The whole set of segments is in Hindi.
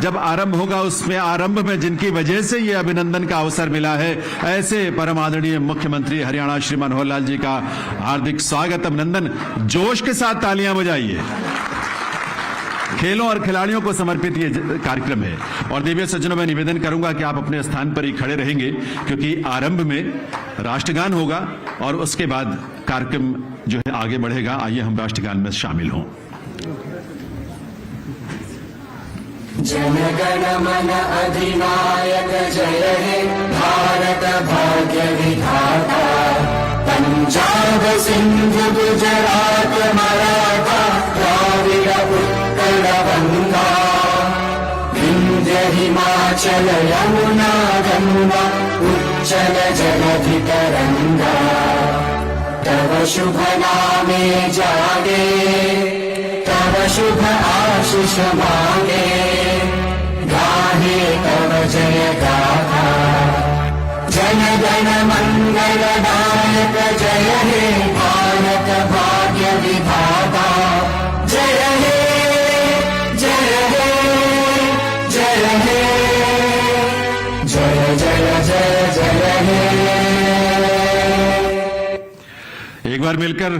जब आरंभ होगा उसमें आरंभ में जिनकी वजह से ये अभिनंदन का अवसर मिला है, ऐसे परम आदरणीय मुख्यमंत्री हरियाणा श्री मनोहर लाल जी का हार्दिक स्वागत, अभिनंदन। जोश के साथ तालियां बजाइए। खेलों और खिलाड़ियों को समर्पित ये कार्यक्रम है। और देवी सज्जनों, मैं निवेदन करूंगा कि आप अपने स्थान पर ही खड़े रहेंगे, क्योंकि आरंभ में राष्ट्रगान होगा और उसके बाद कार्यक्रम जो है आगे बढ़ेगा। आइए हम राष्ट्रगान में शामिल हों। जन गण मन अधिनायक जय हे भारत भाग्य विधाता, पंजाब सिंध गुजरात मराठा द्राविड उत्कल गंगा, विंध्य हिमाचल यमुना गंगा उच्चल जलधि तरंगा, तव शुभ नामे जागे तव शुभ आशीष मांगे, गाहे तव जय गाथा, जन गण मंगलदायक जय हे भारत भाग्य विधाता, जय हे जय हे जय हे जय जय जय जय हे। एक बार मिलकर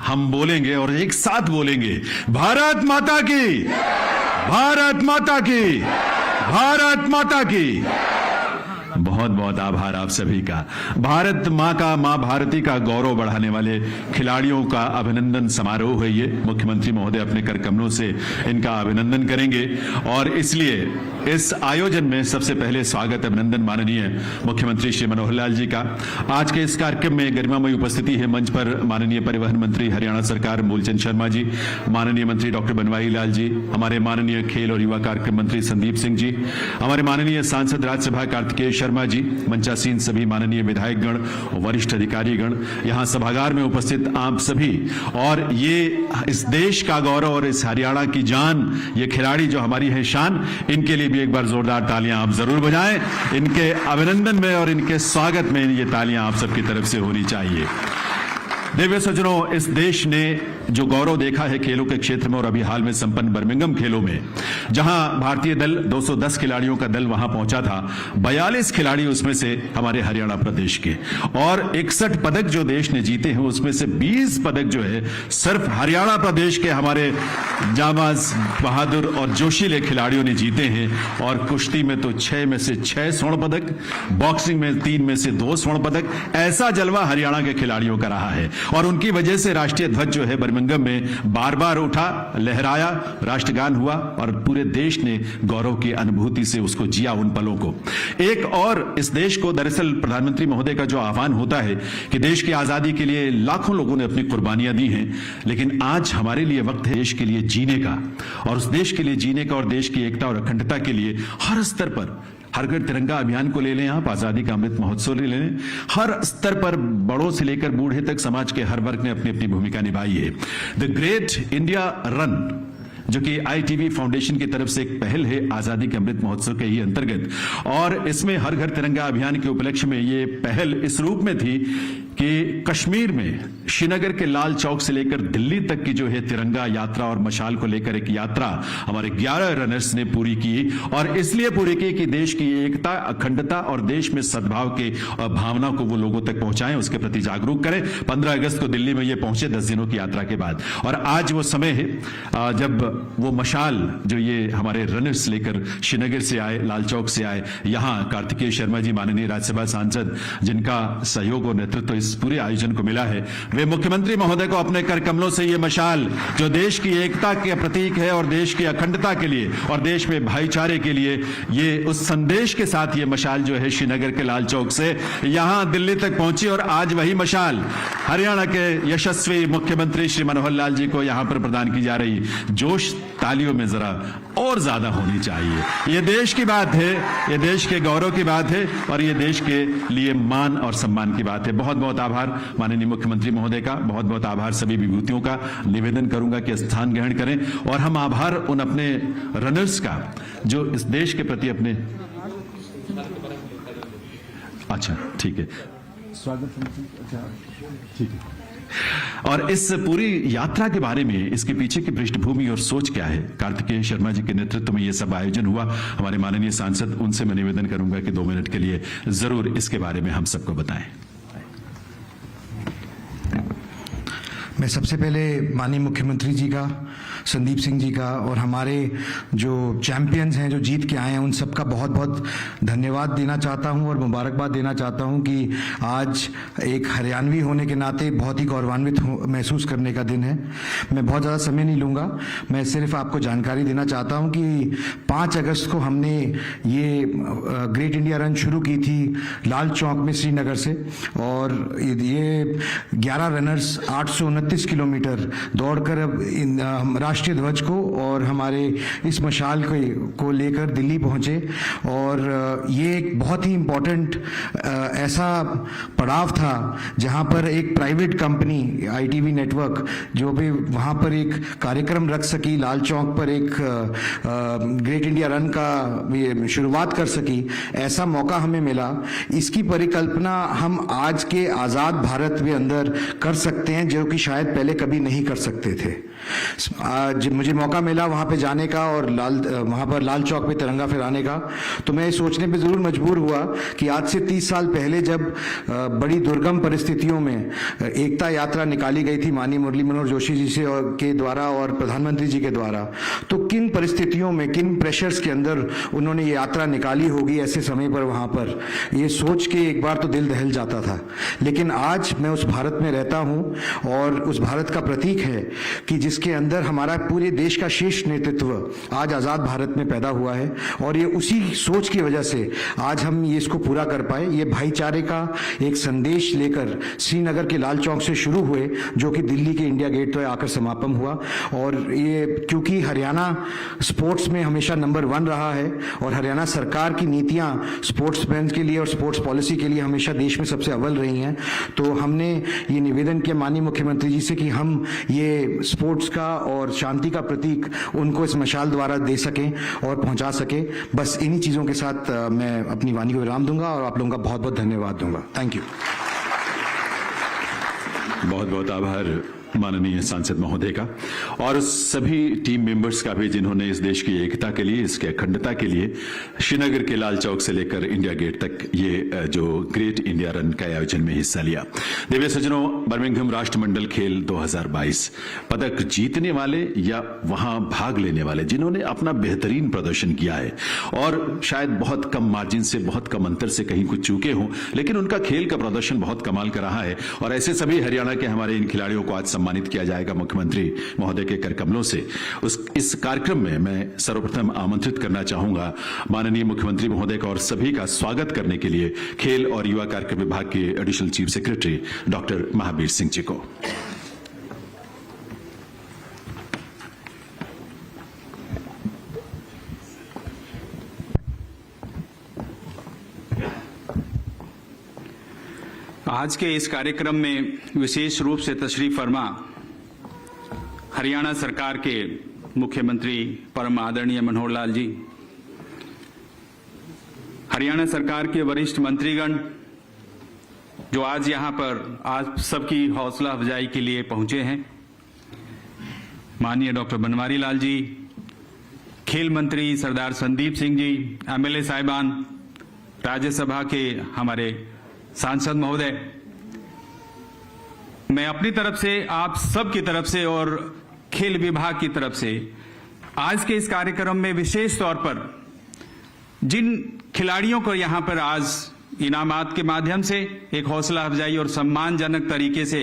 हम बोलेंगे और एक साथ बोलेंगे, भारत माता की, भारत माता की, भारत माता की। बहुत बहुत आभार आप सभी का। भारत मां का, मां भारती का गौरव बढ़ाने वाले खिलाड़ियों का अभिनंदन समारोह है ये। मुख्यमंत्री महोदय अपने कर कमलों से इनका अभिनंदन करेंगे और इसलिए इस आयोजन में सबसे पहले स्वागत अभिनंदन माननीय मुख्यमंत्री श्री मनोहर लाल जी का। आज के इस कार्यक्रम में गरिमामयी उपस्थिति है मंच पर माननीय परिवहन मंत्री हरियाणा सरकार मूलचंद शर्मा जी, माननीय मंत्री डॉक्टर बनवारी लाल जी, हमारे माननीय खेल और युवा कार्यक्रम मंत्री संदीप सिंह जी, हमारे माननीय सांसद राज्यसभा कार्तिकेय शर्मा जी, मंचासीन सभी माननीय विधायकगण, वरिष्ठ अधिकारीगण, यहाँ सभागार में उपस्थित आप सभी, और ये इस देश का गौरव और इस हरियाणा की जान, ये खिलाड़ी जो हमारी है शान, इनके लिए भी एक बार जोरदार तालियां आप जरूर बजाएं। इनके अभिनंदन में और इनके स्वागत में ये तालियां आप सबकी तरफ से होनी चाहिए। देवी सज्जनों, इस देश ने जो गौरव देखा है खेलों के क्षेत्र में और अभी हाल में संपन्न बर्मिंघम खेलों में, जहां भारतीय दल 210 खिलाड़ियों का दल वहां पहुंचा था, 42 खिलाड़ी उसमें से हमारे हरियाणा प्रदेश के, और 61 पदक जो देश ने जीते हैं उसमें से 20 पदक जो है सिर्फ हरियाणा प्रदेश के हमारे जाबाज, बहादुर और जोशीले खिलाड़ियों ने जीते हैं। और कुश्ती में तो 6 में से 6 स्वर्ण पदक, बॉक्सिंग में 3 में से 2 स्वर्ण पदक, ऐसा जलवा हरियाणा के खिलाड़ियों का रहा है। और उनकी वजह से राष्ट्रीय ध्वज जो है बर्मिंघम में बार बार उठा, लहराया, राष्ट्रगान हुआ और पूरे देश ने गौरव की अनुभूति से उसको जिया उन पलों को। एक और इस देश को, दरअसल प्रधानमंत्री महोदय का जो आह्वान होता है कि देश की आजादी के लिए लाखों लोगों ने अपनी कुर्बानियां दी हैं, लेकिन आज हमारे लिए वक्त है देश के लिए जीने का, और उस देश के लिए जीने का और देश की एकता और अखंडता के लिए हर स्तर पर, हर घर तिरंगा अभियान को ले लें, आप आजादी का अमृत महोत्सव ले लें, हर स्तर पर बड़ों से लेकर बूढ़े तक समाज के हर वर्ग ने अपनी अपनी भूमिका निभाई है। द ग्रेट इंडिया रन, जो कि ITV फाउंडेशन की तरफ से एक पहल है आजादी के अमृत महोत्सव के ही अंतर्गत, और इसमें हर घर तिरंगा अभियान के उपलक्ष्य में ये पहल इस रूप में थी कि कश्मीर में श्रीनगर के लाल चौक से लेकर दिल्ली तक की जो है तिरंगा यात्रा और मशाल को लेकर एक यात्रा हमारे 11 रनर्स ने पूरी की, और इसलिए पूरी की कि देश की एकता, अखंडता और देश में सद्भाव के भावना को वो लोगों तक पहुंचाएं, उसके प्रति जागरूक करें। 15 अगस्त को दिल्ली में ये पहुंचे 10 दिनों की यात्रा के बाद, और आज वो समय है जब वो मशाल जो ये हमारे रनर्स लेकर श्रीनगर से आए, लाल चौक से आए, यहां कार्तिकेय शर्मा जी माननीय राज्यसभा सांसद, जिनका सहयोग और नेतृत्व इस पूरे आयोजन को मिला है, वे मुख्यमंत्री महोदय को अपने कर कमलों से ये मशाल जो देश की एकता के प्रतीक है और देश की अखंडता के लिए और देश में भाईचारे के लिए, ये उस संदेश के साथ ये मशाल जो है श्रीनगर के लाल चौक से यहां दिल्ली तक पहुंची, और आज वही मशाल हरियाणा के यशस्वी मुख्यमंत्री श्री मनोहर लाल जी को यहां पर प्रदान की जा रही। जोश तालियों में जरा और ज्यादा होनी चाहिए। ये देश की बात है, ये देश के गौरव की बात है, और ये देश के लिए मान और सम्मान की बात है। बहुत बहुत आभार माननीय मुख्यमंत्री महोदय का, बहुत बहुत आभार सभी विभूतियों का। निवेदन करूंगा कि स्थान ग्रहण करें, और हम आभार उन अपने रनर्स का जो इस देश के प्रति अपने, अच्छा ठीक है, स्वागत, ठीक है। और इस पूरी यात्रा के बारे में, इसके पीछे की पृष्ठभूमि और सोच क्या है, कार्तिकेय शर्मा जी के नेतृत्व में यह सब आयोजन हुआ। हमारे माननीय सांसद, उनसे मैं निवेदन करूंगा कि 2 मिनट के लिए जरूर इसके बारे में हम सबको बताएं। मैं सबसे पहले माननीय मुख्यमंत्री जी का, संदीप सिंह जी का और हमारे जो चैंपियंस हैं जो जीत के आए हैं उन सबका बहुत बहुत धन्यवाद देना चाहता हूं और मुबारकबाद देना चाहता हूं कि आज एक हरियाणवी होने के नाते बहुत ही गौरवान्वित महसूस करने का दिन है। मैं बहुत ज़्यादा समय नहीं लूँगा, मैं सिर्फ आपको जानकारी देना चाहता हूँ कि 5 अगस्त को हमने ये ग्रेट इंडिया रन शुरू की थी लाल चौक में श्रीनगर से, और ये 11 रनर्स 829 किलोमीटर दौड़कर अब राष्ट्रीय ध्वज को और हमारे इस मशाल को लेकर दिल्ली पहुंचे। और ये एक बहुत ही इम्पोर्टेंट ऐसा पड़ाव था जहां पर एक प्राइवेट कंपनी ITV नेटवर्क जो भी वहां पर एक कार्यक्रम रख सकी, लाल चौक पर एक ग्रेट इंडिया रन का शुरुआत कर सकी, ऐसा मौका हमें मिला। इसकी परिकल्पना हम आज के आज़ाद भारत में अंदर कर सकते हैं जो कि शायद पहले कभी नहीं कर सकते थे। आज मुझे मौका मिला वहां पे जाने का और वहां पर लाल चौक पे तिरंगा फहराने का, तो मैं सोचने पे जरूर मजबूर हुआ कि आज से 30 साल पहले जब बड़ी दुर्गम परिस्थितियों में एकता यात्रा निकाली गई थी माननीय मुरली मनोहर जोशी जी से के द्वारा और प्रधानमंत्री जी के द्वारा, तो किन परिस्थितियों में, किन प्रेशर्स के अंदर उन्होंने ये यात्रा निकाली होगी ऐसे समय पर, वहां पर ये सोच के एक बार तो दिल दहल जाता था। लेकिन आज मैं उस भारत में रहता हूं और उस भारत का प्रतीक है कि जिसके अंदर हमारा पूरे देश का शीर्ष नेतृत्व आज आजाद भारत में पैदा हुआ है, और ये उसी सोच की वजह से आज हम ये इसको पूरा कर पाए। ये भाईचारे का एक संदेश लेकर श्रीनगर के लाल चौक से शुरू हुए जो कि दिल्ली के इंडिया गेट पर आकर समापन हुआ। और ये क्योंकि हरियाणा स्पोर्ट्स में हमेशा नंबर 1 रहा है और हरियाणा सरकार की नीतियां स्पोर्ट्समैन के लिए और स्पोर्ट्स पॉलिसी के लिए हमेशा देश में सबसे अव्वल रही हैं, तो हमने ये निवेदन किया माननीय मुख्यमंत्री जी से कि हम ये स्पोर्ट्स का और शांति का प्रतीक उनको इस मशाल द्वारा दे सकें और पहुंचा सके। बस इन्हीं चीजों के साथ मैं अपनी वाणी को विराम दूंगा और आप लोगों का बहुत बहुत धन्यवाद दूंगा। Thank you. बहुत बहुत आभार माननीय सांसद महोदय का और सभी टीम मेंबर्स का भी जिन्होंने इस देश की एकता के लिए, इसके अखंडता के लिए श्रीनगर के लाल चौक से लेकर इंडिया गेट तक ये जो ग्रेट इंडिया रन का आयोजन में हिस्सा लिया। दिव्य सज्जनों, बर्मिंघम राष्ट्रमंडल खेल 2022 पदक जीतने वाले या वहां भाग लेने वाले जिन्होंने अपना बेहतरीन प्रदर्शन किया है और शायद बहुत कम मार्जिन से, बहुत कम अंतर से कहीं कुछ चूके हों, लेकिन उनका खेल का प्रदर्शन बहुत कमाल का रहा है और ऐसे सभी हरियाणा के हमारे इन खिलाड़ियों को आज सम्मानित किया जाएगा मुख्यमंत्री महोदय के कर कमलों से। इस कार्यक्रम में मैं सर्वप्रथम आमंत्रित करना चाहूंगा माननीय मुख्यमंत्री महोदय का और सभी का स्वागत करने के लिए खेल और युवा कार्यक्रम विभाग के additional chief secretary doctor Mahavir Singh ji को। आज के इस कार्यक्रम में विशेष रूप से तशरीफ फरमा हरियाणा सरकार के मुख्यमंत्री परम आदरणीय मनोहर लाल जी, हरियाणा सरकार के वरिष्ठ मंत्रीगण जो आज यहां पर आज सबकी हौसला अफजाई के लिए पहुंचे हैं, माननीय डॉक्टर बनवारी लाल जी, खेल मंत्री सरदार संदीप सिंह जी, MLA साहिबान, राज्यसभा के हमारे सांसद महोदय, मैं अपनी तरफ से, आप सब की तरफ से और खेल विभाग की तरफ से आज के इस कार्यक्रम में विशेष तौर पर जिन खिलाड़ियों को यहां पर आज इनामात के माध्यम से एक हौसला अफजाई और सम्मानजनक तरीके से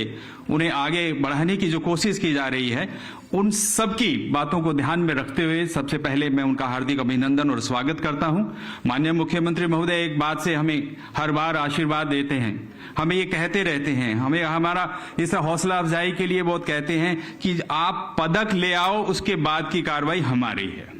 उन्हें आगे बढ़ाने की जो कोशिश की जा रही है, उन सब की बातों को ध्यान में रखते हुए सबसे पहले मैं उनका हार्दिक अभिनंदन और स्वागत करता हूं। माननीय मुख्यमंत्री महोदय एक बात से हमें हर बार आशीर्वाद देते हैं, हमें ये कहते रहते हैं, हमें हमारा इस हौसला अफजाई के लिए बहुत कहते हैं कि आप पदक ले आओ, उसके बाद की कार्रवाई हमारी है।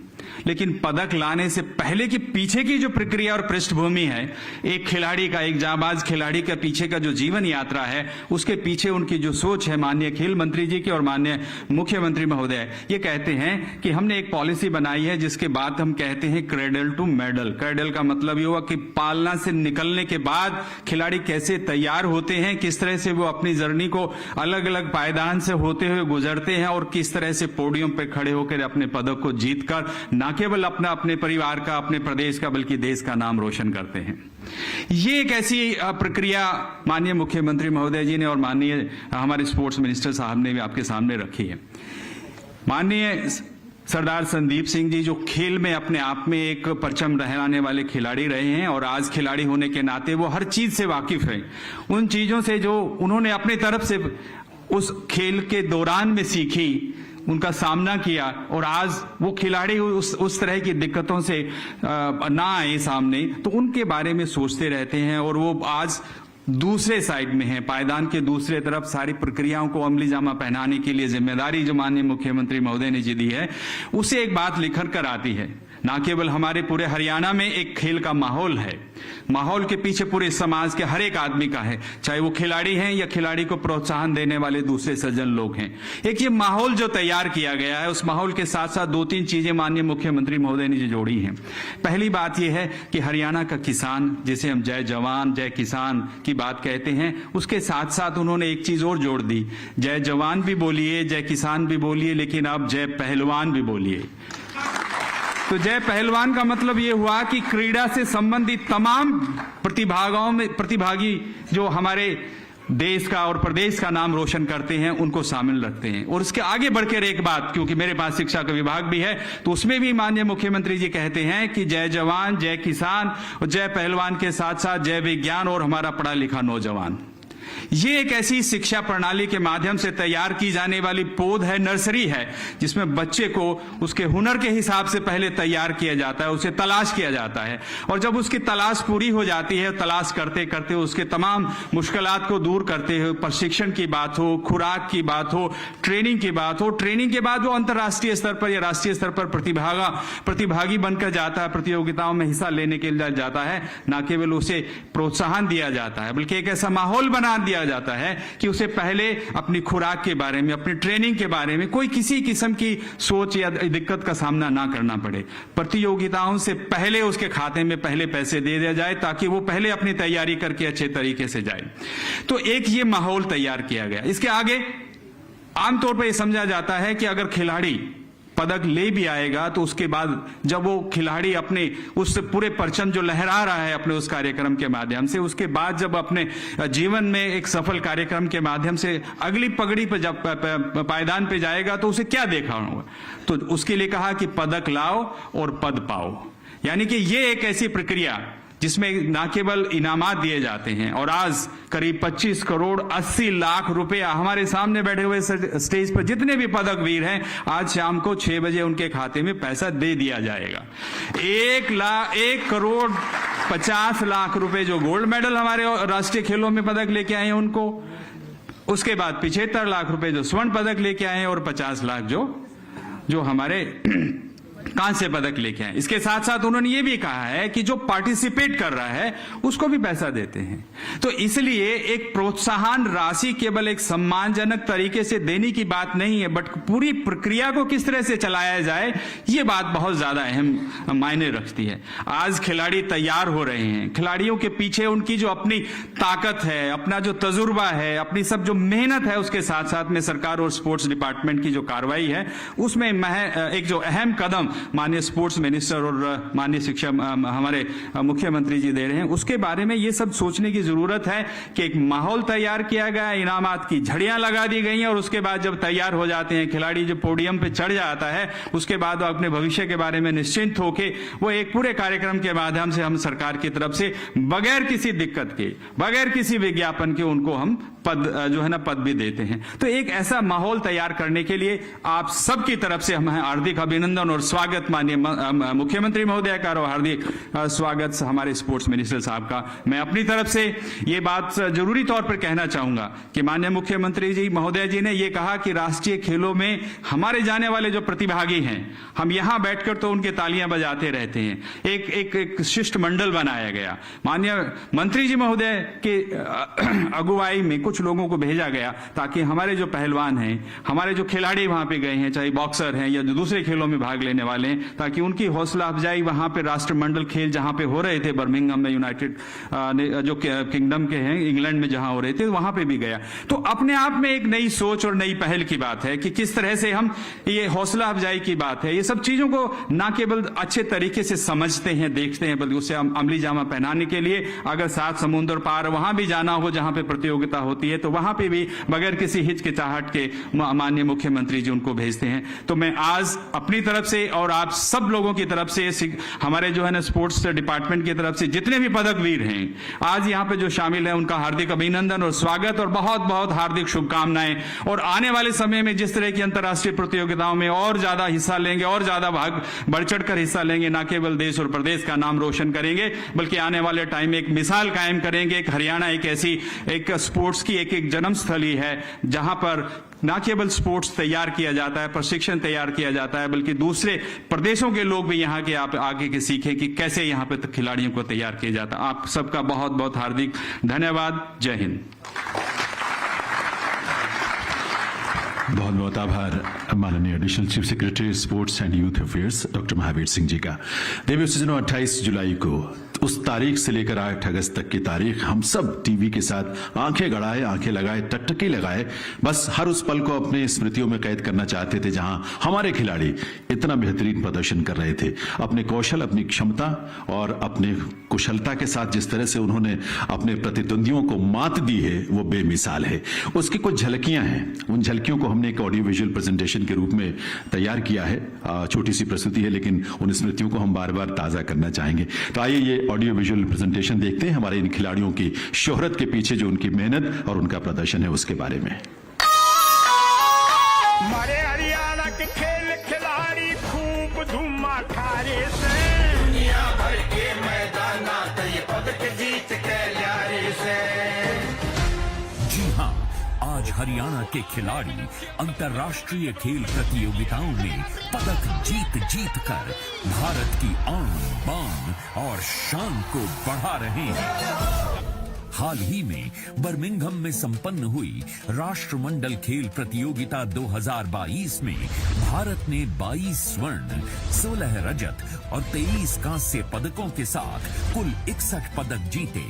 लेकिन पदक लाने से पहले की पीछे की जो प्रक्रिया और पृष्ठभूमि है, एक खिलाड़ी का, एक जाबाज खिलाड़ी के पीछे का जो जीवन यात्रा है, उसके पीछे उनकी जो सोच है, माननीय खेल मंत्री जी की और माननीय मुख्यमंत्री महोदय ये कहते हैं कि हमने एक पॉलिसी बनाई है जिसके बाद हम कहते हैं क्रेडल टू मेडल। क्रेडल का मतलब ये हुआ कि पालना से निकलने के बाद खिलाड़ी कैसे तैयार होते हैं, किस तरह से वो अपनी जर्नी को अलग अलग पायदान से होते हुए गुजरते हैं और किस तरह से पोडियम पे खड़े होकर अपने पदक को जीतकर न केवल अपने परिवार का, अपने प्रदेश का, बल्कि देश का नाम रोशन करते हैं। ये एक ऐसी प्रक्रिया माननीय मुख्यमंत्री महोदय जी ने और माननीय हमारे स्पोर्ट्स मिनिस्टर साहब ने भी आपके सामने रखी है। माननीय सरदार संदीप सिंह जी जो खेल में अपने आप में एक परचम लहराने वाले खिलाड़ी रहे हैं और आज खिलाड़ी होने के नाते वो हर चीज से वाकिफ हैं। उन चीजों से जो उन्होंने अपनी तरफ से उस खेल के दौरान में सीखी, उनका सामना किया और आज वो खिलाड़ी उस तरह की दिक्कतों से ना आए सामने, तो उनके बारे में सोचते रहते हैं और वो आज दूसरे साइड में है, पायदान के दूसरे तरफ सारी प्रक्रियाओं को अमली जामा पहनाने के लिए जिम्मेदारी जो माननीय मुख्यमंत्री महोदय ने जी दी है, उसे एक बात लिखकर कर आती है। ना केवल हमारे पूरे हरियाणा में एक खेल का माहौल है, माहौल के पीछे पूरे समाज के हर एक आदमी का है, चाहे वो खिलाड़ी हैं या खिलाड़ी को प्रोत्साहन देने वाले दूसरे सज्जन लोग हैं। एक ये माहौल जो तैयार किया गया है, उस माहौल के साथ साथ दो तीन चीजें माननीय मुख्यमंत्री महोदय ने जो जोड़ी हैं। पहली बात यह है कि हरियाणा का किसान, जिसे हम जय जवान जय किसान की बात कहते हैं, उसके साथ साथ उन्होंने एक चीज और जोड़ दी, जय जवान भी बोलिए, जय किसान भी बोलिए, लेकिन अब जय पहलवान भी बोलिए। तो जय पहलवान का मतलब यह हुआ कि क्रीड़ा से संबंधित तमाम प्रतिभागी जो हमारे देश का और प्रदेश का नाम रोशन करते हैं, उनको शामिल रखते हैं। और उसके आगे बढ़कर एक बात, क्योंकि मेरे पास शिक्षा का विभाग भी है, तो उसमें भी माननीय मुख्यमंत्री जी कहते हैं कि जय जवान जय किसान और जय पहलवान के साथ साथ जय विज्ञान और हमारा पढ़ा लिखा नौजवान। ये एक ऐसी शिक्षा प्रणाली के माध्यम से तैयार की जाने वाली पौध है, नर्सरी है, जिसमें बच्चे को उसके हुनर के हिसाब से पहले तैयार किया जाता है, उसे तलाश किया जाता है और जब उसकी तलाश पूरी हो जाती है, तलाश करते करते उसके तमाम मुश्किलात को दूर करते हुए प्रशिक्षण की बात हो, खुराक की बात हो, ट्रेनिंग की बात हो, ट्रेनिंग के बाद वो अंतर्राष्ट्रीय स्तर पर या राष्ट्रीय स्तर पर प्रतिभागी बनकर जाता है, प्रतियोगिताओं में हिस्सा लेने के लिए जाता है। न केवल उसे प्रोत्साहन दिया जाता है बल्कि एक ऐसा माहौल बना दिया जाता है कि उसे पहले अपनी खुराक के बारे में, अपनी ट्रेनिंग के बारे में कोई किसी किस्म की सोच या दिक्कत का सामना ना करना पड़े। प्रतियोगिताओं से पहले उसके खाते में पहले पैसे दे दिया जाए ताकि वो पहले अपनी तैयारी करके अच्छे तरीके से जाए। तो एक ये माहौल तैयार किया गया। इसके आगे आमतौर पर यह समझा जाता है कि अगर खिलाड़ी पदक ले भी आएगा तो उसके बाद जब वो खिलाड़ी अपने उस पूरे परचम जो लहरा रहा है अपने उस कार्यक्रम के माध्यम से, उसके बाद जब अपने जीवन में एक सफल कार्यक्रम के माध्यम से अगली पगड़ी पर जब पायदान पे जाएगा तो उसे क्या देखा होगा, तो उसके लिए कहा कि पदक लाओ और पद पाओ। यानी कि ये एक ऐसी प्रक्रिया जिसमें ना केवल इनामात दिए जाते हैं और आज करीब 25 करोड़ 80 लाख रुपया हमारे सामने बैठे हुए स्टेज पर जितने भी पदक वीर हैं, आज शाम को 6 बजे उनके खाते में पैसा दे दिया जाएगा। 1 करोड़ 50 लाख रुपए जो गोल्ड मेडल हमारे राष्ट्रीय खेलों में पदक लेके आए हैं उनको, उसके बाद 75 लाख रुपए जो स्वर्ण पदक लेके आए हैं और 50 लाख जो हमारे कांस्य पदक लेके आए। इसके साथ साथ उन्होंने ये भी कहा है कि जो पार्टिसिपेट कर रहा है उसको भी पैसा देते हैं। तो इसलिए एक प्रोत्साहन राशि केवल एक सम्मानजनक तरीके से देने की बात नहीं है, बट पूरी प्रक्रिया को किस तरह से चलाया जाए ये बात बहुत ज्यादा अहम मायने रखती है। आज खिलाड़ी तैयार हो रहे हैं, खिलाड़ियों के पीछे उनकी जो अपनी ताकत है, अपना जो तजुर्बा है, अपनी सब जो मेहनत है, उसके साथ साथ में सरकार और स्पोर्ट्स डिपार्टमेंट की जो कार्रवाई है उसमें एक जो अहम कदम माननीय स्पोर्ट्स मिनिस्टर और माननीय शिक्षा हमारे मुख्यमंत्री जी दे रहे हैं, उसके बारे में ये सब सोचने की जरूरत है कि एक माहौल तैयार किया गया, इनामात की झड़ियां लगा दी गई हैं और उसके बाद जब तैयार हो जाते हैं खिलाड़ी, जो पोडियम पे चढ़ जाता है, उसके बाद वो अपने भविष्य के बारे में निश्चिंत होके वो एक पूरे कार्यक्रम के माध्यम से हम सरकार की तरफ से बगैर किसी दिक्कत के, बगैर किसी विज्ञापन के उनको हम पद भी देते हैं। तो एक ऐसा माहौल तैयार करने के लिए आप सबकी तरफ से हम हार्दिक अभिनंदन और स्वागत स्वागत माननीय मुख्यमंत्री महोदय का और हार्दिक स्वागत हमारे स्पोर्ट्स मिनिस्टर साहब का। मैं अपनी तरफ से ये बात जरूरी तौर पर कहना चाहूंगा कि माननीय मुख्यमंत्री जी महोदय जी ने ये कहा कि राष्ट्रीय खेलों में हमारे जाने वाले जो प्रतिभागी हैं, हम यहां बैठकर तो उनके तालियां बजाते रहते हैं। एक शिष्टमंडल बनाया गया, माननीय मंत्री जी महोदय के अगुवाई में कुछ लोगों को भेजा गया ताकि हमारे जो पहलवान हैं, हमारे जो खिलाड़ी वहां पे गए हैं, चाहे बॉक्सर हैं या जो दूसरे खेलों में भाग लेने वाले हैं, ताकि उनकी हौसला अफजाई वहां पे राष्ट्रमंडल खेल जहां पे हो रहे थे बर्मिंघम में, यूनाइटेड जो किंगडम के हैं, इंग्लैंड में जहां हो रहे थे, वहां पे भी गया। तो अपने आप में एक नई सोच और नई पहल की बात है कि किस तरह से हम, ये हौसला अफजाई की बात है, ये सब चीजों को ना केवल अच्छे तरीके से समझते हैं, देखते हैं, बल्कि उसे अमली जामा पहनाने के लिए अगर 7 समुद्र पार वहां भी जाना हो जहां पे प्रतियोगिता होती है, तो वहां पे भी बगैर किसी हिचकिचाहट के माननीय मुख्यमंत्री जी उनको भेजते हैं। तो मैं आज अपनी तरफ से और आप सब लोगों की तरफ से, हमारे जो है ना स्पोर्ट्स डिपार्टमेंट की तरफ से जितने भी पदक वीर हैं आज यहां पे जो शामिल हैं, उनका हार्दिक अभिनंदन और स्वागत और बहुत बहुत हार्दिक शुभकामनाएं। और आने वाले समय में जिस तरह की अंतर्राष्ट्रीय प्रतियोगिताओं में और ज्यादा हिस्सा लेंगे और ज्यादा भाग बढ़ चढ़कर हिस्सा लेंगे, ना केवल देश और प्रदेश का नाम रोशन करेंगे, बल्कि आने वाले टाइम में एक मिसाल कायम करेंगे। एक हरियाणा एक ऐसी एक स्पोर्ट्स की एक जन्म स्थली है जहां पर ना केवल स्पोर्ट्स तैयार किया जाता है, प्रशिक्षण तैयार किया जाता है, बल्कि दूसरे प्रदेशों के लोग भी यहाँ के आप आगे के सीखें कि कैसे यहाँ पे खिलाड़ियों को तैयार किया जाता है। आप सबका बहुत बहुत हार्दिक धन्यवाद। जय हिंद। बहुत बहुत आभार माननीय additional chief secretary sports and youth affairs doctor Mahavir Singh ji का। देवी 28 जुलाई को उस तारीख से लेकर 8 अगस्त तक की तारीख हम सब टीवी के साथ आंखें गड़ाए, आंखें लगाए, टकटकी लगाए, बस हर उस पल को अपने स्मृतियों में कैद करना चाहते थे जहां हमारे खिलाड़ी इतना बेहतरीन प्रदर्शन कर रहे थे। अपने कौशल, अपनी क्षमता और अपने कुशलता के साथ जिस तरह से उन्होंने अपने प्रतिद्वंदियों को मात दी है वो बेमिसाल है। उसकी कुछ झलकियां हैं, उन झलकियों को हमने एक ऑडियो विजुअल प्रेजेंटेशन के रूप में तैयार किया है। छोटी सी प्रस्तुति है लेकिन उन स्मृतियों को हम बार बार ताजा करना चाहेंगे। तो आइए ये ऑडियो विजुअल प्रेजेंटेशन देखते हैं, हमारे इन खिलाड़ियों की शोहरत के पीछे जो उनकी मेहनत और उनका प्रदर्शन है उसके बारे में। हमारे हरियाणा के खेल खिलाड़ी खूब धूम खारे से दुनिया भर के मैदान ये पदक जीत के लारे से। जी हाँ, आज हरियाणा के खिलाड़ी अंतर्राष्ट्रीय खेल प्रतियोगिताओं में पदक जीत कर भारत की आन बान और शान को बढ़ा रहे हैं। हाल ही में बर्मिंघम में संपन्न हुई राष्ट्रमंडल खेल प्रतियोगिता 2022 में भारत ने 22 स्वर्ण, 16 रजत और 23 कांस्य पदकों के साथ कुल 61 पदक जीते।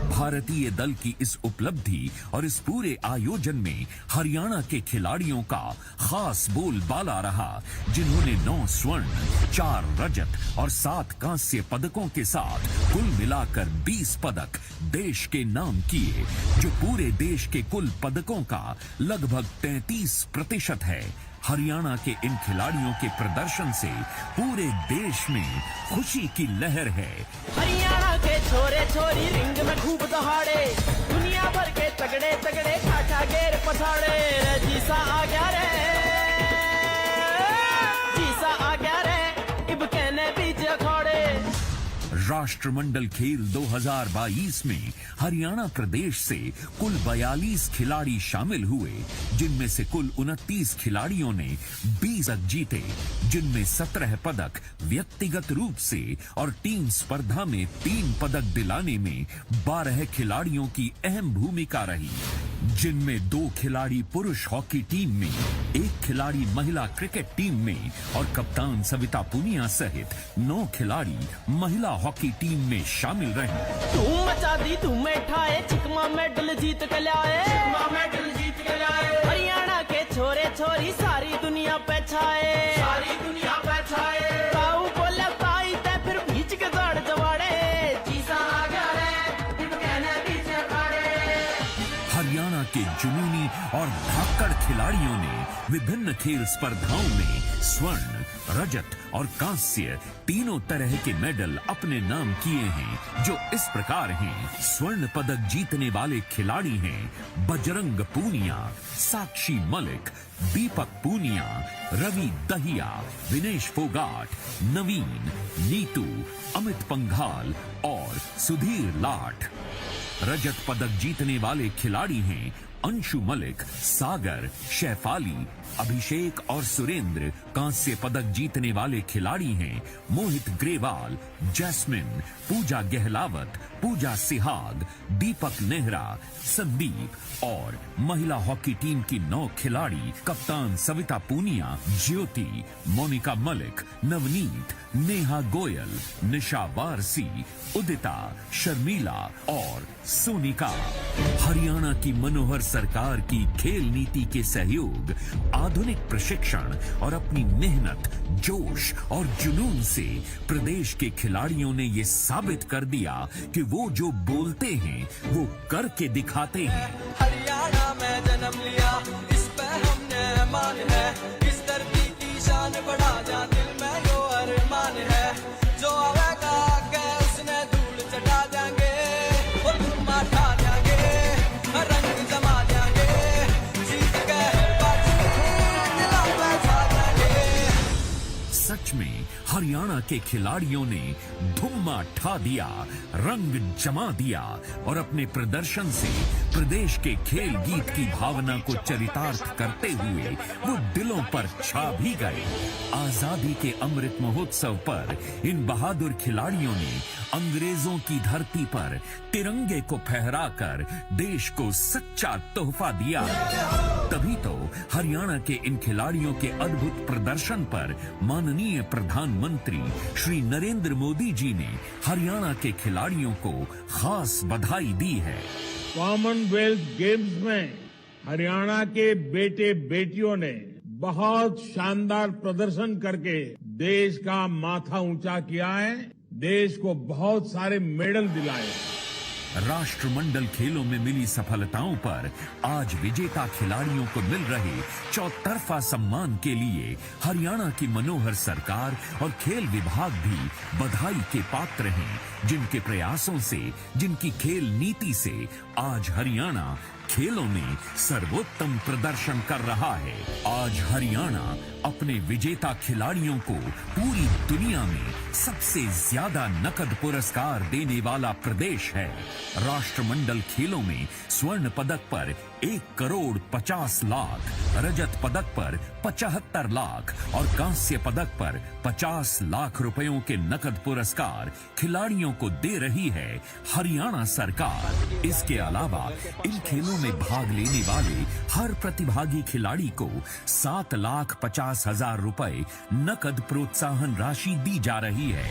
भारतीय दल की इस उपलब्धि और इस पूरे आयोजन में हरियाणा के खिलाड़ियों का खास बोलबाला रहा, जिन्होंने 9 स्वर्ण, 4 रजत और 7 कांस्य पदकों के साथ कुल मिलाकर 20 पदक देश के नाम किए, जो पूरे देश के कुल पदकों का लगभग 33% है। हरियाणा के इन खिलाड़ियों के प्रदर्शन से पूरे देश में खुशी की लहर है। हरियाणा के छोरे छोरी रिंग में खूब दहाड़े, दुनिया भर के तगड़े तगड़े ठाठा गेर पछाड़े। जीसा आ गया रे, जीसा आ गया रे, इब कहने बीच अखाड़े। राष्ट्रमंडल खेल 2022 में हरियाणा प्रदेश से कुल 42 खिलाड़ी शामिल हुए, जिनमें से कुल 29 खिलाड़ियों ने 20 पदक जीते, जिनमें 17 पदक व्यक्तिगत रूप से और टीम स्पर्धा में 3 पदक दिलाने में 12 खिलाड़ियों की अहम भूमिका रही, जिनमें 2 खिलाड़ी पुरुष हॉकी टीम में, 1 खिलाड़ी महिला क्रिकेट टीम में और कप्तान सविता पुनिया सहित 9 खिलाड़ी महिला हॉकी टीम में शामिल रहे। धूम मचा दी, धूम उठाए, चिकमा मेडल जीत के लाए, चिकमा मेडल जीत के लाए। हरियाणा के छोरे छोरी सारी दुनिया पे छाए, सारी दुनिया पे छाए। ताऊ बोले ताई ते फिर बीच के दौड़ जवाड़े। जीसा आ गया रे, इब कहने बीच अखाड़े। हरियाणा के जुनूनी और धाकड़ खिलाड़ियों ने विभिन्न खेल स्पर्धाओं में स्वर्ण, रजत और कांस्य तीनों तरह के मेडल अपने नाम किए हैं, जो इस प्रकार हैं। स्वर्ण पदक जीतने वाले खिलाड़ी हैं बजरंग पूनिया, साक्षी मलिक, दीपक पूनिया, रवि दहिया, विनेश फोगाट, नवीन, नीतू, अमित पंघाल और सुधीर लाठ। रजत पदक जीतने वाले खिलाड़ी हैं अंशु मलिक, सागर, शैफाली, अभिषेक और सुरेंद्र। कांस्य पदक जीतने वाले खिलाड़ी हैं मोहित ग्रेवाल, जैस्मिन, पूजा गहलावत, पूजा सिहाग, दीपक नेहरा, संदीप और महिला हॉकी टीम की 9 खिलाड़ी कप्तान सविता पूनिया, ज्योति, मोनिका मलिक, नवनीत, नेहा गोयल, निशा वारसी, उदिता, शर्मिला और सोनिका। हरियाणा की मनोहर सरकार की खेल नीति के सहयोग, आधुनिक प्रशिक्षण और अपनी मेहनत, जोश और जुनून से प्रदेश के खिलाड़ियों ने ये साबित कर दिया कि वो जो बोलते हैं वो करके दिखाते हैं। हरियाणा में जन्म लिया, इस पे हमने मान है, इस धरती की शान बढ़ा जा, दिल में यो अरमान है, जो आवेगा आगे उसने धूल चटा देंगे, वो धूम उठा देंगे, रंग जमा देंगे, जीत के हर बाजी दिलों पे छा देंगे। सच में हरियाणा के खिलाड़ियों ने धुम्मा ठा दिया, रंग जमा दिया और अपने प्रदर्शन से प्रदेश के खेल गीत की भावना को चरितार्थ करते हुए वो दिलों पर छा भी गए। आजादी के अमृत महोत्सव पर इन बहादुर खिलाड़ियों ने अंग्रेजों की धरती पर तिरंगे को फहराकर देश को सच्चा तोहफा दिया है। तभी तो हरियाणा के इन खिलाड़ियों के अद्भुत प्रदर्शन पर माननीय प्रधानमंत्री श्री नरेंद्र मोदी जी ने हरियाणा के खिलाड़ियों को खास बधाई दी है। कॉमनवेल्थ गेम्स में हरियाणा के बेटे बेटियों ने बहुत शानदार प्रदर्शन करके देश का माथा ऊंचा किया है, देश को बहुत सारे मेडल दिलाए। राष्ट्रमंडल खेलों में मिली सफलताओं पर आज विजेता खिलाड़ियों को मिल रहे चौतरफा सम्मान के लिए हरियाणा की मनोहर सरकार और खेल विभाग भी बधाई के पात्र हैं, जिनके प्रयासों से, जिनकी खेल नीति से आज हरियाणा खेलों में सर्वोत्तम प्रदर्शन कर रहा है। आज हरियाणा अपने विजेता खिलाड़ियों को पूरी दुनिया में सबसे ज्यादा नकद पुरस्कार देने वाला प्रदेश है। राष्ट्रमंडल खेलों में स्वर्ण पदक पर 1,50,00,000, रजत पदक पर 75 लाख और कांस्य पदक पर 50 लाख रुपयों के नकद पुरस्कार खिलाड़ियों को दे रही है हरियाणा सरकार। इसके अलावा इन खेलों में भाग लेने वाले हर प्रतिभागी खिलाड़ी को 7,50,000 रुपए नकद प्रोत्साहन राशि दी जा रही है।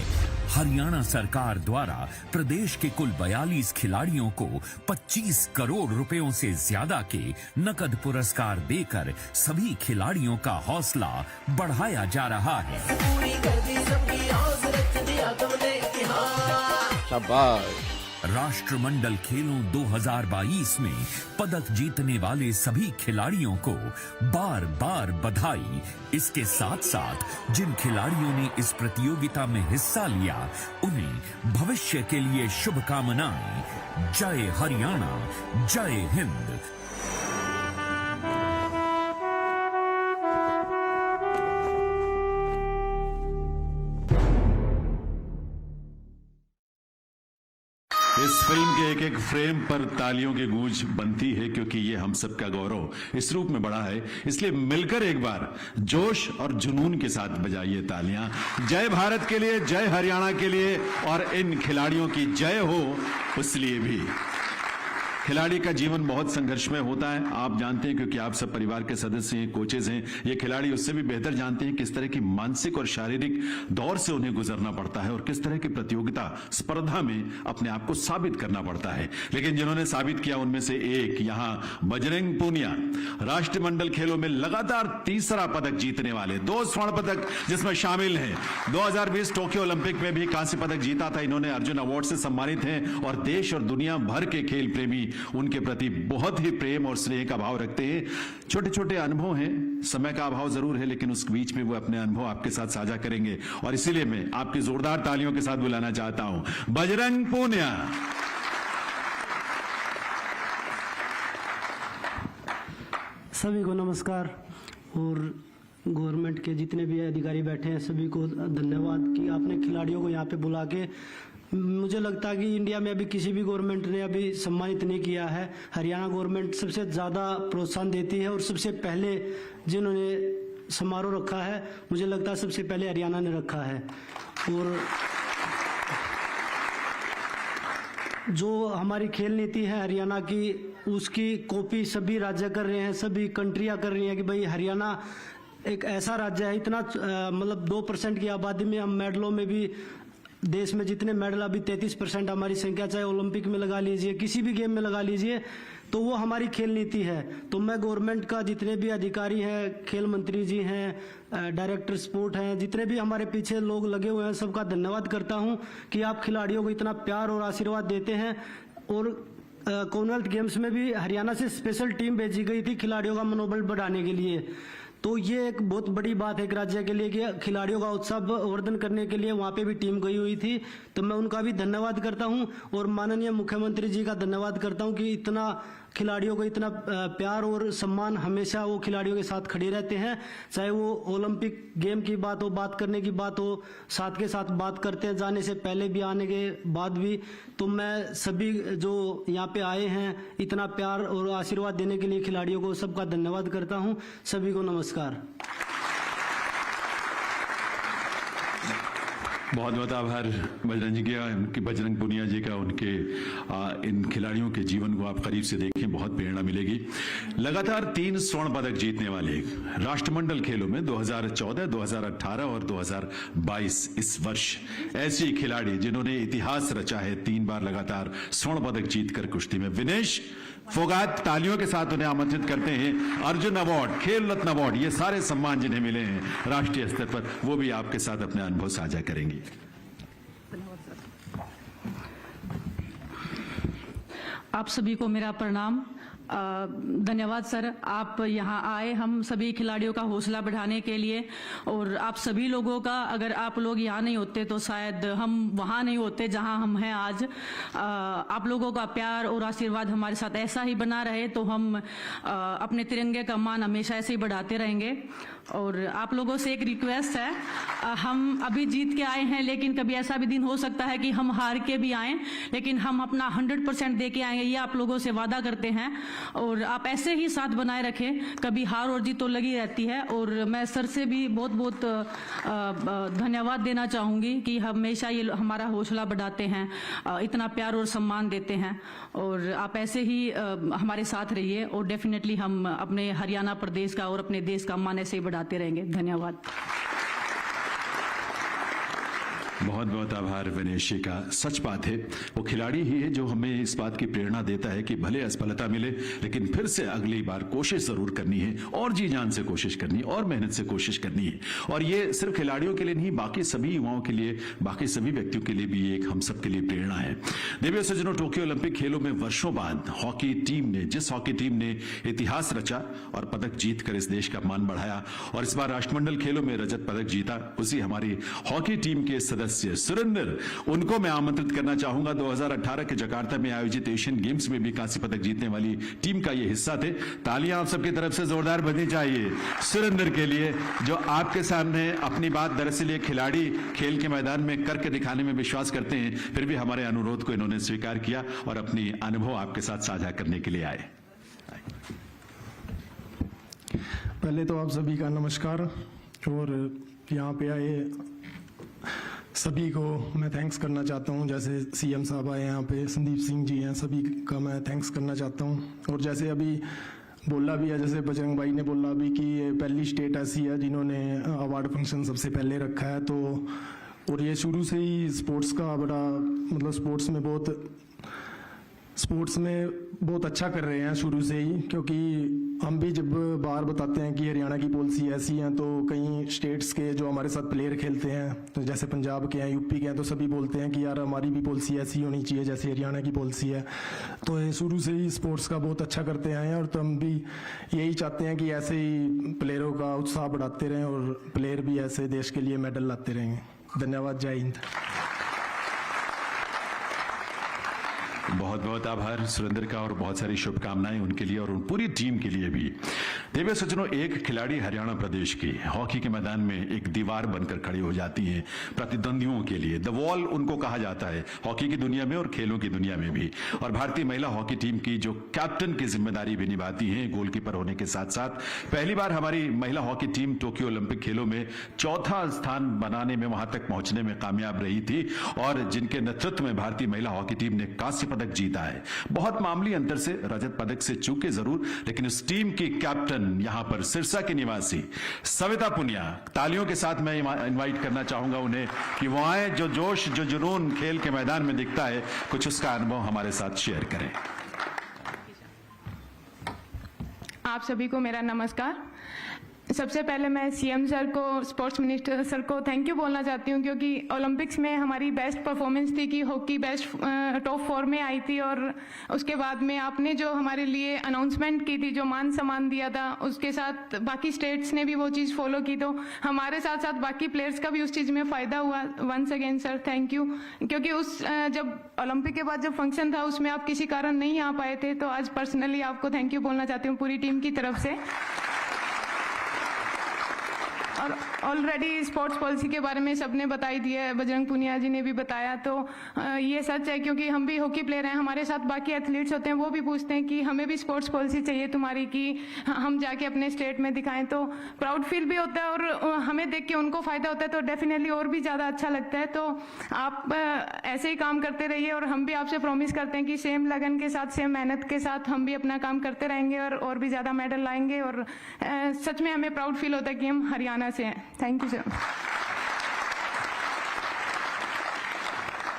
हरियाणा सरकार द्वारा प्रदेश के कुल 42 खिलाड़ियों को 25 करोड़ रुपयों से ज्यादा के नकद पुरस्कार देकर सभी खिलाड़ियों का हौसला बढ़ाया जा रहा है। पूरी कर दी सबकी आस, रच दिया तुमने इतिहास। शाबाश। राष्ट्रमंडल खेलों 2022 में पदक जीतने वाले सभी खिलाड़ियों को बार बार बधाई। इसके साथ साथ जिन खिलाड़ियों ने इस प्रतियोगिता में हिस्सा लिया उन्हें भविष्य के लिए शुभकामनाएं। जय हरियाणा, जय हिंद। इस फिल्म के एक एक फ्रेम पर तालियों की गूंज बनती है, क्योंकि ये हम सबका गौरव इस रूप में बढ़ा है। इसलिए मिलकर एक बार जोश और जुनून के साथ बजाइए तालियां। जय भारत के लिए, जय हरियाणा के लिए और इन खिलाड़ियों की जय हो उस लिए भी। खिलाड़ी का जीवन बहुत संघर्षमय होता है, आप जानते हैं, क्योंकि आप सब परिवार के सदस्य हैं, कोचेज हैं। ये खिलाड़ी उससे भी बेहतर जानते हैं किस तरह की मानसिक और शारीरिक दौर से उन्हें गुजरना पड़ता है और किस तरह की प्रतियोगिता स्पर्धा में अपने आप को साबित करना पड़ता है। लेकिन जिन्होंने साबित किया उनमें से एक यहां बजरंग पूनिया, राष्ट्रमंडल खेलों में लगातार तीसरा पदक जीतने वाले, 2 स्वर्ण पदक जिसमें शामिल हैं। 2020 टोक्यो ओलंपिक में भी कांस्य पदक जीता था इन्होंने, अर्जुन अवार्ड से सम्मानित हैं और देश और दुनिया भर के खेल प्रेमी उनके प्रति बहुत ही प्रेम और स्नेह का भाव रखते हैं। छोटे छोटे अनुभव हैं, समय का अभाव जरूर है, लेकिन उस बीच में वो अपने अनुभव आपके साथ साझा करेंगे और इसीलिए मैं आपकी जोरदार तालियों के साथ बुलाना चाहता हूं बजरंग पूनिया। सभी को नमस्कार और गवर्नमेंट के जितने भी अधिकारी बैठे हैं सभी को धन्यवाद कि आपने खिलाड़ियों को यहाँ पे बुला के, मुझे लगता है कि इंडिया में अभी किसी भी गवर्नमेंट ने अभी सम्मानित नहीं किया है। हरियाणा गवर्नमेंट सबसे ज़्यादा प्रोत्साहन देती है और सबसे पहले जिन्होंने समारोह रखा है मुझे लगता है सबसे पहले हरियाणा ने रखा है। और जो हमारी खेल नीति है हरियाणा की, उसकी कॉपी सभी राज्य कर रहे हैं, सभी कंट्रियां कर रही हैं कि भाई हरियाणा एक ऐसा राज्य है, इतना मतलब 2% की आबादी में हम मेडलों में भी, देश में जितने मेडल अभी 33% हमारी संख्या, चाहे ओलंपिक में लगा लीजिए, किसी भी गेम में लगा लीजिए, तो वो हमारी खेल नीति है। तो मैं गवर्नमेंट का जितने भी अधिकारी हैं, खेल मंत्री जी हैं, डायरेक्टर स्पोर्ट हैं, जितने भी हमारे पीछे लोग लगे हुए हैं, सबका धन्यवाद करता हूं कि आप खिलाड़ियों को इतना प्यार और आशीर्वाद देते हैं। और कॉमनवेल्थ गेम्स में भी हरियाणा से स्पेशल टीम भेजी गई थी खिलाड़ियों का मनोबल बढ़ाने के लिए, तो ये एक बहुत बड़ी बात है एक राज्य के लिए कि खिलाड़ियों का उत्साह वर्धन करने के लिए वहाँ पे भी टीम गई हुई थी। तो मैं उनका भी धन्यवाद करता हूँ और माननीय मुख्यमंत्री जी का धन्यवाद करता हूँ कि इतना खिलाड़ियों को इतना प्यार और सम्मान, हमेशा वो खिलाड़ियों के साथ खड़े रहते हैं, चाहे वो ओलंपिक गेम की बात हो, बात करने की बात हो, साथ के साथ बात करते हैं, जाने से पहले भी, आने के बाद भी। तो मैं सभी जो यहाँ पे आए हैं इतना प्यार और आशीर्वाद देने के लिए खिलाड़ियों को सबका धन्यवाद करता हूँ। सभी को नमस्कार। बहुत बहुत आभार बजरंग जी का, उनकी बजरंग पूनिया जी का। उनके इन खिलाड़ियों के जीवन को आप करीब से देखें, बहुत प्रेरणा मिलेगी। लगातार 3 स्वर्ण पदक जीतने वाले राष्ट्रमंडल खेलों में 2014, 2018 और 2022 इस वर्ष ऐसी खिलाड़ी जिन्होंने इतिहास रचा है, 3 बार लगातार स्वर्ण पदक जीतकर कुश्ती में। विनेश फोगाट, तालियों के साथ उन्हें आमंत्रित करते हैं। अर्जुन अवार्ड, खेल रत्न अवार्ड, ये सारे सम्मान जिन्हें मिले हैं राष्ट्रीय स्तर पर, वो भी आपके साथ अपने अनुभव साझा करेंगे। आप सभी को मेरा प्रणाम। धन्यवाद सर, आप यहाँ आए हम सभी खिलाड़ियों का हौसला बढ़ाने के लिए। और आप सभी लोगों का, अगर आप लोग यहाँ नहीं होते तो शायद हम वहाँ नहीं होते जहाँ हम हैं आज। आप लोगों का प्यार और आशीर्वाद हमारे साथ ऐसा ही बना रहे तो हम अपने तिरंगे का मान हमेशा ऐसे ही बढ़ाते रहेंगे। और आप लोगों से एक रिक्वेस्ट है, हम अभी जीत के आए हैं, लेकिन कभी ऐसा भी दिन हो सकता है कि हम हार के भी आए, लेकिन हम अपना 100% दे के आएंगे, ये आप लोगों से वादा करते हैं। और आप ऐसे ही साथ बनाए रखें, कभी हार और जीत तो लगी रहती है। और मैं सर से भी बहुत बहुत धन्यवाद देना चाहूंगी कि हमेशा ये हमारा हौसला बढ़ाते हैं, इतना प्यार और सम्मान देते हैं। और आप ऐसे ही हमारे साथ रहिए और डेफिनेटली हम अपने हरियाणा प्रदेश का और अपने देश का मान ऐसे ही बढ़ाते रहेंगे। धन्यवाद। बहुत बहुत आभार विनेश जी का। सच बात है, वो खिलाड़ी ही है जो हमें इस बात की प्रेरणा देता है कि भले असफलता मिले, लेकिन फिर से अगली बार कोशिश जरूर करनी है और जी जान से कोशिश करनी है और मेहनत से कोशिश करनी है। और ये सिर्फ खिलाड़ियों के लिए नहीं, बाकी सभी युवाओं के लिए, बाकी सभी व्यक्तियों के लिए भी एक हम सब के लिए प्रेरणा है। देवियों सज्जनों, टोक्यो ओलंपिक खेलों में वर्षों बाद हॉकी टीम ने, जिस हॉकी टीम ने इतिहास रचा और पदक जीतकर इस देश का मान बढ़ाया और इस बार राष्ट्रमंडल खेलों में रजत पदक जीता, उसी हमारी हॉकी टीम के सदस्य सुरेंद्र, उनको मैं आमंत्रित करना चाहूंगा। 2018 के जकार्ता में आयोजित एशियन गेम्स में भी कांस्य पदक जीतने वाली टीम का ये हिस्सा थे। तालियां आप सबकी तरफ से जोरदार बजनी चाहिए सुरेंद्र के लिए, जो आपके सामने अपनी बात, दरअसल ये खिलाड़ी खेल के मैदान में करके दिखाने में विश्वास करते हैं, फिर भी हमारे अनुरोध को इन्होंने स्वीकार किया और अपनी अनुभव आपके साथ साझा करने के लिए आए। पहले तो आप सभी का नमस्कार और यहाँ पे आए सभी को मैं थैंक्स करना चाहता हूँ। जैसे सीएम साहब आए यहाँ पे, संदीप सिंह जी हैं, सभी का मैं थैंक्स करना चाहता हूँ। और जैसे अभी बोला भी है, जैसे बजरंग भाई ने बोला भी कि ये पहली स्टेट ऐसी है जिन्होंने अवार्ड फंक्शन सबसे पहले रखा है। तो और ये शुरू से ही स्पोर्ट्स का बड़ा, मतलब स्पोर्ट्स में बहुत स्पोर्ट्स में बहुत अच्छा कर रहे हैं शुरू से ही, क्योंकि हम भी जब बार बताते हैं कि हरियाणा की पॉलिसी ऐसी है तो कई स्टेट्स के जो हमारे साथ प्लेयर खेलते हैं, तो जैसे पंजाब के हैं, यूपी के हैं, तो सभी बोलते हैं कि यार हमारी भी पॉलिसी ऐसी होनी चाहिए जैसे हरियाणा की पॉलिसी है। तो ये शुरू से ही स्पोर्ट्स का बहुत अच्छा करते आए हैं और तो हम भी यही चाहते हैं कि ऐसे ही प्लेयरों का उत्साह बढ़ाते रहें और प्लेयर भी ऐसे देश के लिए मेडल लाते रहेंगे। धन्यवाद। जय हिंद। बहुत बहुत आभार सुरेंद्र का और बहुत सारी शुभकामनाएं उनके लिए और उन पूरी टीम के लिए भी। दिव्य सज्जनों, एक खिलाड़ी हरियाणा प्रदेश की हॉकी के मैदान में एक दीवार बनकर खड़ी हो जाती है प्रतिद्वंदियों के लिए। द वॉल उनको कहा जाता है हॉकी की दुनिया में और खेलों की दुनिया में भी। और भारतीय महिला हॉकी टीम की जो कैप्टन की जिम्मेदारी भी निभाती है गोलकीपर होने के साथ साथ। पहली बार हमारी महिला हॉकी टीम टोक्यो ओलंपिक खेलों में चौथा स्थान बनाने में, वहां तक पहुंचने में कामयाब रही थी और जिनके नेतृत्व में भारतीय महिला हॉकी टीम ने कांस्य पदक जीता है। बहुत मामूली अंतर से रजत पदक से चूके जरूर, लेकिन उस टीम की कैप्टन यहां पर सिरसा की निवासी सविता पुनिया, तालियों के साथ मैं इनवाइट करना चाहूंगा उन्हें कि वो आए, जो जोश जो जुनून खेल के मैदान में दिखता है, कुछ उसका अनुभव हमारे साथ शेयर करें। आप सभी को मेरा नमस्कार। सबसे पहले मैं सीएम सर को, स्पोर्ट्स मिनिस्टर सर को थैंक यू बोलना चाहती हूँ, क्योंकि ओलंपिक्स में हमारी बेस्ट परफॉर्मेंस थी कि हॉकी बेस्ट टॉप 4 में आई थी और उसके बाद में आपने जो हमारे लिए अनाउंसमेंट की थी, जो मान सम्मान दिया था, उसके साथ बाकी स्टेट्स ने भी वो चीज़ फॉलो की, तो हमारे साथ साथ बाकी प्लेयर्स का भी उस चीज़ में फ़ायदा हुआ। Once again sir thank you, क्योंकि उस जब ओलंपिक के बाद जब फंक्शन था उसमें आप किसी कारण नहीं आ पाए थे, तो आज पर्सनली आपको थैंक यू बोलना चाहती हूँ पूरी टीम की तरफ से। और ऑलरेडी स्पोर्ट्स पॉलिसी के बारे में सबने बताई दिया है, बजरंग पुनिया जी ने भी बताया, तो ये सच है, क्योंकि हम भी हॉकी प्लेयर हैं, हमारे साथ बाकी एथलीट्स होते हैं, वो भी पूछते हैं कि हमें भी स्पोर्ट्स पॉलिसी चाहिए तुम्हारी, कि हम जाके अपने स्टेट में दिखाएं, तो प्राउड फील भी होता है और हमें देख के उनको फायदा होता है, तो डेफिनेटली और भी ज़्यादा अच्छा लगता है। तो आप ऐसे ही काम करते रहिए और हम भी आपसे प्रॉमिस करते हैं कि सेम लगन के साथ, सेम मेहनत के साथ हम भी अपना काम करते रहेंगे और भी ज़्यादा मेडल लाएंगे। और सच में हमें प्राउड फील होता है कि हम हरियाणा से हैं। Thank you sir.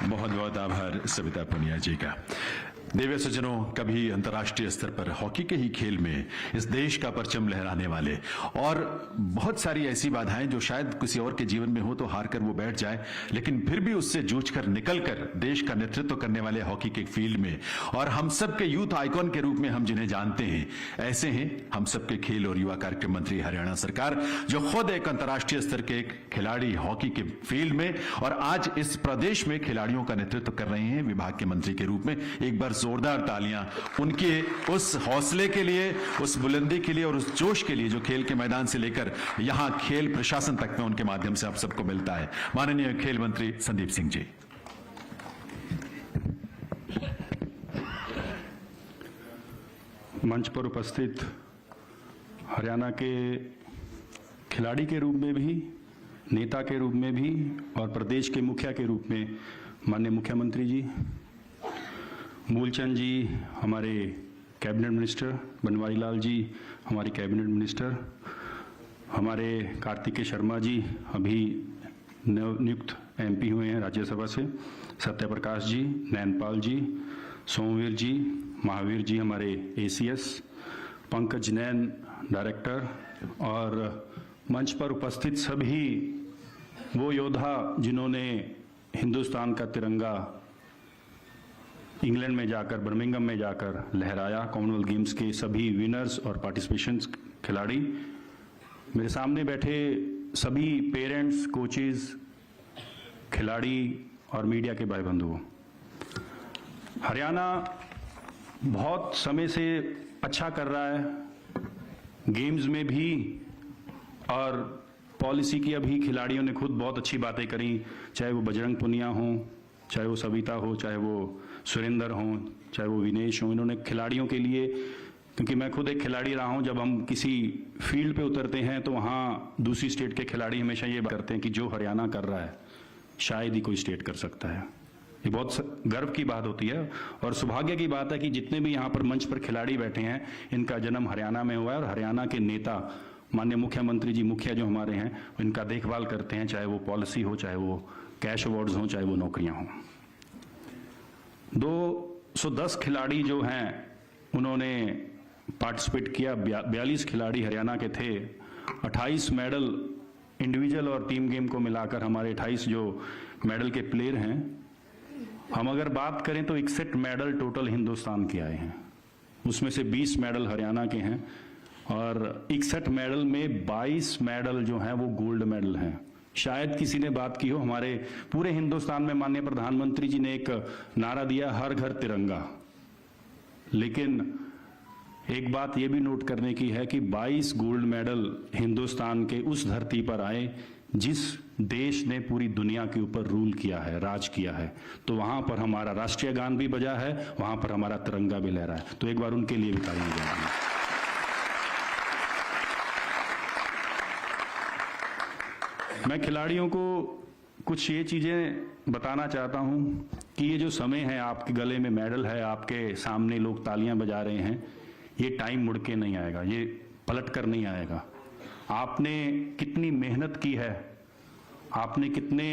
बहुत बहुत आभार सविता पुनिया जी का। दिव्य सज्जनों, कभी अंतर्राष्ट्रीय स्तर पर हॉकी के ही खेल में इस देश का परचम लहराने वाले और बहुत सारी ऐसी बाधाएं जो शायद किसी और के जीवन में हो तो हार कर वो बैठ जाए, लेकिन फिर भी उससे जूझकर निकलकर देश का नेतृत्व करने वाले हॉकी के फील्ड में और हम सबके यूथ आइकॉन के रूप में हम जिन्हें जानते हैं, ऐसे हैं हम सबके खेल और युवा कार्यक्रम मंत्री हरियाणा सरकार, जो खुद एक अंतर्राष्ट्रीय स्तर के खिलाड़ी हॉकी के फील्ड में और आज इस प्रदेश में खिलाड़ियों का नेतृत्व कर रहे हैं विभाग के मंत्री के रूप में। एक बार जोरदार तालियां उनके उस हौसले के लिए, उस बुलंदी के लिए और उस जोश के लिए जो खेल के मैदान से लेकर यहां खेल प्रशासन तक में उनके माध्यम से आप सबको मिलता है। माननीय खेल मंत्री संदीप सिंह जी। मंच पर उपस्थित हरियाणा के खिलाड़ी के रूप में भी, नेता के रूप में भी और प्रदेश के मुखिया के रूप में माननीय मुख्यमंत्री जी, मूलचंद जी हमारे कैबिनेट मिनिस्टर, बनवारी लाल जी हमारी कैबिनेट मिनिस्टर, हमारे कार्तिकेय शर्मा जी अभी नियुक्त एमपी हुए हैं राज्यसभा से, सत्यप्रकाश जी, नैनपाल जी, सोमवीर जी, महावीर जी हमारे एसीएस, पंकज नैन डायरेक्टर और मंच पर उपस्थित सभी वो योद्धा जिन्होंने हिंदुस्तान का तिरंगा इंग्लैंड में जाकर, बर्मिंघम में जाकर लहराया, कॉमनवेल्थ गेम्स के सभी विनर्स और पार्टिसिपेशन खिलाड़ी, मेरे सामने बैठे सभी पेरेंट्स, कोचेस, खिलाड़ी और मीडिया के भाई बंधुओं, हरियाणा बहुत समय से अच्छा कर रहा है गेम्स में भी और पॉलिसी की अभी खिलाड़ियों ने खुद बहुत अच्छी बातें करी, चाहे वो बजरंग पुनिया हो, चाहे वो सविता हो, चाहे वो सुरेंद्र हों, चाहे वो विनेश हों, इन्होंने खिलाड़ियों के लिए, क्योंकि मैं खुद एक खिलाड़ी रहा हूं, जब हम किसी फील्ड पे उतरते हैं तो वहाँ दूसरी स्टेट के खिलाड़ी हमेशा ये बात करते हैं कि जो हरियाणा कर रहा है शायद ही कोई स्टेट कर सकता है। ये बहुत गर्व की बात होती है और सौभाग्य की बात है कि जितने भी यहाँ पर मंच पर खिलाड़ी बैठे हैं इनका जन्म हरियाणा में हुआ है और हरियाणा के नेता माननीय मुख्यमंत्री जी, मुखिया जो हमारे हैं, इनका देखभाल करते हैं, चाहे वो पॉलिसी हो, चाहे वो कैश अवार्ड्स हों, चाहे वो नौकरियां हों। 2 10 खिलाड़ी जो हैं उन्होंने पार्टिसिपेट किया। 42 खिलाड़ी हरियाणा के थे। 28 मेडल इंडिविजुअल और टीम गेम को मिलाकर हमारे 28 जो मेडल के प्लेयर हैं। हम अगर बात करें तो 61 मेडल टोटल हिंदुस्तान के आए हैं, उसमें से 20 मेडल हरियाणा के हैं और 61 मेडल में 22 मेडल जो हैं वो गोल्ड मेडल हैं। शायद किसी ने बात की हो, हमारे पूरे हिंदुस्तान में माननीय प्रधानमंत्री जी ने एक नारा दिया, हर घर तिरंगा। लेकिन एक बात यह भी नोट करने की है कि 22 गोल्ड मेडल हिंदुस्तान के उस धरती पर आए जिस देश ने पूरी दुनिया के ऊपर रूल किया है, राज किया है। तो वहां पर हमारा राष्ट्रीय गान भी बजा है, वहां पर हमारा तिरंगा भी लहरा है। तो एक बार उनके लिए भी तालियां बजाएंगे। मैं खिलाड़ियों को कुछ ये चीजें बताना चाहता हूं कि ये जो समय है, आपके गले में मेडल है, आपके सामने लोग तालियां बजा रहे हैं, ये टाइम मुड़ के नहीं आएगा, ये पलट कर नहीं आएगा। आपने कितनी मेहनत की है, आपने कितने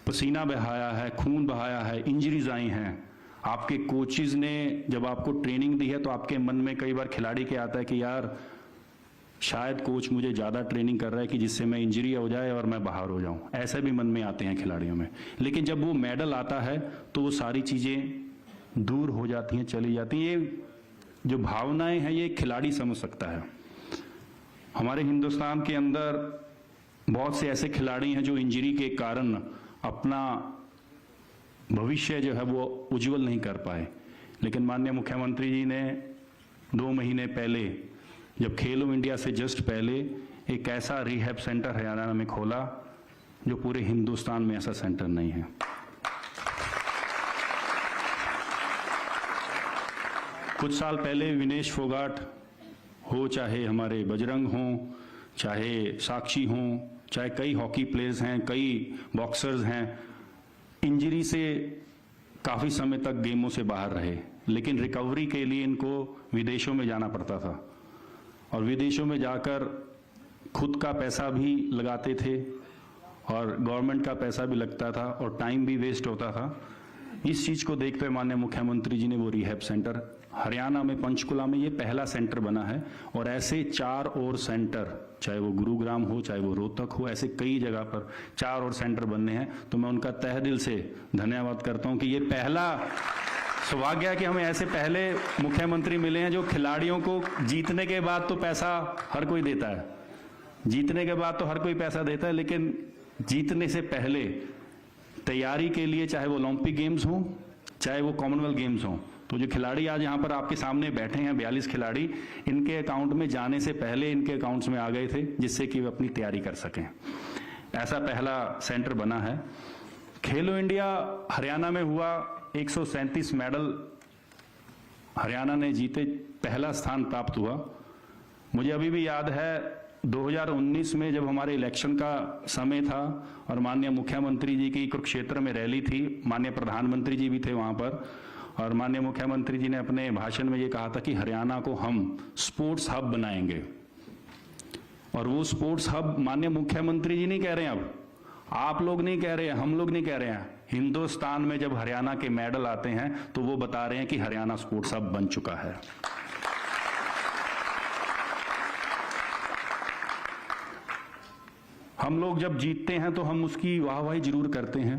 पसीना बहाया है, खून बहाया है, इंजरीज आई हैं। आपके कोचेज ने जब आपको ट्रेनिंग दी है तो आपके मन में कई बार खिलाड़ी के आता है कि यार शायद कोच मुझे ज्यादा ट्रेनिंग कर रहा है कि जिससे मैं इंजरी हो जाए और मैं बाहर हो जाऊं, ऐसे भी मन में आते हैं खिलाड़ियों में। लेकिन जब वो मेडल आता है तो वो सारी चीजें दूर हो जाती हैं, चली जाती हैं। ये जो भावनाएं हैं ये खिलाड़ी समझ सकता है। हमारे हिंदुस्तान के अंदर बहुत से ऐसे खिलाड़ी हैं जो इंजरी के कारण अपना भविष्य जो है वो उज्जवल नहीं कर पाए। लेकिन माननीय मुख्यमंत्री जी ने 2 महीने पहले, जब खेलो इंडिया से जस्ट पहले, एक ऐसा रिहैब सेंटर हरियाणा में खोला जो पूरे हिंदुस्तान में ऐसा सेंटर नहीं है। कुछ साल पहले विनेश फोगाट हो, चाहे हमारे बजरंग हों, चाहे साक्षी हों, चाहे कई हॉकी प्लेयर्स हैं, कई बॉक्सर्स हैं, इंजरी से काफी समय तक गेमों से बाहर रहे। लेकिन रिकवरी के लिए इनको विदेशों में जाना पड़ता था और विदेशों में जाकर खुद का पैसा भी लगाते थे और गवर्नमेंट का पैसा भी लगता था और टाइम भी वेस्ट होता था। इस चीज को देखते हुए माननीय मुख्यमंत्री जी ने वो रिहैब सेंटर हरियाणा में पंचकुला में ये पहला सेंटर बना है और ऐसे 4 और सेंटर, चाहे वो गुरुग्राम हो, चाहे वो रोहतक हो, ऐसे कई जगह पर 4 और सेंटर बनने हैं। तो मैं उनका तहे दिल से धन्यवाद करता हूं कि ये पहला सौभाग्य है कि हमें ऐसे पहले मुख्यमंत्री मिले हैं जो खिलाड़ियों को जीतने के बाद तो पैसा हर कोई देता है, जीतने के बाद तो हर कोई पैसा देता है, लेकिन जीतने से पहले तैयारी के लिए, चाहे वो ओलंपिक गेम्स हो, चाहे वो कॉमनवेल्थ गेम्स हो, तो जो खिलाड़ी आज यहाँ पर आपके सामने बैठे हैं 42 खिलाड़ी, इनके अकाउंट में जाने से पहले इनके अकाउंट्स में आ गए थे जिससे कि वे अपनी तैयारी कर सकें। ऐसा पहला सेंटर बना है। खेलो इंडिया हरियाणा में हुआ, 137 मेडल हरियाणा ने जीते, पहला स्थान प्राप्त हुआ। मुझे अभी भी याद है 2019 में जब हमारे इलेक्शन का समय था और माननीय मुख्यमंत्री जी की कुरुक्षेत्र में रैली थी, माननीय प्रधानमंत्री जी भी थे वहां पर, और माननीय मुख्यमंत्री जी ने अपने भाषण में ये कहा था कि हरियाणा को हम स्पोर्ट्स हब बनाएंगे। और वो स्पोर्ट्स हब माननीय मुख्यमंत्री जी नहीं कह रहे हैं, अब आप लोग नहीं कह रहे हैं, हम लोग नहीं कह रहे हैं। हिंदुस्तान में जब हरियाणा के मेडल आते हैं तो वो बता रहे हैं कि हरियाणा स्पोर्ट्स हब बन चुका है। हम लोग जब जीतते हैं तो हम उसकी वाहवाही जरूर करते हैं,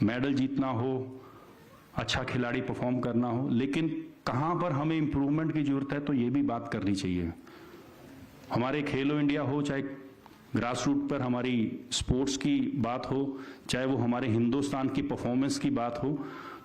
मेडल जीतना हो, अच्छा खिलाड़ी परफॉर्म करना हो, लेकिन कहां पर हमें इंप्रूवमेंट की जरूरत है तो ये भी बात करनी चाहिए। हमारे खेलो इंडिया हो, चाहे ग्रास रूट पर हमारी स्पोर्ट्स की बात हो, चाहे वो हमारे हिंदुस्तान की परफॉर्मेंस की बात हो,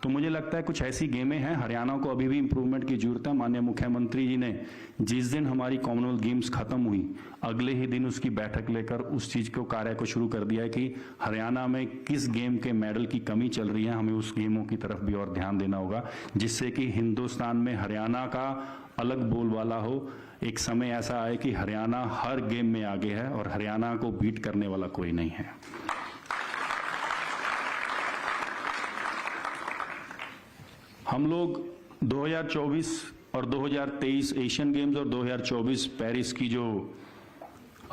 तो मुझे लगता है कुछ ऐसी गेमें हैं हरियाणा को अभी भी इंप्रूवमेंट की जरूरत है। माननीय मुख्यमंत्री जी ने जिस दिन हमारी कॉमनवेल्थ गेम्स खत्म हुई, अगले ही दिन उसकी बैठक लेकर उस चीज को कार्य को शुरू कर दिया है कि हरियाणा में किस गेम के मेडल की कमी चल रही है, हमें उस गेमों की तरफ भी और ध्यान देना होगा, जिससे कि हिंदुस्तान में हरियाणा का अलग बोलबाला हो। एक समय ऐसा आए कि हरियाणा हर गेम में आगे है और हरियाणा को बीट करने वाला कोई नहीं है। हम लोग 2024 और 2023 एशियन गेम्स और 2024 पेरिस की जो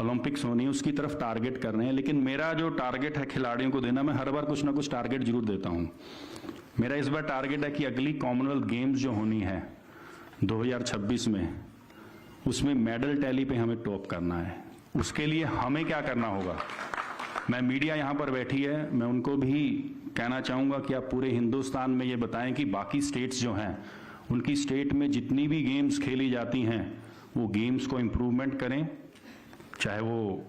ओलंपिक्स होनी है उसकी तरफ टारगेट कर रहे हैं। लेकिन मेरा जो टारगेट है खिलाड़ियों को देना, मैं हर बार कुछ ना कुछ टारगेट जरूर देता हूं। मेरा इस बार टारगेट है कि अगली कॉमनवेल्थ गेम्स जो होनी है 2026 में, उसमें मेडल टैली पे हमें टॉप करना है। उसके लिए हमें क्या करना होगा, मैं मीडिया यहाँ पर बैठी है, मैं उनको भी कहना चाहूँगा कि आप पूरे हिंदुस्तान में ये बताएं कि बाकी स्टेट्स जो हैं उनकी स्टेट में जितनी भी गेम्स खेली जाती हैं वो गेम्स को इम्प्रूवमेंट करें, चाहे वो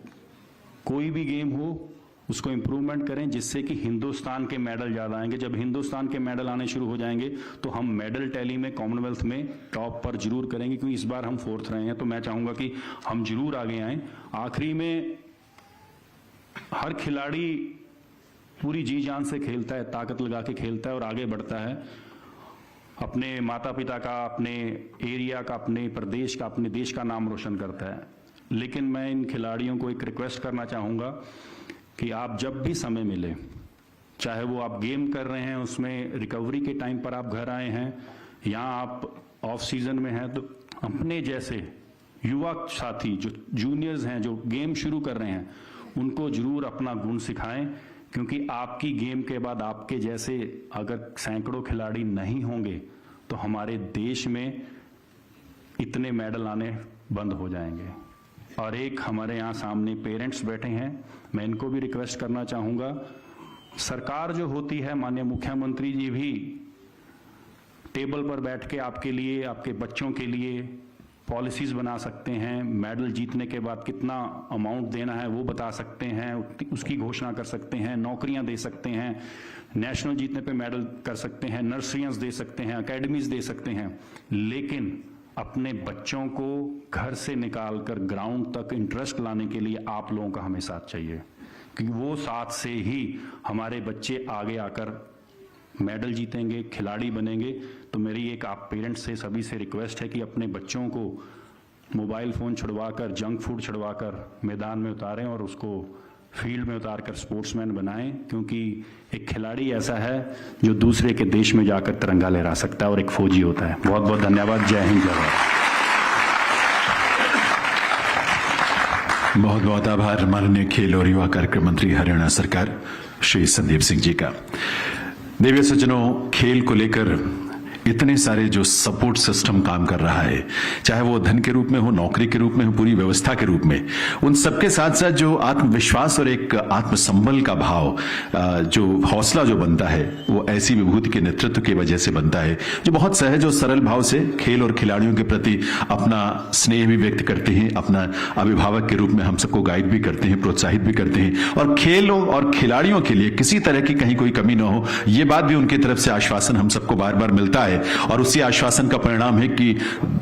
कोई भी गेम हो उसको इम्प्रूवमेंट करें, जिससे कि हिंदुस्तान के मेडल ज़्यादा आएंगे। जब हिंदुस्तान के मेडल आने शुरू हो जाएंगे तो हम मेडल टैली में कॉमनवेल्थ में टॉप पर जरूर करेंगे, क्योंकि इस बार हम 4th रहे हैं, तो मैं चाहूँगा कि हम जरूर आगे आएँ। आखिरी में हर खिलाड़ी पूरी जी जान से खेलता है, ताकत लगा के खेलता है और आगे बढ़ता है, अपने माता पिता का, अपने एरिया का, अपने प्रदेश का, अपने देश का नाम रोशन करता है। लेकिन मैं इन खिलाड़ियों को एक रिक्वेस्ट करना चाहूँगा कि आप जब भी समय मिले, चाहे वो आप गेम कर रहे हैं उसमें रिकवरी के टाइम पर आप घर आए हैं या आप ऑफ सीजन में हैं, तो अपने जैसे युवा साथी जो जूनियर्स हैं, जो गेम शुरू कर रहे हैं, उनको जरूर अपना गुण सिखाएं, क्योंकि आपकी गेम के बाद आपके जैसे अगर सैकड़ों खिलाड़ी नहीं होंगे तो हमारे देश में इतने मेडल आने बंद हो जाएंगे। और एक हमारे यहाँ सामने पेरेंट्स बैठे हैं, मैं इनको भी रिक्वेस्ट करना चाहूँगा, सरकार जो होती है, माननीय मुख्यमंत्री जी भी टेबल पर बैठ के आपके लिए, आपके बच्चों के लिए पॉलिसीज बना सकते हैं, मेडल जीतने के बाद कितना अमाउंट देना है वो बता सकते हैं, उसकी घोषणा कर सकते हैं, नौकरियां दे सकते हैं, नेशनल जीतने पे मेडल कर सकते हैं, नर्सरियां दे सकते हैं, एकेडमीज दे सकते हैं, लेकिन अपने बच्चों को घर से निकालकर ग्राउंड तक इंटरेस्ट लाने के लिए आप लोगों का हमें साथ चाहिए, क्योंकि वो साथ से ही हमारे बच्चे आगे आकर मेडल जीतेंगे, खिलाड़ी बनेंगे। तो मेरी एक आप पेरेंट्स से, सभी से रिक्वेस्ट है कि अपने बच्चों को मोबाइल फ़ोन छुड़वाकर, जंक फूड छुड़वाकर मैदान में उतारें और उसको फील्ड में उतारकर स्पोर्ट्समैन बनाएं, क्योंकि एक खिलाड़ी ऐसा है जो दूसरे के देश में जाकर तिरंगा लहरा सकता है और एक फौजी होता है। बहुत बहुत धन्यवाद। जय हिंद, जय भारत। बहुत बहुत आभार माननीय खेल और युवा कार्यक्रम मंत्री हरियाणा सरकार श्री संदीप सिंह जी का। देवी सज्जनों, खेल को लेकर इतने सारे जो सपोर्ट सिस्टम काम कर रहा है, चाहे वो धन के रूप में हो, नौकरी के रूप में हो, पूरी व्यवस्था के रूप में, उन सबके साथ साथ जो आत्मविश्वास और एक आत्मसंबल का भाव, जो हौसला जो बनता है, वो ऐसी विभूति के नेतृत्व की वजह से बनता है, जो बहुत सहज और सरल भाव से खेल और खिलाड़ियों के प्रति अपना स्नेह भी व्यक्त करते हैं, अपना अभिभावक के रूप में हम सबको गाइड भी करते हैं, प्रोत्साहित भी करते हैं, और खेलों और खिलाड़ियों के लिए किसी तरह की कहीं कोई कमी न हो, ये बात भी उनकी तरफ से आश्वासन हम सबको बार बार मिलता है। और उसी आश्वासन का परिणाम है कि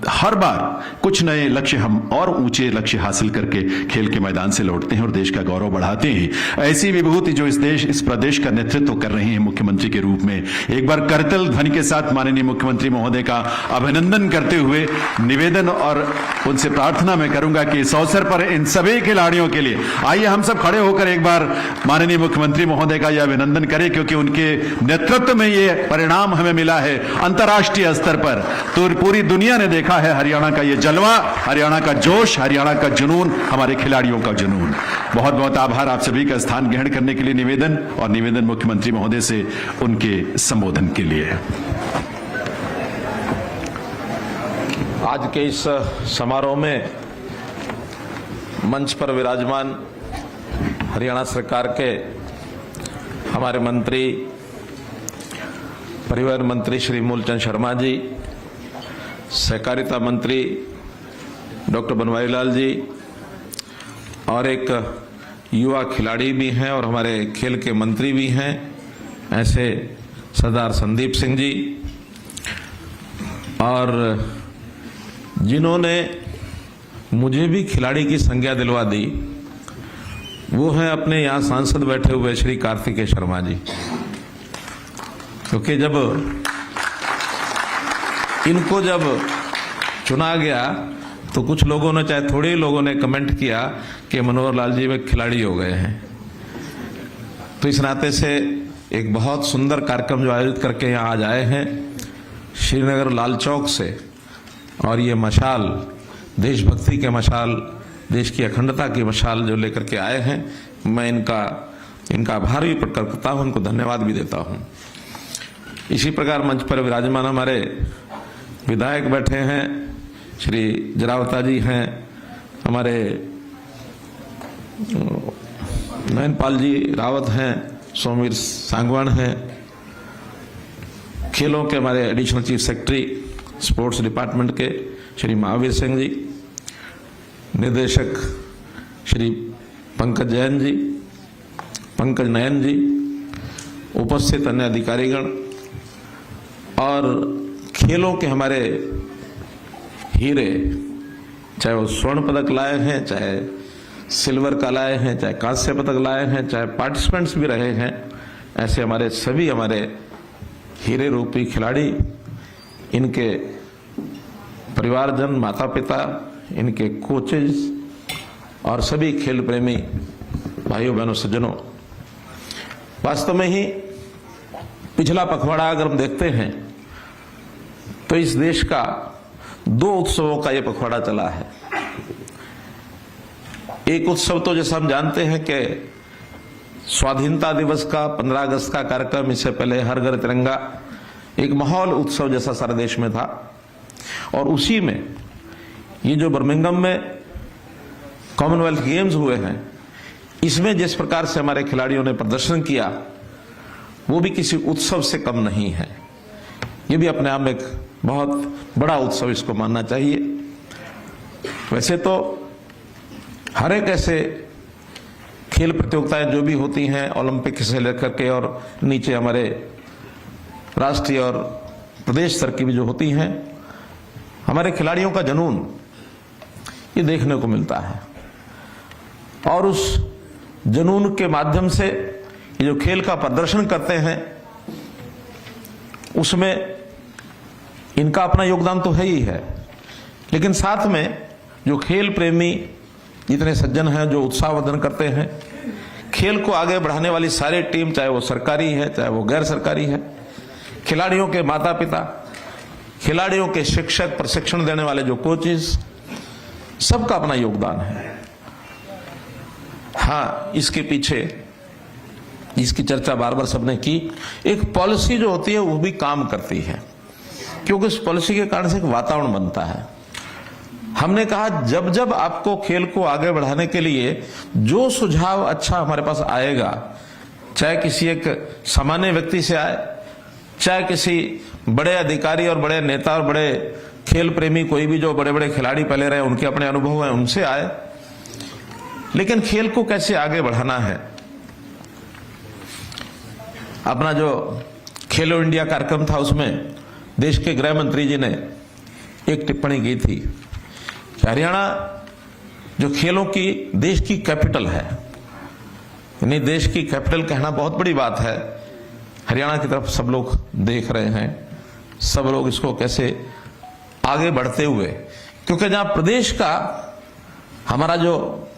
हर बार कुछ नए लक्ष्य हम और ऊंचे लक्ष्य हासिल करके खेल के मैदान से लौटते हैं और देश का गौरव बढ़ाते हैं। ऐसी विभूति जो इस प्रदेश का नेतृत्व कर रहे हैं मुख्यमंत्री के रूप में, एक बार करतल ध्वनि के साथ माननीय मुख्यमंत्री महोदय का अभिनंदन करते हुए निवेदन और उनसे प्रार्थना मैं करूंगा कि इस अवसर पर इन सभी खिलाड़ियों के लिए आइए हम सब खड़े होकर एक बार माननीय मुख्यमंत्री महोदय का यह अभिनंदन करें, क्योंकि उनके नेतृत्व में यह परिणाम हमें मिला है अंतर्राष्ट्रीय स्तर पर। तो पूरी दुनिया ने देखा है हरियाणा का ये जलवा, हरियाणा का जोश, हरियाणा का जुनून, हमारे खिलाड़ियों का जुनून। बहुत बहुत आभार आप सभी का स्थान ग्रहण करने के लिए निवेदन मुख्यमंत्री महोदय से उनके संबोधन के लिए है। आज के इस समारोह में मंच पर विराजमान हरियाणा सरकार के हमारे मंत्री, परिवहन मंत्री श्री मूलचंद शर्मा जी, सहकारिता मंत्री डॉक्टर बनवारी लाल जी, और एक युवा खिलाड़ी भी हैं और हमारे खेल के मंत्री भी हैं, ऐसे सरदार संदीप सिंह जी, और जिन्होंने मुझे भी खिलाड़ी की संज्ञा दिलवा दी, वो है अपने यहाँ सांसद बैठे हुए श्री कार्तिकेय शर्मा जी। क्योंकि जब इनको चुना गया तो कुछ लोगों ने, चाहे थोड़े लोगों ने कमेंट किया कि मनोहर लाल जी वे खिलाड़ी हो गए हैं। तो इस नाते से एक बहुत सुंदर कार्यक्रम जो आयोजित करके यहाँ आज आए हैं श्रीनगर लाल चौक से, और ये मशाल, देशभक्ति के मशाल, देश की अखंडता की मशाल जो लेकर के आए हैं, मैं इनका आभार भी प्रकट करता हूँ, इनको धन्यवाद भी देता हूँ। इसी प्रकार मंच पर विराजमान हमारे विधायक बैठे हैं, श्री जरावता जी हैं, हमारे नयनपाल जी रावत हैं, सोमवीर सांगवान हैं, खेलों के हमारे additional chief secretary sports department के श्री महावीर सिंह जी, निदेशक श्री पंकज जैन जी, पंकज नयन जी, उपस्थित अन्य अधिकारीगण और खेलों के हमारे हीरे, चाहे वो स्वर्ण पदक लाए हैं, चाहे सिल्वर का लाए हैं, चाहे कांस्य पदक लाए हैं, चाहे पार्टिसिपेंट्स भी रहे हैं, ऐसे हमारे सभी हमारे हीरे रूपी खिलाड़ी, इनके परिवारजन, माता पिता, इनके कोचेज और सभी खेल प्रेमी भाइयों बहनों सज्जनों, वास्तव में ही पिछला पखवाड़ा अगर हम देखते हैं तो इस देश का 2 उत्सवों का यह पखवाड़ा चला है। एक उत्सव तो जैसा हम जानते हैं कि स्वाधीनता दिवस का 15 अगस्त का कार्यक्रम, इससे पहले हर घर तिरंगा एक माहौल उत्सव जैसा सारे देश में था, और उसी में ये जो बर्मिंघम में कॉमनवेल्थ गेम्स हुए हैं, इसमें जिस प्रकार से हमारे खिलाड़ियों ने प्रदर्शन किया वो भी किसी उत्सव से कम नहीं है। ये भी अपने आप में एक बहुत बड़ा उत्सव इसको मानना चाहिए। वैसे तो हर एक ऐसे खेल प्रतियोगिताएं जो भी होती हैं, ओलंपिक से लेकर के और नीचे हमारे राष्ट्रीय और प्रदेश स्तर की भी जो होती हैं, हमारे खिलाड़ियों का जुनून ये देखने को मिलता है, और उस जुनून के माध्यम से ये जो खेल का प्रदर्शन करते हैं उसमें इनका अपना योगदान तो है ही है, लेकिन साथ में जो खेल प्रेमी जितने सज्जन हैं जो उत्साहवर्धन करते हैं, खेल को आगे बढ़ाने वाली सारी टीम, चाहे वो सरकारी है चाहे वो गैर सरकारी है, खिलाड़ियों के माता पिता, खिलाड़ियों के शिक्षक, प्रशिक्षण देने वाले जो कोचेस, सबका अपना योगदान है। हाँ, इसके पीछे इसकी चर्चा बार बार सबने की, एक पॉलिसी जो होती है वो भी काम करती है, क्योंकि उस पॉलिसी के कारण से एक वातावरण बनता है। हमने कहा जब जब आपको खेल को आगे बढ़ाने के लिए जो सुझाव अच्छा हमारे पास आएगा, चाहे किसी एक सामान्य व्यक्ति से आए, चाहे किसी बड़े अधिकारी और बड़े नेता और बड़े खेल प्रेमी, कोई भी जो बड़े बड़े खिलाड़ी पहले रहे उनके अपने अनुभव हैं उनसे आए, लेकिन खेल को कैसे आगे बढ़ाना है। अपना जो खेलो इंडिया कार्यक्रम था उसमें देश के गृह मंत्री जी ने एक टिप्पणी की थी कि हरियाणा जो खेलों की देश की कैपिटल है, यानी देश की कैपिटल कहना बहुत बड़ी बात है। हरियाणा की तरफ सब लोग देख रहे हैं, सब लोग इसको कैसे आगे बढ़ते हुए, क्योंकि जहां प्रदेश का हमारा जो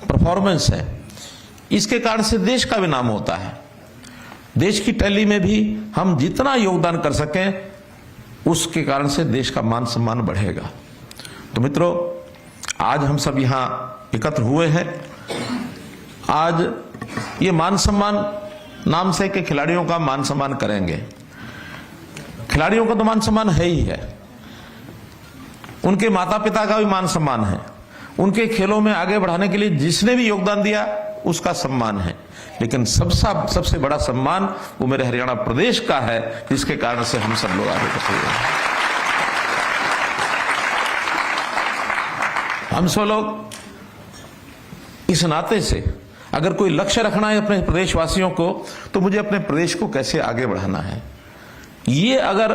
परफॉर्मेंस है इसके कारण से देश का भी नाम होता है। देश की टैली में भी हम जितना योगदान कर सकें उसके कारण से देश का मान सम्मान बढ़ेगा। तो मित्रों, आज हम सब यहां एकत्र हुए हैं। आज ये मान सम्मान नाम से कि खिलाड़ियों का मान सम्मान करेंगे। खिलाड़ियों का तो मान सम्मान है ही है, उनके माता पिता का भी मान सम्मान है, उनके खेलों में आगे बढ़ाने के लिए जिसने भी योगदान दिया उसका सम्मान है, लेकिन सबसे बड़ा सम्मान वो मेरे हरियाणा प्रदेश का है, जिसके कारण से हम सब लोग आगे बढ़ रहे हैं। हम सब लोग इस नाते से अगर कोई लक्ष्य रखना है अपने प्रदेशवासियों को, तो मुझे अपने प्रदेश को कैसे आगे बढ़ाना है, ये अगर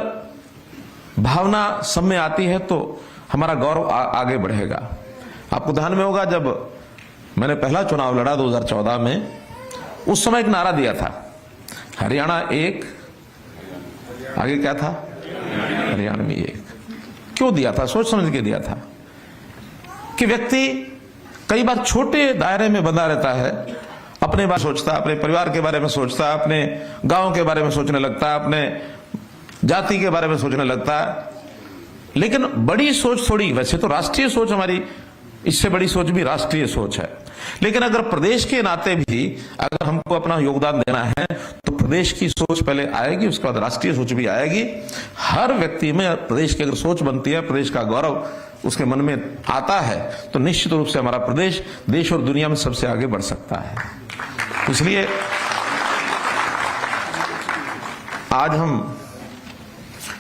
भावना सब में आती है तो हमारा गौरव आगे बढ़ेगा। आपको ध्यान में होगा जब मैंने पहला चुनाव लड़ा 2014 में, उस समय एक नारा दिया था, हरियाणा एक, आगे क्या था, हरियाणा में एक। क्यों दिया था? सोच समझ के दिया था कि व्यक्ति कई बार छोटे दायरे में बंधा रहता है, अपने बारे में सोचता, अपने परिवार के बारे में सोचता, अपने गांव के बारे में सोचने लगता है, अपने जाति के बारे में सोचने लगता है, लेकिन बड़ी सोच थोड़ी, वैसे तो राष्ट्रीय सोच हमारी, इससे बड़ी सोच भी राष्ट्रीय सोच है, लेकिन अगर प्रदेश के नाते भी अगर हमको अपना योगदान देना है तो प्रदेश प्रदेश की सोच पहले आएगी, उसके बाद राष्ट्रीय सोच भी आएगी। हर व्यक्ति में प्रदेश की अगर सोच बनती है, प्रदेश का गौरव उसके मन में आता है, तो निश्चित रूप से हमारा प्रदेश देश और दुनिया में सबसे आगे बढ़ सकता है। इसलिए आज हम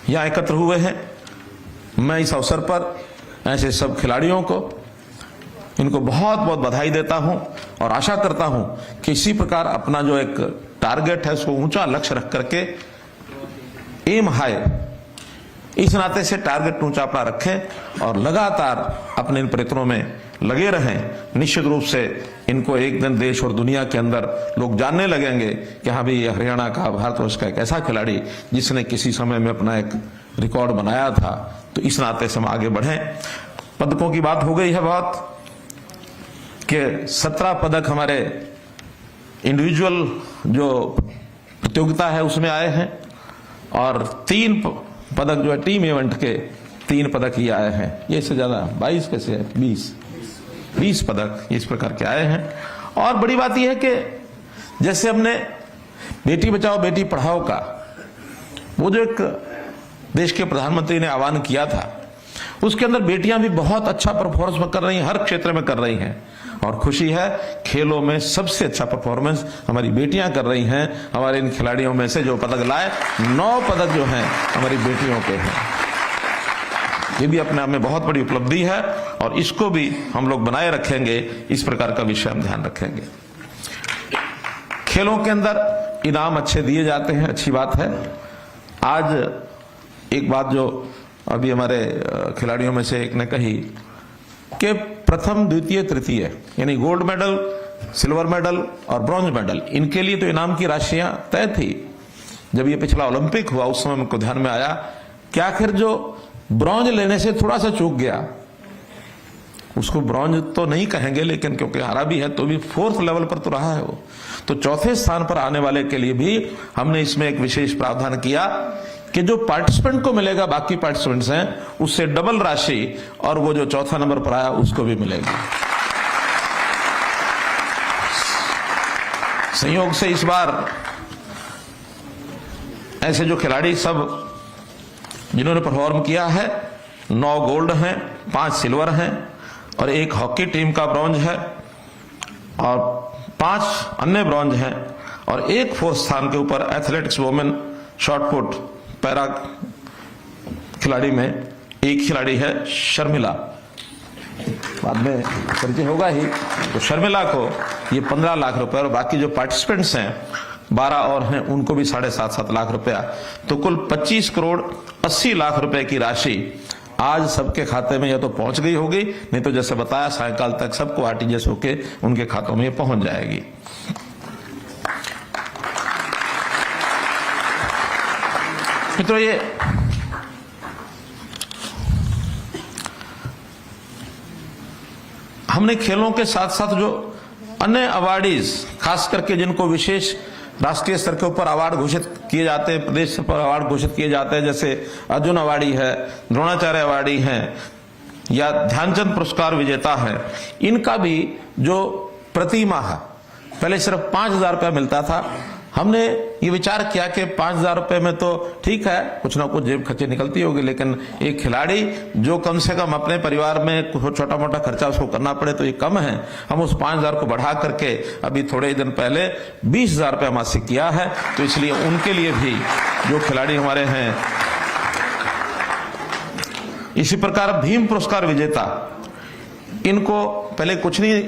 यहां एकत्र हुए हैं। मैं इस अवसर पर ऐसे सब खिलाड़ियों को, इनको बहुत बहुत बधाई देता हूं और आशा करता हूं कि इसी प्रकार अपना जो एक टारगेट है उसको ऊंचा लक्ष्य रख करके, एम हाई, इस नाते से टारगेट ऊंचा अपना रखें और लगातार अपने इन प्रयत्नों में लगे रहें। निश्चित रूप से इनको एक दिन देश और दुनिया के अंदर लोग जानने लगेंगे कि हाँ भाई, ये हरियाणा का, भारतवर्ष का एक ऐसा खिलाड़ी जिसने किसी समय में अपना एक रिकॉर्ड बनाया था। तो इस नाते से हम आगे बढ़ें। पदकों की बात हो गई है बहुत, कि 17 पदक हमारे इंडिविजुअल जो प्रतियोगिता है उसमें आए हैं और 3 पदक जो है टीम इवेंट के 3 पदक ही आए हैं। ये इससे ज्यादा 22 कैसे है, 20 पदक इस प्रकार के आए हैं। और बड़ी बात यह है कि जैसे हमने बेटी बचाओ बेटी पढ़ाओ का वो जो एक देश के प्रधानमंत्री ने आह्वान किया था, उसके अंदर बेटियां भी बहुत अच्छा परफॉर्मेंस कर रही हैं, हर क्षेत्र में कर रही हैं। और खुशी है, खेलों में सबसे अच्छा परफॉर्मेंस हमारी बेटियां कर रही हैं। हमारे इन खिलाड़ियों में से जो पदक लाए, 9 पदक जो हैं हमारी बेटियों के हैं। ये भी अपने आप में बहुत बड़ी उपलब्धि है और इसको भी हम लोग बनाए रखेंगे। इस प्रकार का विषय हम ध्यान रखेंगे। खेलों के अंदर इनाम अच्छे दिए जाते हैं, अच्छी बात है। आज एक बात जो अभी हमारे खिलाड़ियों में से एक ने कही कि प्रथम, द्वितीय, तृतीय यानी गोल्ड मेडल, सिल्वर मेडल और ब्रॉन्ज मेडल, इनके लिए तो इनाम की राशियां तय थी। जब ये पिछला ओलंपिक हुआ उस समय मुझको ध्यान में आया कि आखिर जो ब्रॉन्ज लेने से थोड़ा सा चूक गया, उसको ब्रॉन्ज तो नहीं कहेंगे लेकिन क्योंकि हारा भी है तो भी 4th लेवल पर तो रहा है वो, तो 4थे स्थान पर आने वाले के लिए भी हमने इसमें एक विशेष प्रावधान किया कि जो पार्टिसिपेंट को मिलेगा, बाकी पार्टिसिपेंट्स हैं उससे डबल राशि, और वो जो 4था नंबर पर आया उसको भी मिलेगी। संयोग से इस बार ऐसे जो खिलाड़ी सब जिन्होंने परफॉर्म किया है, 9 गोल्ड हैं, 5 सिल्वर हैं और 1 हॉकी टीम का ब्रॉन्ज है और 5 अन्य ब्रॉन्ज हैं और 1 4th स्थान के ऊपर एथलेटिक्स वुमेन शॉटपुट पैरा खिलाड़ी में 1 खिलाड़ी है शर्मिला, बाद में परिचय होगा ही। तो शर्मिला को ये 15 लाख रुपए और बाकी जो पार्टिसिपेंट्स हैं 12 और हैं उनको भी 7.5 लाख रुपया, तो कुल 25 करोड़ 80 लाख रुपए की राशि आज सबके खाते में या तो पहुंच गई होगी, नहीं तो जैसे बताया सायंकाल तक सबको आरटीजीएस होके उनके खातों में पहुंच जाएगी। मित्रों, ये हमने खेलों के साथ साथ जो अन्य अवार्डीज, खास करके जिनको विशेष राष्ट्रीय स्तर के ऊपर अवार्ड घोषित किए जाते हैं, प्रदेश स्तर पर अवार्ड घोषित किए जाते हैं, जैसे अर्जुन अवार्डी है, द्रोणाचार्य अवार्डी है या ध्यानचंद पुरस्कार विजेता है, इनका भी जो प्रति माह पहले सिर्फ 5,000 रुपया मिलता था, हमने ये विचार किया कि 5,000 रुपए में तो ठीक है, कुछ ना कुछ जेब खर्चे निकलती होगी, लेकिन एक खिलाड़ी जो कम से कम अपने परिवार में छोटा मोटा खर्चा उसको करना पड़े तो ये कम है। हम उस 5,000 को बढ़ा करके अभी थोड़े ही दिन पहले 20,000 रुपया मासिक किया है। तो इसलिए उनके लिए भी जो खिलाड़ी हमारे हैं, इसी प्रकार भीम पुरस्कार विजेता, इनको पहले कुछ नहीं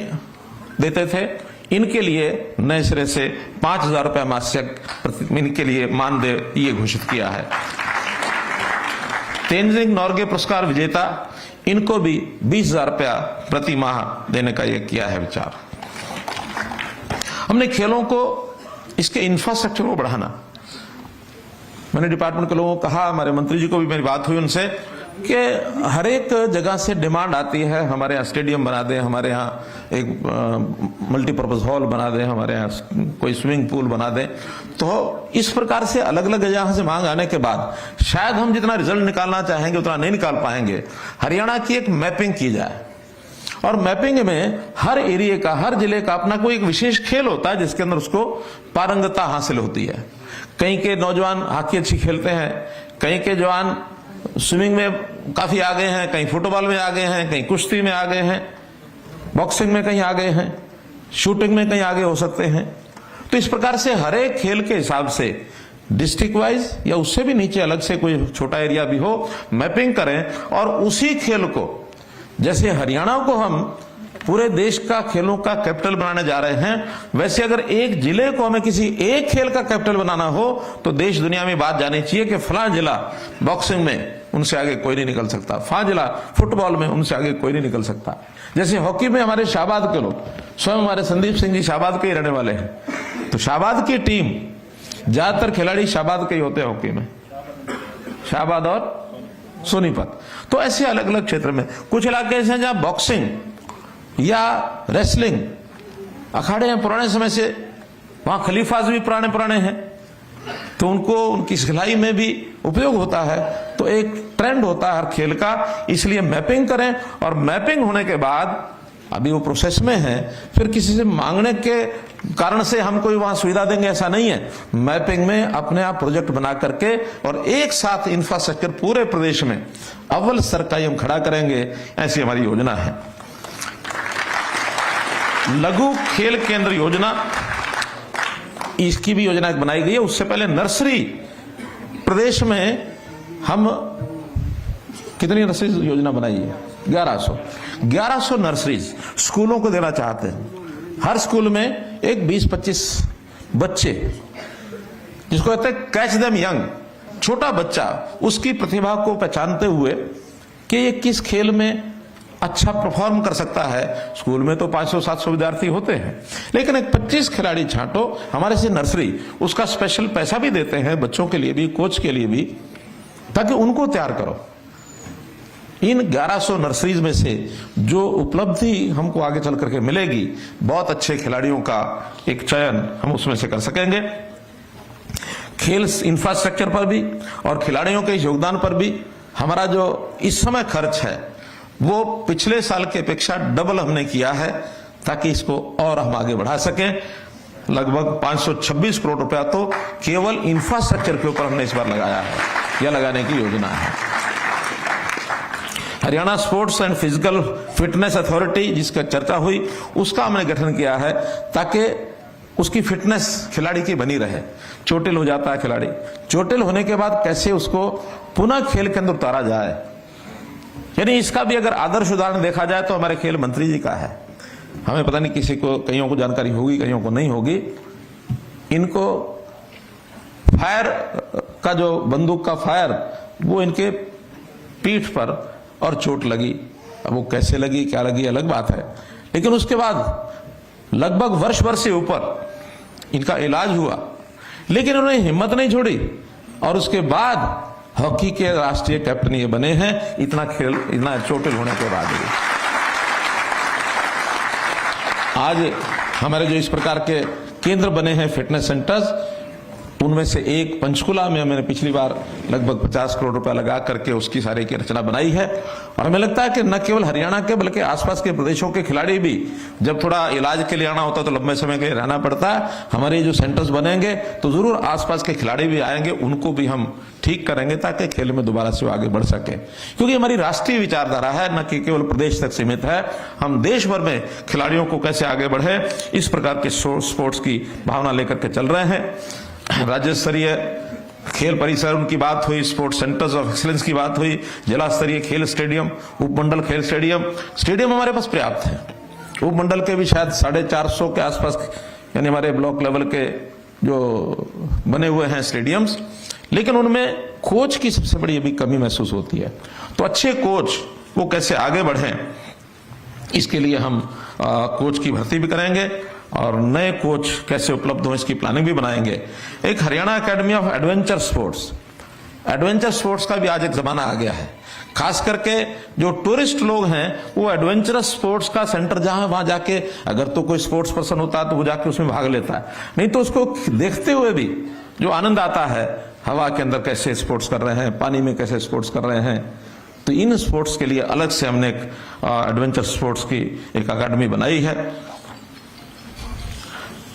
देते थे, इनके लिए नए सिरे से 5,000 रुपया मासिक इनके लिए मानदेय ये घोषित किया है। तेंजिंग नॉर्गे पुरस्कार विजेता, इनको भी 20,000 रुपया प्रति माह देने का ये किया है विचार। हमने खेलों को, इसके इंफ्रास्ट्रक्चर को बढ़ाना, मैंने डिपार्टमेंट के लोगों को कहा, हमारे मंत्री जी को भी मेरी बात हुई उनसे कि हर एक जगह से डिमांड आती है, हमारे यहाँ स्टेडियम बना दें, हमारे यहाँ एक मल्टीपर्पज हॉल बना दें, हमारे यहाँ कोई स्विमिंग पूल बना दें। तो इस प्रकार से अलग अलग जगह से मांग आने के बाद शायद हम जितना रिजल्ट निकालना चाहेंगे उतना नहीं निकाल पाएंगे। हरियाणा की एक मैपिंग की जाए और मैपिंग में हर एरिया का, हर जिले का अपना कोई एक विशेष खेल होता है जिसके अंदर उसको पारंगतता हासिल होती है। कहीं के नौजवान हॉकी अच्छी खेलते हैं, कहीं के जवान स्विमिंग में काफी आगे हैं, कहीं फुटबॉल में आगे हैं, कहीं कुश्ती में आगे हैं, बॉक्सिंग में कहीं आगे हैं, शूटिंग में कहीं आगे हो सकते हैं। तो इस प्रकार से हर एक खेल के हिसाब से डिस्ट्रिक्ट वाइज या उससे भी नीचे अलग से कोई छोटा एरिया भी हो, मैपिंग करें और उसी खेल को, जैसे हरियाणा को हम पूरे देश का खेलों का कैपिटल बनाने जा रहे हैं, वैसे अगर एक जिले को हमें किसी एक खेल का कैपिटल बनाना हो तो देश दुनिया में बात जानी चाहिए कि फलां जिला बॉक्सिंग में उनसे आगे कोई नहीं निकल सकता, फलां जिला फुटबॉल में उनसे आगे कोई नहीं निकल सकता। जैसे हॉकी में हमारे शाहबाद के लोग, स्वयं हमारे संदीप सिंह जी शाहबाद के ही रहने वाले हैं, तो शाहबाद की टीम, ज्यादातर खिलाड़ी शाहबाद के ही होते हैं हॉकी में, शाहबाद और सोनीपत। तो ऐसे अलग अलग क्षेत्र में कुछ इलाके ऐसे हैं जहां बॉक्सिंग या रेसलिंग अखाड़े हैं पुराने समय से, वहां खलीफाज भी पुराने हैं, तो उनको उनकी सिखलाई में भी उपयोग होता है। तो एक ट्रेंड होता है हर खेल का, इसलिए मैपिंग करें और मैपिंग होने के बाद, अभी वो प्रोसेस में है, फिर किसी से मांगने के कारण से हम कोई वहां सुविधा देंगे ऐसा नहीं है। मैपिंग में अपने आप प्रोजेक्ट बना करके और एक साथ इंफ्रास्ट्रक्चर पूरे प्रदेश में अव्वल स्तर का हम खड़ा करेंगे, ऐसी हमारी योजना है। लघु खेल केंद्र योजना, इसकी भी योजना बनाई गई है। उससे पहले नर्सरी, प्रदेश में हम कितनी नर्सरी योजना बनाई है? 1100 नर्सरीज स्कूलों को देना चाहते हैं। हर स्कूल में एक 20-25 बच्चे, जिसको कहते हैं कैच देम यंग, छोटा बच्चा, उसकी प्रतिभा को पहचानते हुए कि ये किस खेल में अच्छा परफॉर्म कर सकता है। स्कूल में तो 500-700 विद्यार्थी होते हैं, लेकिन एक 25 खिलाड़ी छांटो हमारे से नर्सरी, उसका स्पेशल पैसा भी देते हैं बच्चों के लिए भी, कोच के लिए भी, ताकि उनको तैयार करो। इन 1100 नर्सरीज में से जो उपलब्धि हमको आगे चल करके मिलेगी, बहुत अच्छे खिलाड़ियों का एक चयन हम उसमें से कर सकेंगे। खेल इंफ्रास्ट्रक्चर पर भी और खिलाड़ियों के योगदान पर भी हमारा जो इस समय खर्च है वो पिछले साल की अपेक्षा डबल हमने किया है, ताकि इसको और हम आगे बढ़ा सकें। लगभग 526 करोड़ रुपया तो केवल इंफ्रास्ट्रक्चर के ऊपर हमने इस बार लगाया है, या लगाने की योजना है। Haryana sports and physical fitness authority, जिसका चर्चा हुई, उसका हमने गठन किया है ताकि उसकी फिटनेस खिलाड़ी की बनी रहे। चोटिल हो जाता है खिलाड़ी, चोटिल होने के बाद कैसे उसको पुनः खेल के अंदर उतारा जाए, यानी इसका भी अगर आदर्श उदाहरण देखा जाए तो हमारे खेल मंत्री जी का है। हमें पता नहीं, किसी को, कईयों को जानकारी होगी, कईयों को नहीं होगी। इनको फायर का जो बंदूक का फायर, वो इनके पीठ पर और चोट लगी। अब वो कैसे लगी, क्या लगी, अलग बात है, लेकिन उसके बाद लगभग वर्ष भर से ऊपर इनका इलाज हुआ, लेकिन उन्होंने हिम्मत नहीं छोड़ी और उसके बाद हॉकी के राष्ट्रीय कैप्टन ये बने हैं, इतना चोटिल होने के बाद भी। आज हमारे जो इस प्रकार के केंद्र बने हैं, फिटनेस सेंटर्स, उनमें से एक पंचकुला में मैंने पिछली बार लगभग 50 करोड़ रुपया लगा करके उसकी सारी की रचना बनाई है। और हमें लगता है कि न केवल हरियाणा के बल्कि आसपास के प्रदेशों के खिलाड़ी भी, जब थोड़ा इलाज के लिए आना होता है तो लंबे समय के लिए रहना पड़ता है, हमारे जो सेंटर्स बनेंगे तो जरूर आसपास के खिलाड़ी भी आएंगे, उनको भी हम ठीक करेंगे ताकि खेल में दोबारा से आगे बढ़ सके। क्योंकि हमारी राष्ट्रीय विचारधारा है, न कि केवल प्रदेश तक सीमित है। हम देश भर में खिलाड़ियों को कैसे आगे बढ़े, इस प्रकार के स्पोर्ट्स की भावना लेकर के चल रहे हैं। राज्य स्तरीय खेल परिसर उनकी बात हुई, स्पोर्ट्स सेंटर्स ऑफ एक्सीलेंस की बात हुई, जिला स्तरीय खेल स्टेडियम, उपमंडल खेल स्टेडियम हमारे पास पर्याप्त है। उपमंडल के भी शायद 450 के आसपास, यानी हमारे ब्लॉक लेवल के जो बने हुए हैं स्टेडियम्स, लेकिन उनमें कोच की सबसे बड़ी अभी कमी महसूस होती है। तो अच्छे कोच वो कैसे आगे बढ़ें, इसके लिए हम कोच की भर्ती भी करेंगे और नए कोच कैसे उपलब्ध हो इसकी प्लानिंग भी बनाएंगे। एक Haryana academy of adventure sports का भी आज एक जमाना आ गया है। खास करके जो टूरिस्ट लोग हैं वो एडवेंचरस स्पोर्ट्स का सेंटर जहां, वहां जाके अगर तो कोई स्पोर्ट्स पर्सन होता है तो वो जाके उसमें भाग लेता है, नहीं तो उसको देखते हुए भी जो आनंद आता है, हवा के अंदर कैसे स्पोर्ट्स कर रहे हैं, पानी में कैसे स्पोर्ट्स कर रहे हैं, तो इन स्पोर्ट्स के लिए अलग से हमने एक एडवेंचर स्पोर्ट्स की एक अकादमी बनाई है।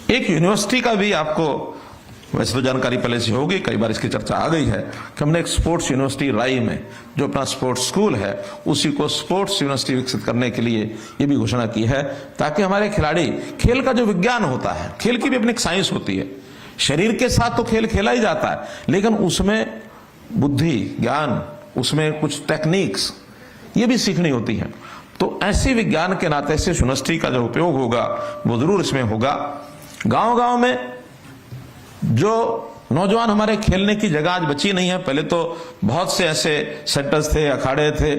एक यूनिवर्सिटी का भी आपको वैसे तो जानकारी पहले से होगी, कई बार इसकी चर्चा आ गई है कि हमने एक स्पोर्ट्स यूनिवर्सिटी राई में, जो अपना स्पोर्ट्स स्कूल है, उसी को स्पोर्ट्स यूनिवर्सिटी विकसित करने के लिए ये भी घोषणा की है, ताकि हमारे खिलाड़ी, खेल का जो विज्ञान होता है, खेल की भी अपनी एक साइंस होती है, शरीर के साथ तो खेल खेला ही जाता है, लेकिन उसमें बुद्धि, ज्ञान, उसमें कुछ टेक्निक्स ये भी सीखनी होती है। तो ऐसे विज्ञान के नाते से यूनिवर्सिटी का जो उपयोग होगा वो जरूर इसमें होगा। गांव गांव में जो नौजवान हमारे खेलने की जगह आज बची नहीं है, पहले तो बहुत से ऐसे सेंटर्स थे, अखाड़े थे,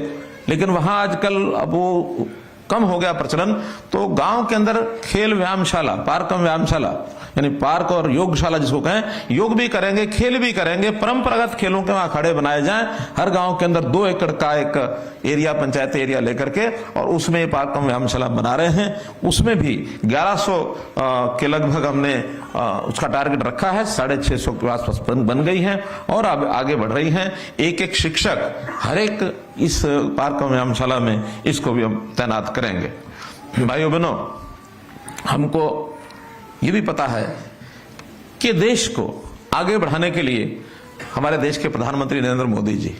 लेकिन वहां आजकल अब वो कम हो गया प्रचलन। तो गांव के अंदर खेल व्यायामशाला, पार्क व्यायामशाला, यानी पार्क और योगशाला जिसको कहें, योग भी करेंगे, खेल भी करेंगे, परंपरागत खेलों के वहां अखाड़े बनाए जाएं। हर गांव के अंदर 2 एकड़ का एक एरिया, पंचायत एरिया लेकर के, और उसमें पार्क व्यायामशाला बना रहे हैं। उसमें भी 1100 के लगभग हमने उसका टारगेट रखा है, 650 के आसपास बन गई है और अब आगे बढ़ रही हैं। एक एक शिक्षक हर एक इस पार्क व्यायामशाला में इसको भी हम तैनात करेंगे। भाइयों बहनों, हमको ये भी पता है कि देश को आगे बढ़ाने के लिए हमारे देश के प्रधानमंत्री नरेंद्र मोदी जी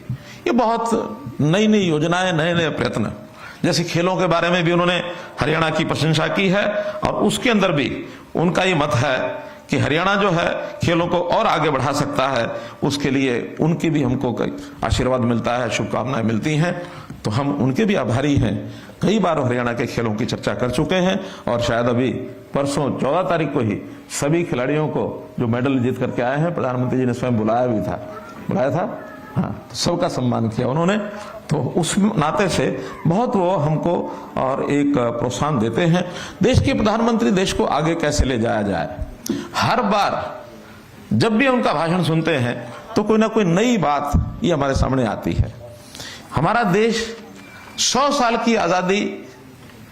ये बहुत नई नई योजनाएं, नए नए प्रयत्न, जैसे खेलों के बारे में भी उन्होंने हरियाणा की प्रशंसा की है, और उसके अंदर भी उनका ये मत है कि हरियाणा जो है खेलों को और आगे बढ़ा सकता है। उसके लिए उनकी भी हमको आशीर्वाद मिलता है, शुभकामनाएं मिलती हैं, तो हम उनके भी आभारी हैं। कई बार हरियाणा के खेलों की चर्चा कर चुके हैं, और शायद अभी परसों 14 तारीख को ही सभी खिलाड़ियों को जो मेडल जीत करके आए हैं, प्रधानमंत्री जी ने स्वयं बुलाया था, हाँ, तो सबका सम्मान किया उन्होंने। तो उस नाते से बहुत वो हमको और एक प्रोत्साहन देते हैं। देश के प्रधानमंत्री देश को आगे कैसे ले जाया जाए, हर बार जब भी उनका भाषण सुनते हैं तो कोई ना कोई नई बात ये हमारे सामने आती है। हमारा देश 100 साल की आजादी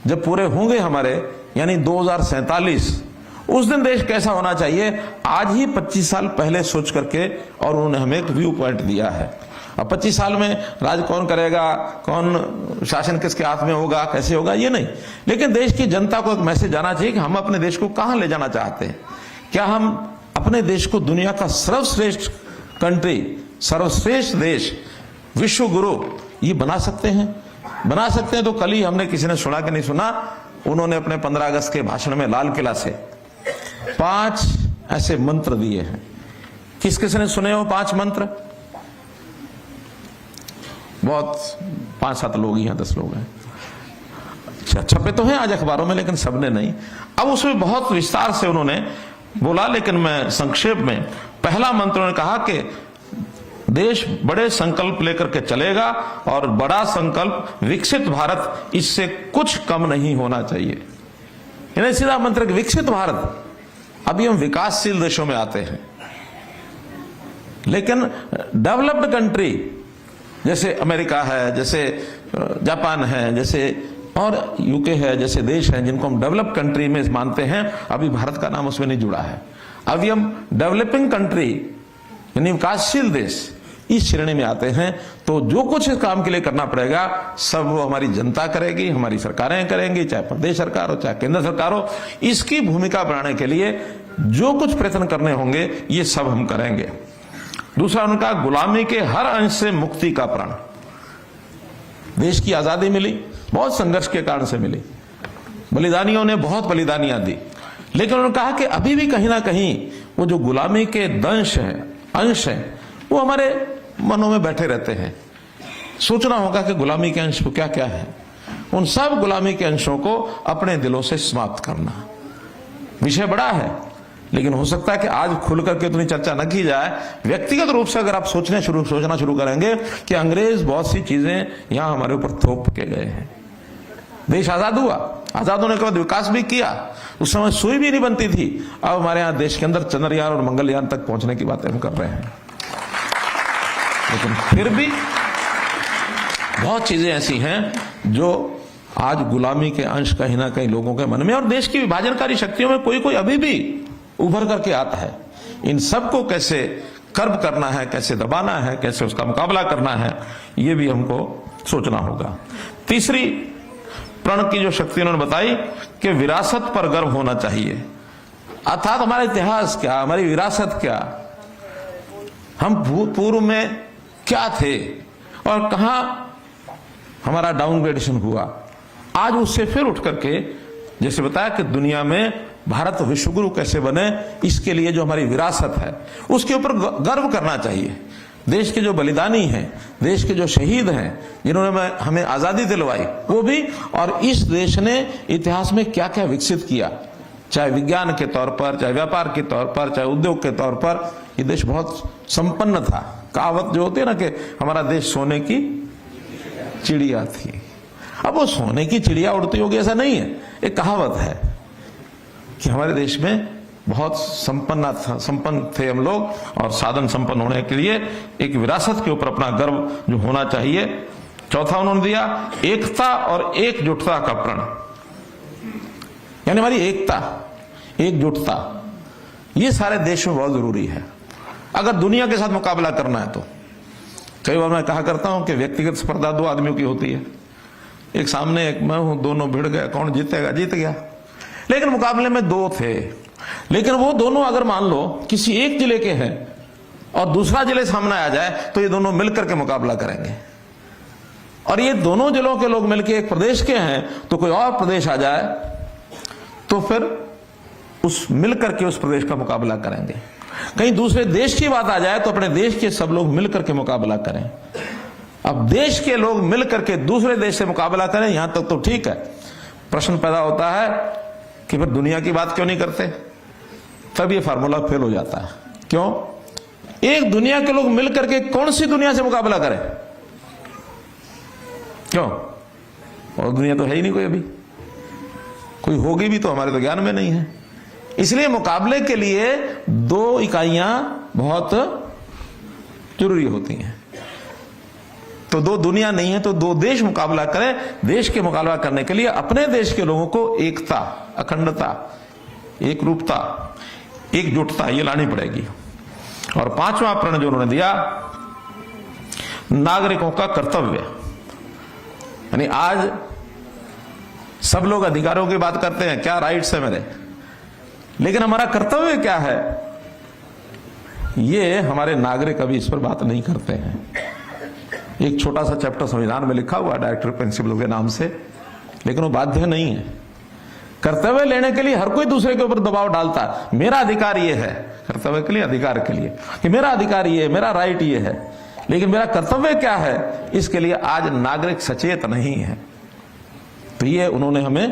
जब पूरे होंगे हमारे, यानी 2047, उस दिन देश कैसा होना चाहिए, आज ही 25 साल पहले सोच करके और उन्होंने हमें एक व्यू पॉइंट दिया है। अब 25 साल में राज कौन करेगा, कौन शासन किसके हाथ में होगा, कैसे होगा, ये नहीं, लेकिन देश की जनता को एक मैसेज जाना चाहिए कि हम अपने देश को कहां ले जाना चाहते हैं। क्या हम अपने देश को दुनिया का सर्वश्रेष्ठ कंट्री, सर्वश्रेष्ठ देश, विश्व गुरु ये बना सकते हैं? बना सकते हैं तो कल ही हमने, किसी ने सुना कि नहीं सुना, उन्होंने अपने 15 अगस्त के भाषण में लाल किला से 5 ऐसे मंत्र दिए हैं। किस किस ने सुने हो 5 मंत्र? बहुत 5-7 लोग ही हैं, 10 लोग हैं। छपे तो हैं आज अखबारों में, लेकिन सबने नहीं। अब उसमें बहुत विस्तार से उन्होंने बोला, लेकिन मैं संक्षेप में, पहला मंत्र उन्होंने कहा कि देश बड़े संकल्प लेकर के चलेगा, और बड़ा संकल्प विकसित भारत, इससे कुछ कम नहीं होना चाहिए। यानी सीधा मंत्र विकसित भारत। अभी हम विकासशील देशों में आते हैं, लेकिन डेवलप्ड कंट्री जैसे अमेरिका है, जैसे जापान है, जैसे और यूके है, जैसे देश हैं जिनको हम डेवलप कंट्री में मानते हैं, अभी भारत का नाम उसमें नहीं जुड़ा है। अभी हम डेवलपिंग कंट्री यानी विकासशील देश इस श्रेणी में आते हैं। तो जो कुछ इस काम के लिए करना पड़ेगा सब वो हमारी जनता करेगी, हमारी सरकारें करेंगी, चाहे प्रदेश सरकार हो चाहे केंद्र सरकार हो। इसकी भूमिका बनाने के लिए जो कुछ प्रयत्न करने होंगे ये सब हम करेंगे। दूसरा उनका, गुलामी के हर अंश से मुक्ति का प्रण। देश की आजादी मिली बहुत संघर्ष के कारण से मिली, बलिदानियों ने बहुत बलिदानियां दी, लेकिन उन्होंने कहा कि अभी भी कहीं ना कहीं वो जो गुलामी के दंश हैं, अंश हैं, वो हमारे मनों में बैठे रहते हैं। सोचना होगा कि गुलामी के अंश क्या क्या है। उन सब गुलामी के अंशों को अपने दिलों से समाप्त करना। विषय बड़ा है, लेकिन हो सकता है कि आज खुल करके उतनी चर्चा न की जाए। व्यक्तिगत रूप से अगर आप सोचना शुरू करेंगे कि अंग्रेज बहुत सी चीजें यहां हमारे ऊपर थोप के गए हैं। देश आजाद हुआ, आजाद होने के बाद विकास भी किया, उस समय सुई भी नहीं बनती थी। अब हमारे यहां देश के अंदर चंद्रयान और मंगलयान तक पहुंचने की बातें हम कर रहे हैं, लेकिन फिर भी बहुत चीजें ऐसी हैं जो आज गुलामी के अंश कहीं ना कहीं लोगों के मन में, और देश की विभाजनकारी शक्तियों में कोई कोई अभी भी उभर करके आता है। इन सबको कैसे कर्ब करना है, कैसे दबाना है, कैसे उसका मुकाबला करना है, ये भी हमको सोचना होगा। तीसरी प्रण की जो शक्ति उन्होंने बताई कि विरासत पर गर्व होना चाहिए, अर्थात हमारा इतिहास क्या, हमारी विरासत क्या, हम भूतपूर्व में क्या थे और कहां हमारा डाउनग्रेडेशन हुआ। आज उससे फिर उठ करके जैसे बताया कि दुनिया में भारत विश्वगुरु कैसे बने, इसके लिए जो हमारी विरासत है उसके ऊपर गर्व करना चाहिए। देश के जो बलिदानी हैं, देश के जो शहीद हैं, जिन्होंने हमें आजादी दिलवाई, वो भी, और इस देश ने इतिहास में क्या क्या विकसित किया, चाहे विज्ञान के तौर पर, चाहे व्यापार के तौर पर, चाहे उद्योग के तौर पर, ये देश बहुत संपन्न था। कहावत जो होती है ना कि हमारा देश सोने की चिड़िया थी। अब वो सोने की चिड़िया उड़ती होगी ऐसा नहीं है, एक कहावत है कि हमारे देश में बहुत संपन्न थे हम लोग, और साधन संपन्न होने के लिए एक विरासत के ऊपर अपना गर्व जो होना चाहिए। चौथा उन्होंने दिया एकता और एकजुटता का प्रण, यानी हमारी एकता, एकजुटता, ये सारे देश में बहुत जरूरी है अगर दुनिया के साथ मुकाबला करना है तो। कई बार मैं कहा करता हूं कि व्यक्तिगत स्पर्धा दो आदमियों की होती है, एक सामने एक मैं हूं, दोनों भिड़ गए, कौन जीतेगा, जीत गया। लेकिन मुकाबले में दो थे, लेकिन वो दोनों अगर मान लो किसी एक जिले के हैं और दूसरा जिले सामने आ जाए तो ये दोनों मिलकर के मुकाबला करेंगे, और ये दोनों जिलों के लोग मिलकर एक प्रदेश के हैं तो कोई और प्रदेश आ जाए तो फिर उस मिलकर के उस प्रदेश का मुकाबला करेंगे। कहीं दूसरे देश की बात आ जाए तो अपने देश के सब लोग मिलकर के मुकाबला करें। अब देश के लोग मिलकर के दूसरे देश से मुकाबला करें, यहां तक तो ठीक है। प्रश्न पैदा होता है कि फिर दुनिया की बात क्यों नहीं करते, तब ये फार्मूला फेल हो जाता है। क्यों? एक दुनिया के लोग मिलकर के कौन सी दुनिया से मुकाबला करें? क्यों? और दुनिया तो है ही नहीं कोई, अभी कोई होगी भी तो हमारे तो ज्ञान में नहीं है। इसलिए मुकाबले के लिए दो इकाइयां बहुत जरूरी होती हैं। तो दो दुनिया नहीं है तो दो देश मुकाबला करें। देश के मुकाबला करने के लिए अपने देश के लोगों को एकता, अखंडता, एक रूपता, एकजुटता ये लानी पड़ेगी। और पांचवा प्रण जो उन्होंने दिया, नागरिकों का कर्तव्य, यानी आज सब लोग अधिकारों की बात करते हैं, क्या राइट्स है मेरे, लेकिन हमारा कर्तव्य क्या है, ये हमारे नागरिक अभी इस पर बात नहीं करते हैं। एक छोटा सा चैप्टर संविधान में लिखा हुआ डायरेक्टिव प्रिंसिपल के नाम से, लेकिन वो बाध्य नहीं है। कर्तव्य लेने के लिए हर कोई दूसरे के ऊपर दबाव डालता है, मेरा अधिकार ये है, कर्तव्य के लिए, अधिकार के लिए कि मेरा अधिकार ये है, मेरा राइट ये है, लेकिन मेरा कर्तव्य क्या है, इसके लिए आज नागरिक सचेत नहीं है। तो ये उन्होंने हमें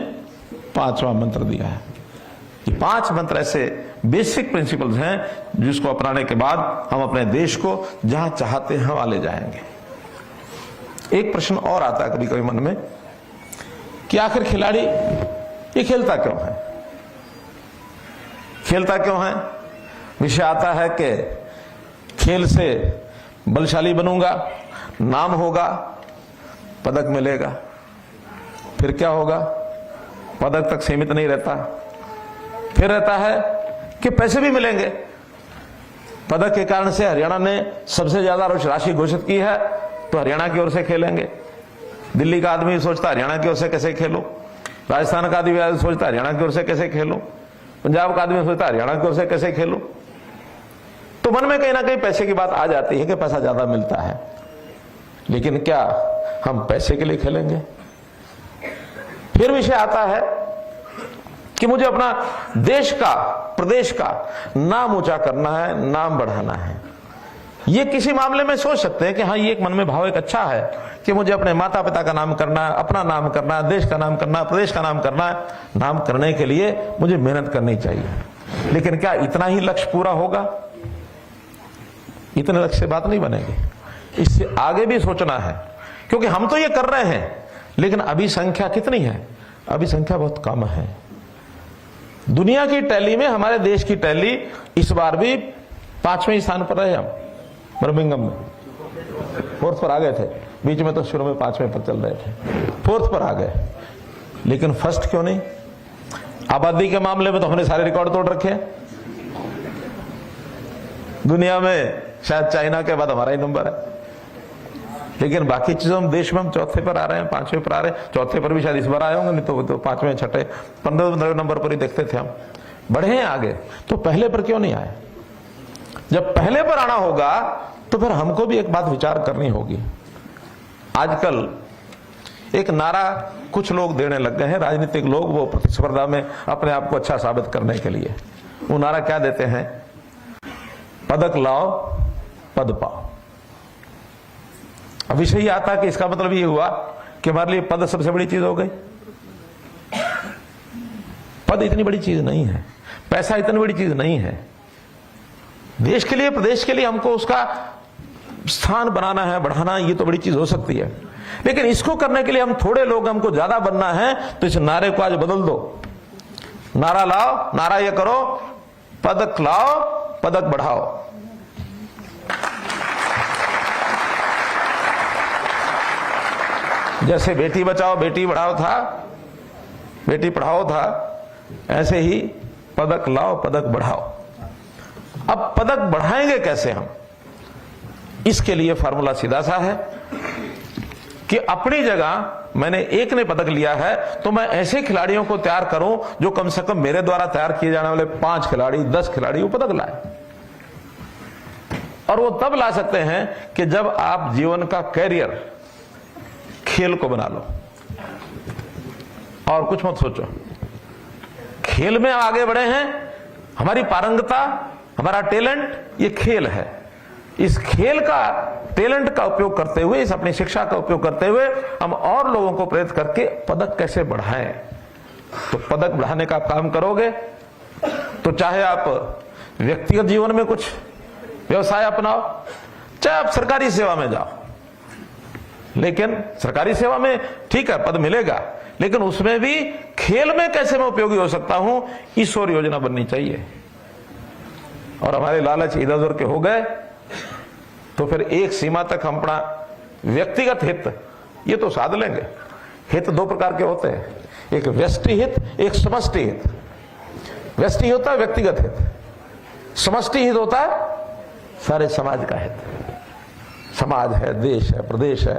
पांचवा मंत्र दिया है। ये 5 मंत्र ऐसे बेसिक प्रिंसिपल्स हैं जिसको अपनाने के बाद हम अपने देश को जहां चाहते हैं वहां ले जाएंगे। एक प्रश्न और आता है कभी कभी मन में कि आखिर खिलाड़ी ये खेलता क्यों है, खेलता क्यों है? विषय आता है कि खेल से बलशाली बनूंगा, नाम होगा, पदक मिलेगा। फिर क्या होगा? पदक तक सीमित नहीं रहता, फिर रहता है कि पैसे भी मिलेंगे। पदक के कारण से हरियाणा ने सबसे ज्यादा राशि घोषित की है तो हरियाणा की ओर से खेलेंगे। दिल्ली का आदमी सोचता हरियाणा की ओर से कैसे खेलो, राजस्थान का आदमी सोचता हरियाणा की ओर से कैसे खेलो, पंजाब का आदमी सोचता हरियाणा की ओर से कैसे खेलो। तो मन में कहीं ना कहीं पैसे की बात आ जाती है कि पैसा ज्यादा मिलता है, लेकिन क्या हम पैसे के लिए खेलेंगे? फिर विषय आता है कि मुझे अपना देश का, प्रदेश का नाम ऊंचा करना है, नाम बढ़ाना है। ये किसी मामले में सोच सकते हैं कि हाँ, ये एक मन में भाव एक अच्छा है कि मुझे अपने माता पिता का नाम करना है, अपना नाम करना है, देश का नाम करना है, प्रदेश का नाम करना है। नाम करने के लिए मुझे मेहनत करनी चाहिए, लेकिन क्या इतना ही लक्ष्य पूरा होगा? इतने लक्ष्य से बात नहीं बनेगी, इससे आगे भी सोचना है, क्योंकि हम तो ये कर रहे हैं, लेकिन अभी संख्या कितनी है? अभी संख्या बहुत कम है। दुनिया की टैली में हमारे देश की टैली इस बार भी 5वें स्थान पर रहे। हम बर्मिंघम में 4th पर आ गए थे, बीच में तो शुरू में 5वें पर चल रहे थे, 4th पर आ गए, लेकिन फर्स्ट क्यों नहीं? आबादी के मामले में तो हमने सारे रिकॉर्ड तोड़ रखे हैं। दुनिया में शायद चाइना के बाद हमारा ही नंबर है। लेकिन बाकी चीजों में देश में हम चौथे पर आ रहे हैं, 5वें पर आ रहे हैं। चौथे पर भी शायद इस बार आए होंगे, नहीं तो 5वें 6ठे 15वें नंबर पर ही देखते थे हम। बढ़े हैं आगे, तो पहले पर क्यों नहीं आए? जब पहले पर आना होगा तो फिर हमको भी एक बात विचार करनी होगी। आजकल एक नारा कुछ लोग देने लग गए हैं, राजनीतिक लोग, वो प्रतिस्पर्धा में अपने आप को अच्छा साबित करने के लिए। वो नारा क्या देते हैं? पदक लाओ पद पाओ। अब विषय ये आता कि इसका मतलब ये हुआ कि हमारे लिए पद सबसे बड़ी चीज हो गई। पद इतनी बड़ी चीज नहीं है, पैसा इतनी बड़ी चीज नहीं है। देश के लिए, प्रदेश के लिए हमको उसका स्थान बनाना है, बढ़ाना, ये तो बड़ी चीज हो सकती है। लेकिन इसको करने के लिए हम थोड़े लोग, हमको ज्यादा बनना है, तो इस नारे को आज बदल दो। नारा लाओ, नारा ये करो, पदक लाओ पदक बढ़ाओ। जैसे बेटी बचाओ बेटी बढ़ाओ था, बेटी पढ़ाओ था, ऐसे ही पदक लाओ पदक बढ़ाओ। अब पदक बढ़ाएंगे कैसे हम? इसके लिए फार्मूला सीधा सा है कि अपनी जगह मैंने एक ने पदक लिया है, तो मैं ऐसे खिलाड़ियों को तैयार करूं जो कम से कम मेरे द्वारा तैयार किए जाने वाले 5 खिलाड़ी, 10 खिलाड़ी वो पदक लाए। और वो तब ला सकते हैं कि जब आप जीवन का कैरियर खेल को बना लो, और कुछ मत सोचो। खेल में आगे बढ़े हैं, हमारी पारंगता, हमारा टैलेंट, ये खेल है। इस खेल का, टैलेंट का उपयोग करते हुए, इस अपनी शिक्षा का उपयोग करते हुए हम और लोगों को प्रेरित करके पदक कैसे बढ़ाएं। तो पदक बढ़ाने का काम करोगे तो चाहे आप व्यक्तिगत जीवन में कुछ व्यवसाय अपनाओ, चाहे आप सरकारी सेवा में जाओ। लेकिन सरकारी सेवा में ठीक है पद मिलेगा, लेकिन उसमें भी खेल में कैसे मैं उपयोगी हो सकता हूं, इस ओर योजना बननी चाहिए। और हमारे लालच इधर उधर के हो गए तो फिर एक सीमा तक हम अपना व्यक्तिगत हित ये तो साध लेंगे। हित 2 प्रकार के होते हैं, एक व्यष्टि हित, एक समष्टि हित। व्यष्टि होता है व्यक्तिगत हित, समष्टि हित होता है सारे समाज का हित। समाज है, देश है, प्रदेश है,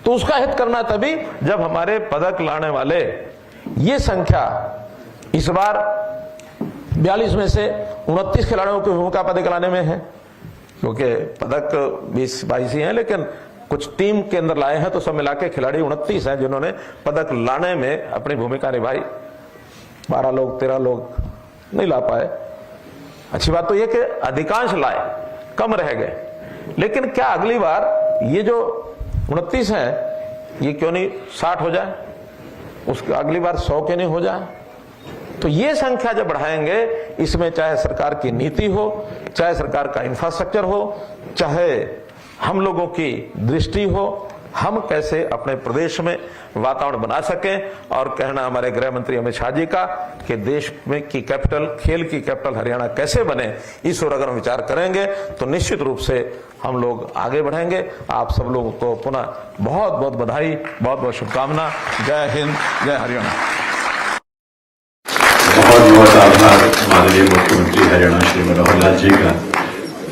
तो उसका हित करना तभी जब हमारे पदक लाने वाले ये संख्या इस बार 42 में से 29 खिलाड़ियों की भूमिका पदक लाने में है, क्योंकि पदक 20-22 ही हैं, लेकिन कुछ टीम के अंदर लाए हैं, तो सब मिला के खिलाड़ी 29 हैं जिन्होंने पदक लाने में अपनी भूमिका निभाई। 12 लोग 13 लोग नहीं ला पाए। अच्छी बात तो यह कि अधिकांश लाए, कम रह गए। लेकिन क्या अगली बार ये जो 29 हैं ये क्यों नहीं 60 हो जाए, उसके अगली बार 100 क्यों नहीं हो जाए? तो ये संख्या जब बढ़ाएंगे, इसमें चाहे सरकार की नीति हो, चाहे सरकार का इंफ्रास्ट्रक्चर हो, चाहे हम लोगों की दृष्टि हो, हम कैसे अपने प्रदेश में वातावरण बना सकें। और कहना हमारे गृह मंत्री अमित शाह जी का कि देश में की कैपिटल, खेल की कैपिटल हरियाणा कैसे बने, इस ओर अगर हम विचार करेंगे तो निश्चित रूप से हम लोग आगे बढ़ेंगे। आप सब लोगों को पुनः बहुत बहुत बधाई, बहुत बहुत शुभकामना। जय हिंद, जय हरियाणा। बहुत बहुत आभार माननीय मुख्यमंत्री हरियाणा श्री मनोहर लाल जी का।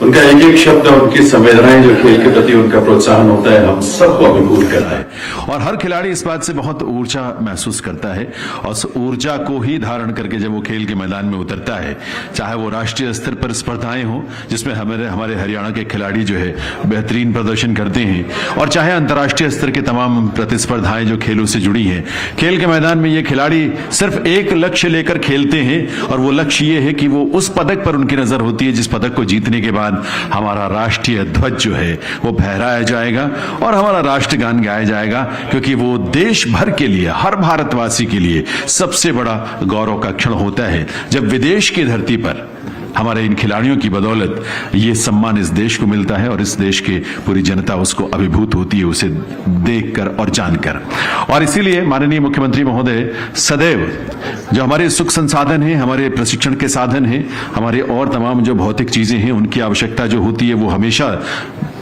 उनका एक एक शब्द और उनकी संवेदनाएं जो खेल के प्रति उनका प्रोत्साहन होता है, हम सबको अभिभूत करता है। और हर खिलाड़ी इस बात से बहुत ऊर्जा महसूस करता है, और उस ऊर्जा को ही धारण करके जब वो खेल के मैदान में उतरता है, चाहे वो राष्ट्रीय स्तर पर स्पर्धाएं हो जिसमें हमारे हरियाणा के खिलाड़ी जो है बेहतरीन प्रदर्शन करते हैं, और चाहे अंतर्राष्ट्रीय स्तर के तमाम प्रतिस्पर्धाएं जो खेलों से जुड़ी हैं। खेल के मैदान में ये खिलाड़ी सिर्फ एक लक्ष्य लेकर खेलते हैं, और वो लक्ष्य ये है कि वो उस पदक पर उनकी नजर होती है जिस पदक को जीतने के बाद हमारा राष्ट्रीय ध्वज जो है वो फहराया जाएगा और हमारा राष्ट्रगान गाया जाएगा, क्योंकि वो देश भर के लिए, हर भारतवासी के लिए सबसे बड़ा गौरव का क्षण होता है जब विदेश की धरती पर हमारे इन खिलाड़ियों की बदौलत ये सम्मान इस देश को मिलता है, और इस देश की पूरी जनता उसको अभिभूत होती है, उसे देखकर और जानकर। और इसीलिए माननीय मुख्यमंत्री महोदय सदैव जो हमारे सुख संसाधन हैं, हमारे प्रशिक्षण के साधन हैं, हमारे और तमाम जो भौतिक चीजें हैं, उनकी आवश्यकता जो होती है वो हमेशा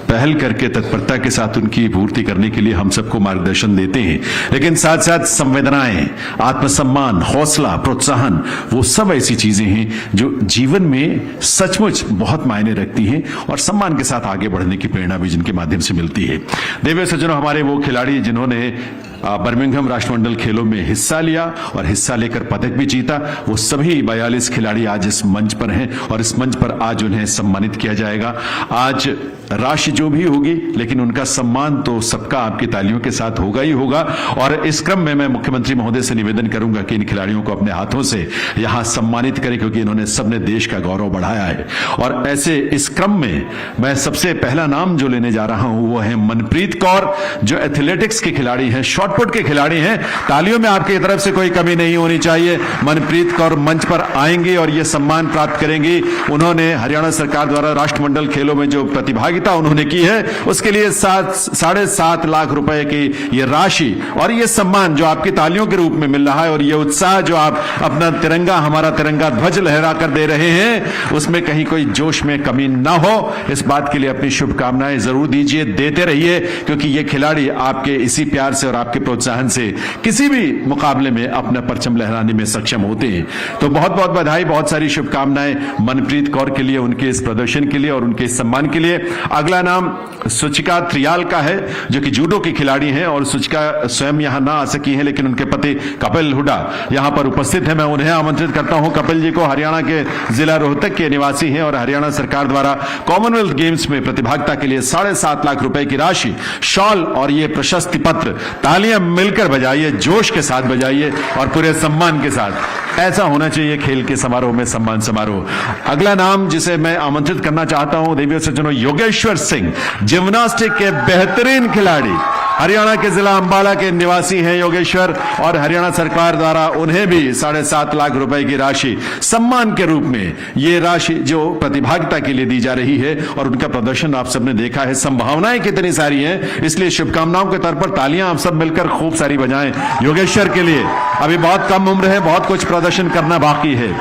पहल करके तत्परता के साथ उनकी पूर्ति करने के लिए हम सबको मार्गदर्शन देते हैं, लेकिन साथ साथ संवेदनाएं, आत्मसम्मान, हौसला, प्रोत्साहन, वो सब ऐसी चीजें हैं जो जीवन में सचमुच बहुत मायने रखती हैं और सम्मान के साथ आगे बढ़ने की प्रेरणा भी जिनके माध्यम से मिलती है। देवी सज्जनों, हमारे वो खिलाड़ी जिन्होंने बर्मिंघम राष्ट्रमंडल खेलों में हिस्सा लिया और हिस्सा लेकर पदक भी जीता, वो सभी 42 खिलाड़ी आज इस मंच पर हैं और इस मंच पर आज उन्हें सम्मानित किया जाएगा। आज राशि जो भी होगी, लेकिन उनका सम्मान तो सबका आपकी तालियों के साथ होगा ही होगा। और इस क्रम में मैं मुख्यमंत्री महोदय से निवेदन करूंगा कि इन खिलाड़ियों को अपने हाथों से यहां सम्मानित करें, क्योंकि इन्होंने सबने देश का गौरव बढ़ाया है। और ऐसे इस क्रम में मैं सबसे पहला नाम जो लेने जा रहा हूं वो है मनप्रीत कौर, जो एथलेटिक्स के खिलाड़ी हैं, शॉटपुट के खिलाड़ी हैं। तालियों में आपकी तरफ से कोई कमी नहीं होनी चाहिए। मनप्रीत कौर मंच पर आएंगे और ये सम्मान प्राप्त करेंगी। उन्होंने हरियाणा सरकार द्वारा राष्ट्रमंडल खेलों में जो प्रतिभागिता उन्होंने की है, उसके लिए 7.5 लाख रुपए की ये राशि और ये सम्मान जो आपकी तालियों के रूप में मिल रहा है और ये उत्साह जो आप अपना तिरंगा, हमारा तिरंगा ध्वज लहरा कर दे रहे हैं, उसमें कहीं कोई जोश में कमी ना हो, इस बात के लिए अपनी शुभकामनाएं जरूर दीजिए, देते रहिए, क्योंकि ये खिलाड़ी आपके इसी प्यार से और आपके प्रोत्साहन से किसी भी मुकाबले में अपना परचम लहराने में सक्षम होते हैं। तो बहुत बहुत बधाई, बहुत सारी शुभकामनाएं मनप्रीत कौर के लिए, उनके इस प्रदर्शन के लिए और उनके इस सम्मान के लिए। अगला नाम सुचिका त्रियाल का है, जो कि जूडो की खिलाड़ी हैं और सुचिका स्वयं यहां ना आ सकी हैं, लेकिन उनके पति कपिल हुडा यहां पर उपस्थित है। मैं उन्हें आमंत्रित करता हूं। कपिल जी को हरियाणा के जिला रोहतक के निवासी हैं और हरियाणा सरकार द्वारा कॉमनवेल्थ गेम्स में प्रतिभागिता के लिए 7.5 लाख रुपए की राशि, शॉल और ये प्रशस्ति पत्र, तालियां मिलकर बजाइए, जोश के साथ बजाइए और पूरे सम्मान के साथ। ऐसा होना चाहिए खेल के समारोह में, सम्मान समारोह। अगला नाम जिसे मैं आमंत्रित करना चाहता हूं, देवी सज्जनों, योगेश्वर सिंह, जिम्नास्टिक के बेहतरीन खिलाड़ी, हरियाणा के जिला अंबाला के निवासी हैं योगेश्वर, और हरियाणा सरकार द्वारा उन्हें भी 7.5 लाख रुपए की राशि सम्मान के रूप में, ये राशि जो प्रतिभागिता के लिए दी जा रही है और उनका प्रदर्शन आप सबने देखा है, संभावनाएं कितनी सारी हैं, इसलिए शुभकामनाओं के तौर पर तालियां आप सब मिलकर खूब सारी बजाएं योगेश्वर के लिए। अभी बहुत कम उम्र है, बहुत कुछ प्रदर्शन करना बाकी है।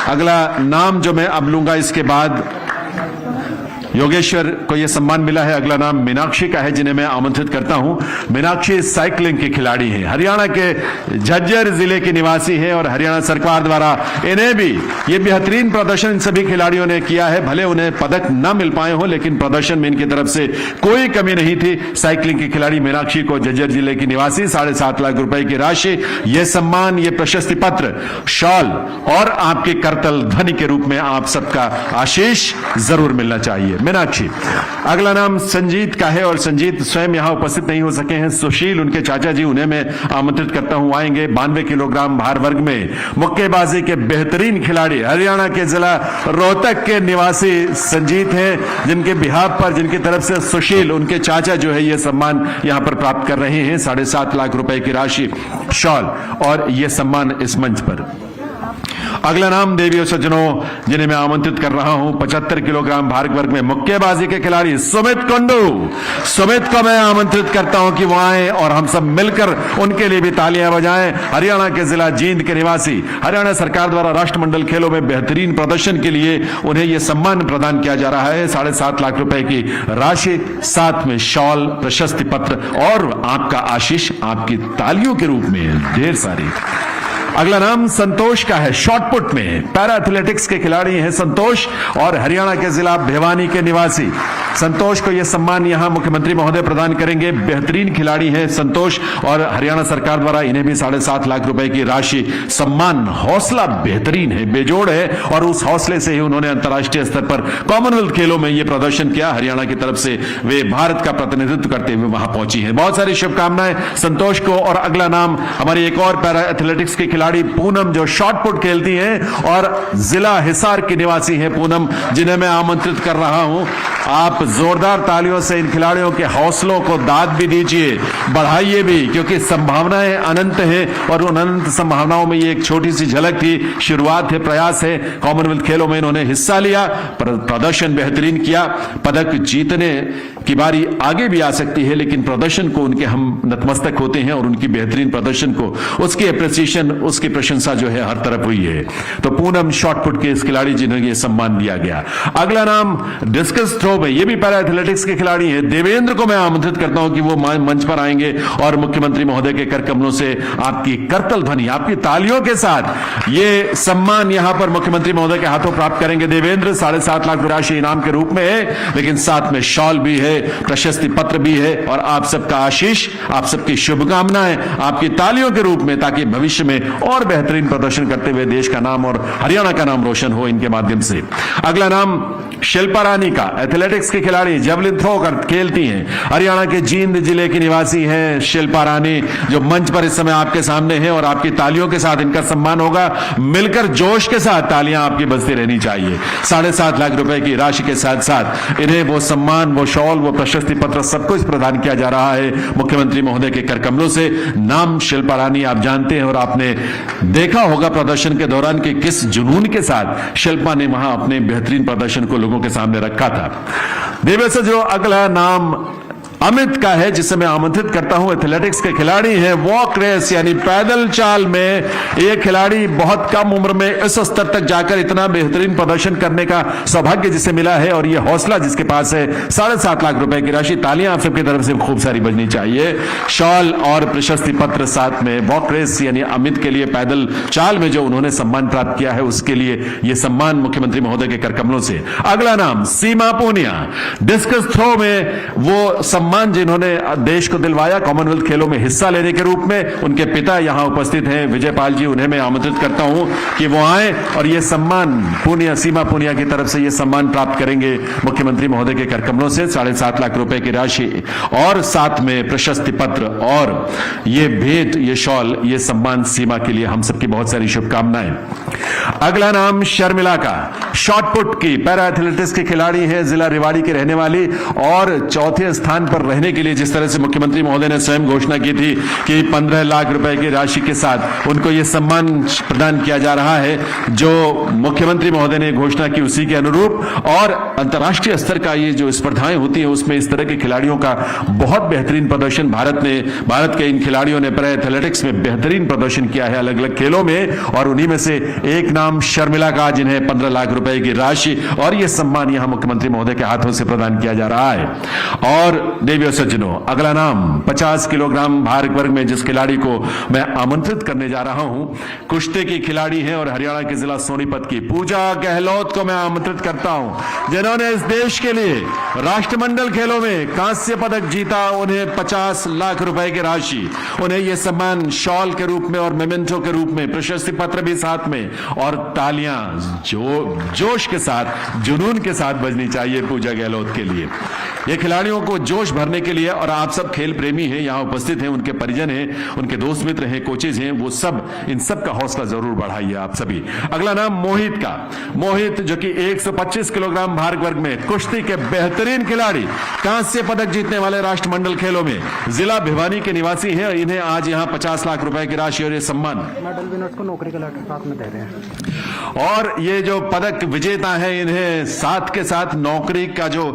अगला नाम जो मैं अब लूंगा, इसके बाद योगेश्वर को यह सम्मान मिला है, अगला नाम मीनाक्षी का है, जिन्हें मैं आमंत्रित करता हूं। मीनाक्षी साइकिलिंग की खिलाड़ी हैं, हरियाणा के झज्जर जिले की निवासी हैं और हरियाणा सरकार द्वारा इन्हें भी ये बेहतरीन प्रदर्शन इन सभी खिलाड़ियों ने किया है। भले उन्हें पदक न मिल पाए हो, लेकिन प्रदर्शन में इनकी तरफ से कोई कमी नहीं थी। साइकिलिंग की खिलाड़ी मीनाक्षी को झज्जर जिले की निवासी 7.5 लाख रुपए की राशि, यह सम्मान, ये प्रशस्ति पत्र, शॉल और आपके करतल ध्वनि के रूप में आप सबका आशीष जरूर मिलना चाहिए। मीनाक्षी। अगला नाम संजीत का है और संजीत स्वयं यहां उपस्थित नहीं हो सके हैं। सुशील उनके चाचा जी, उन्हें मैं आमंत्रित करता हूं, आएंगे। 92 किलोग्राम भार वर्ग में मुक्केबाजी के बेहतरीन खिलाड़ी, हरियाणा के जिला रोहतक के निवासी संजीत हैं, जिनके बिहाफ पर, जिनकी तरफ से सुशील उनके चाचा जो है ये सम्मान यहां पर प्राप्त कर रहे हैं। 7.5 लाख रुपए की राशि, शॉल और ये सम्मान इस मंच पर। अगला नाम देवी और सज्जनों, जिन्हें मैं आमंत्रित कर रहा हूं, 75 किलोग्राम भार वर्ग में मुक्केबाजी के खिलाड़ी सुमित कुंडू। सुमित को मैं आमंत्रित करता हूं कि वो आए और हम सब मिलकर उनके लिए भी तालियां बजाएं। हरियाणा के जिला जींद के निवासी, हरियाणा सरकार द्वारा राष्ट्रमंडल खेलों में बेहतरीन प्रदर्शन के लिए उन्हें यह सम्मान प्रदान किया जा रहा है। 7.5 लाख रुपए की राशि, साथ में शॉल, प्रशस्ति पत्र और आपका आशीष आपकी तालियों के रूप में ढेर सारी। अगला नाम संतोष का है, शॉटपुट में पैरा एथलेटिक्स के खिलाड़ी हैं संतोष और हरियाणा के जिला भिवानी के निवासी। संतोष को यह सम्मान यहां मुख्यमंत्री महोदय प्रदान करेंगे। बेहतरीन खिलाड़ी हैं संतोष और हरियाणा सरकार द्वारा इन्हें भी 7.5 लाख रुपए की राशि, सम्मान। हौसला बेहतरीन है, बेजोड़ है और उस हौसले से ही उन्होंने अंतर्राष्ट्रीय स्तर पर कॉमनवेल्थ खेलों में यह प्रदर्शन किया। हरियाणा की तरफ से वे भारत का प्रतिनिधित्व करते हुए वहां पहुंची हैं। बहुत सारी शुभकामनाएं संतोष को। और अगला नाम हमारी एक और पैरा एथलेटिक्स के खिलाड़ी पूनम, जो शॉटपुट खेलती हैं और जिला हिसार की निवासी हैं पूनम, जिन्हें मैं आमंत्रित कर रहा हूं। आप जोरदार तालियों से इन खिलाड़ियों के हौसलों को दाद भी दीजिए, बढ़ाइए भी, क्योंकि संभावनाएं अनंत हैं और उन अनंत संभावनाओं में ये एक छोटी सी झलक थी, शुरुआत है, प्रयास है। कॉमनवेल्थ खेलों में इन्होंने हिस्सा लिया, प्रदर्शन बेहतरीन किया। पदक जीतने की बारी आगे भी आ सकती है, लेकिन प्रदर्शन को उनके हम नतमस्तक होते हैं और उनकी बेहतरीन प्रदर्शन को, उसकी एप्रिसिएशन, उस उसकी प्रशंसा जो है हर तरफ हुई है। तो पूनम शॉटपुट के इस खिलाड़ी जिन्हें ये सम्मान दिया गया। अगला नाम डिस्कस थ्रो में, ये भी पैरा एथलेटिक्स के खिलाड़ी हैं। देवेंद्र को मैं आमंत्रित करता हूं कि वो मंच पर आएंगे और मुख्यमंत्री महोदय के कर कमलों से आपकी करतल ध्वनि, आपकी तालियों के साथ ये सम्मान यहां पर मुख्यमंत्री महोदय के हाथों प्राप्त करेंगे। देवेंद्र 7.5 लाख राशि इनाम के रूप में है, लेकिन साथ में शॉल भी है, प्रशस्ति पत्र भी है और आप सबका आशीष, आप सबकी शुभकामनाएं आपकी तालियों के रूप में, ताकि भविष्य में और बेहतरीन प्रदर्शन करते हुए देश का नाम और हरियाणा का नाम रोशन हो इनके माध्यम से। अगला नाम शिल्पा रानी का, एथलेटिक्स की खिलाड़ी, जेवलिन थ्रो कर खेलती हैं। हरियाणा के जींद जिले की निवासी हैं शिल्पा रानी, जो मंच पर इस समय आपके सामने है और आपकी तालियों के साथ इनका सम्मान होगा। मिलकर जोश के साथ तालियां आपकी बजती रहनी चाहिए। 7.5 लाख रुपए की राशि के साथ साथ इन्हें वो सम्मान, वो शॉल, वो प्रशस्ति पत्र सब कुछ प्रदान किया जा रहा है मुख्यमंत्री महोदय के कर कमलों से। नाम शिल्पा रानी आप जानते हैं और आपने देखा होगा प्रदर्शन के दौरान कि किस जुनून के साथ शिल्पा ने वहां अपने बेहतरीन प्रदर्शन को लोगों के सामने रखा था। देवे से जो अगला नाम अमित का है, जिसे मैं आमंत्रित करता हूं, एथलेटिक्स के खिलाड़ी हैं। वॉक रेस यानी पैदल चाल में ये खिलाड़ी बहुत कम उम्र में इस स्तर तक जाकर इतना बेहतरीन प्रदर्शन करने का सौभाग्य जिसे मिला है और ये हौसला जिसके पास है। 7.5 लाख रुपए की राशि, तालियां आप सबकी तरफ से खूब सारी बजनी चाहिए। शॉल और प्रशस्ति पत्र साथ में। वॉक रेस यानी अमित के लिए पैदल चाल में जो उन्होंने सम्मान प्राप्त किया है उसके लिए यह सम्मान मुख्यमंत्री महोदय के कर कमलों से। अगला नाम सीमा पूनिया, डिस्कस थ्रो में वो सम्मान जिन्होंने देश को दिलवाया कॉमनवेल्थ खेलों में हिस्सा लेने के रूप में। उनके पिता यहां उपस्थित हैं, विजय पाल जी, उन्हें मैं आमंत्रित करता हूं कि वो आए और ये सम्मान पूनिया, सीमा पूनिया की तरफ से ये सम्मान प्राप्त करेंगे मुख्यमंत्री महोदय के कर कमलों से। 7.5 लाख रुपए की राशि और साथ में प्रशस्ति पत्र और ये भेंट, ये शॉल, ये सम्मान सीमा के लिए हम सबकी बहुत सारी शुभकामनाएं। अगला नाम शर्मिला का, शॉटपुट की पैरा एथलेटिक्स की खिलाड़ी है, जिला रेवाड़ी की रहने वाली और चौथे स्थान पर रहने के लिए जिस तरह से मुख्यमंत्री महोदय ने स्वयं घोषणा की थी कि 15 लाख रुपए की राशि के साथ उनको यह सम्मान प्रदान किया जा रहा है, जो मुख्यमंत्री महोदय ने घोषणा की उसी के अनुरूप। और अंतर्राष्ट्रीय स्तर का ये जो स्पर्धाएं होती हैं उसमें इस तरह के खिलाड़ियों का बहुत बेहतरीन प्रदर्शन भारत के इन खिलाड़ियों ने पैरा एथलेटिक्स में बेहतरीन प्रदर्शन किया है अलग अलग खेलों में, और उन्हीं में से एक नाम शर्मिला का, जिन्हें 15 लाख रुपए की राशि और यह सम्मान यहां मुख्यमंत्री महोदय के हाथों से प्रदान किया जा रहा है। और देवियों सज्जनों, अगला नाम 50 किलोग्राम भार वर्ग में जिस खिलाड़ी को मैं आमंत्रित करने जा रहा हूं, कुश्ती की खिलाड़ी है और हरियाणा के जिला सोनीपत की पूजा गहलोत को मैं आमंत्रित करता हूं, जिन्होंने इस देश के लिए राष्ट्रमंडल खेलों में कांस्य पदक जीता। उन्हें 50 लाख रुपए की राशि, उन्हें यह सम्मान शॉल के रूप में और मेमेंटो के रूप में, प्रशस्ति पत्र भी साथ में, और तालियां जोश के साथ, जुनून के साथ बजनी चाहिए पूजा गहलोत के लिए। ये खिलाड़ियों को जोश भरने के लिए, और आप सब खेल प्रेमी हैं, यहां उपस्थित हैं, उनके परिजन हैं, उनके दोस्त मित्र हैं, कोचेज हैं, वो सब, इन सब का हौसला जरूर बढ़ाइए आप सभी। अगला नाम मोहित का, मोहित जो कि 125 किलोग्राम भार वर्ग में कुश्ती के बेहतरीन खिलाड़ी, कांस्य पदक जीतने वाले राष्ट्रमंडल खेलों में, जिला भिवानी के निवासी हैं। इन्हें आज यहां 50 लाख रुपए की राशि और ये सम्मान, मेडल विनर्स को नौकरी का लेटर साथ में दे रहे हैं। और ये जो पदक विजेता है इन्हें साथ के साथ नौकरी का जो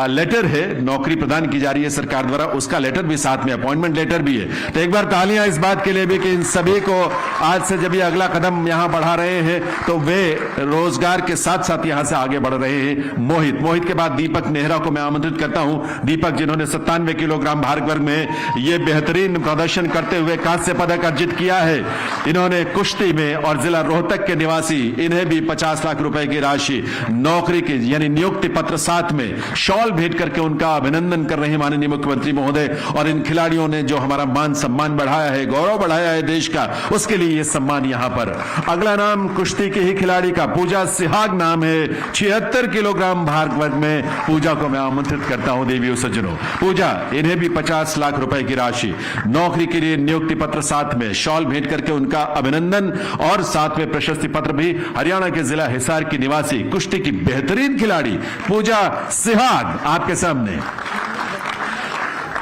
लेटर है, नौकरी प्रदान की जा रही है सरकार द्वारा, उसका लेटर भी साथ में, अपॉइंटमेंट लेटर भी है। तो एक बार तालियां इस बात के लिए भी कि इन सभी को आज से जब ये अगला कदम यहां बढ़ा रहे हैं तो वे रोजगार के साथ साथ यहां से आगे बढ़ रहे हैं। मोहित के बाद दीपक नेहरा को मैं आमंत्रित करता हूं। दीपक जिन्होंने 97 किलोग्राम भार वर्ग में ये बेहतरीन प्रदर्शन करते हुए कांस्य पदक अर्जित किया है, इन्होंने कुश्ती में, और जिला रोहतक के निवासी, इन्हें भी 50 लाख रुपए की राशि, नौकरी की यानी नियुक्ति पत्र साथ में, शॉल भेंट करके उनका अभिनंदन कर रहे हैं माननीय मुख्यमंत्री महोदय। और इन खिलाड़ियों ने जो हमारा मान सम्मान बढ़ाया है, गौरव बढ़ाया है देश का, उसके लिए यह सम्मान यहां पर। अगला नाम कुश्ती के ही खिलाड़ी का, पूजा सिहाग नाम है, 76 किलोग्राम भार वर्ग में पूजा को मैं आमंत्रित करता हूं। देवियों सज्जनों, पूजा, इन्हें भी 50 लाख रुपए की राशि, नौकरी के लिए नियुक्ति पत्र साथ में, शॉल भेंट करके उनका अभिनंदन, और साथ में प्रशस्ति पत्र भी। हरियाणा के जिला हिसार की निवासी कुश्ती की बेहतरीन खिलाड़ी पूजा सिहाग आपके सामने।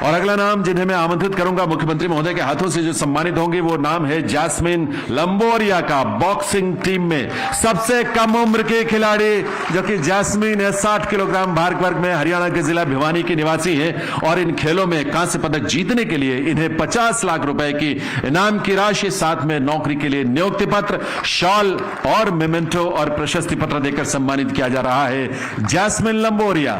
और अगला नाम जिन्हें मैं आमंत्रित करूंगा मुख्यमंत्री महोदय के हाथों से जो सम्मानित होंगे वो नाम है जैस्मिन लंबोरिया का। बॉक्सिंग टीम में सबसे कम उम्र के खिलाड़ी जो कि जैस्मिन है, 60 किलोग्राम भार वर्ग में हरियाणा के जिला भिवानी की निवासी है और इन खेलों में कांस्य पदक जीतने के लिए इन्हें 50 लाख रुपए की इनाम की राशि, साथ में नौकरी के लिए नियुक्ति पत्र, शॉल और मेमेंटो और प्रशस्ति पत्र देकर सम्मानित किया जा रहा है जैस्मिन लंबोरिया।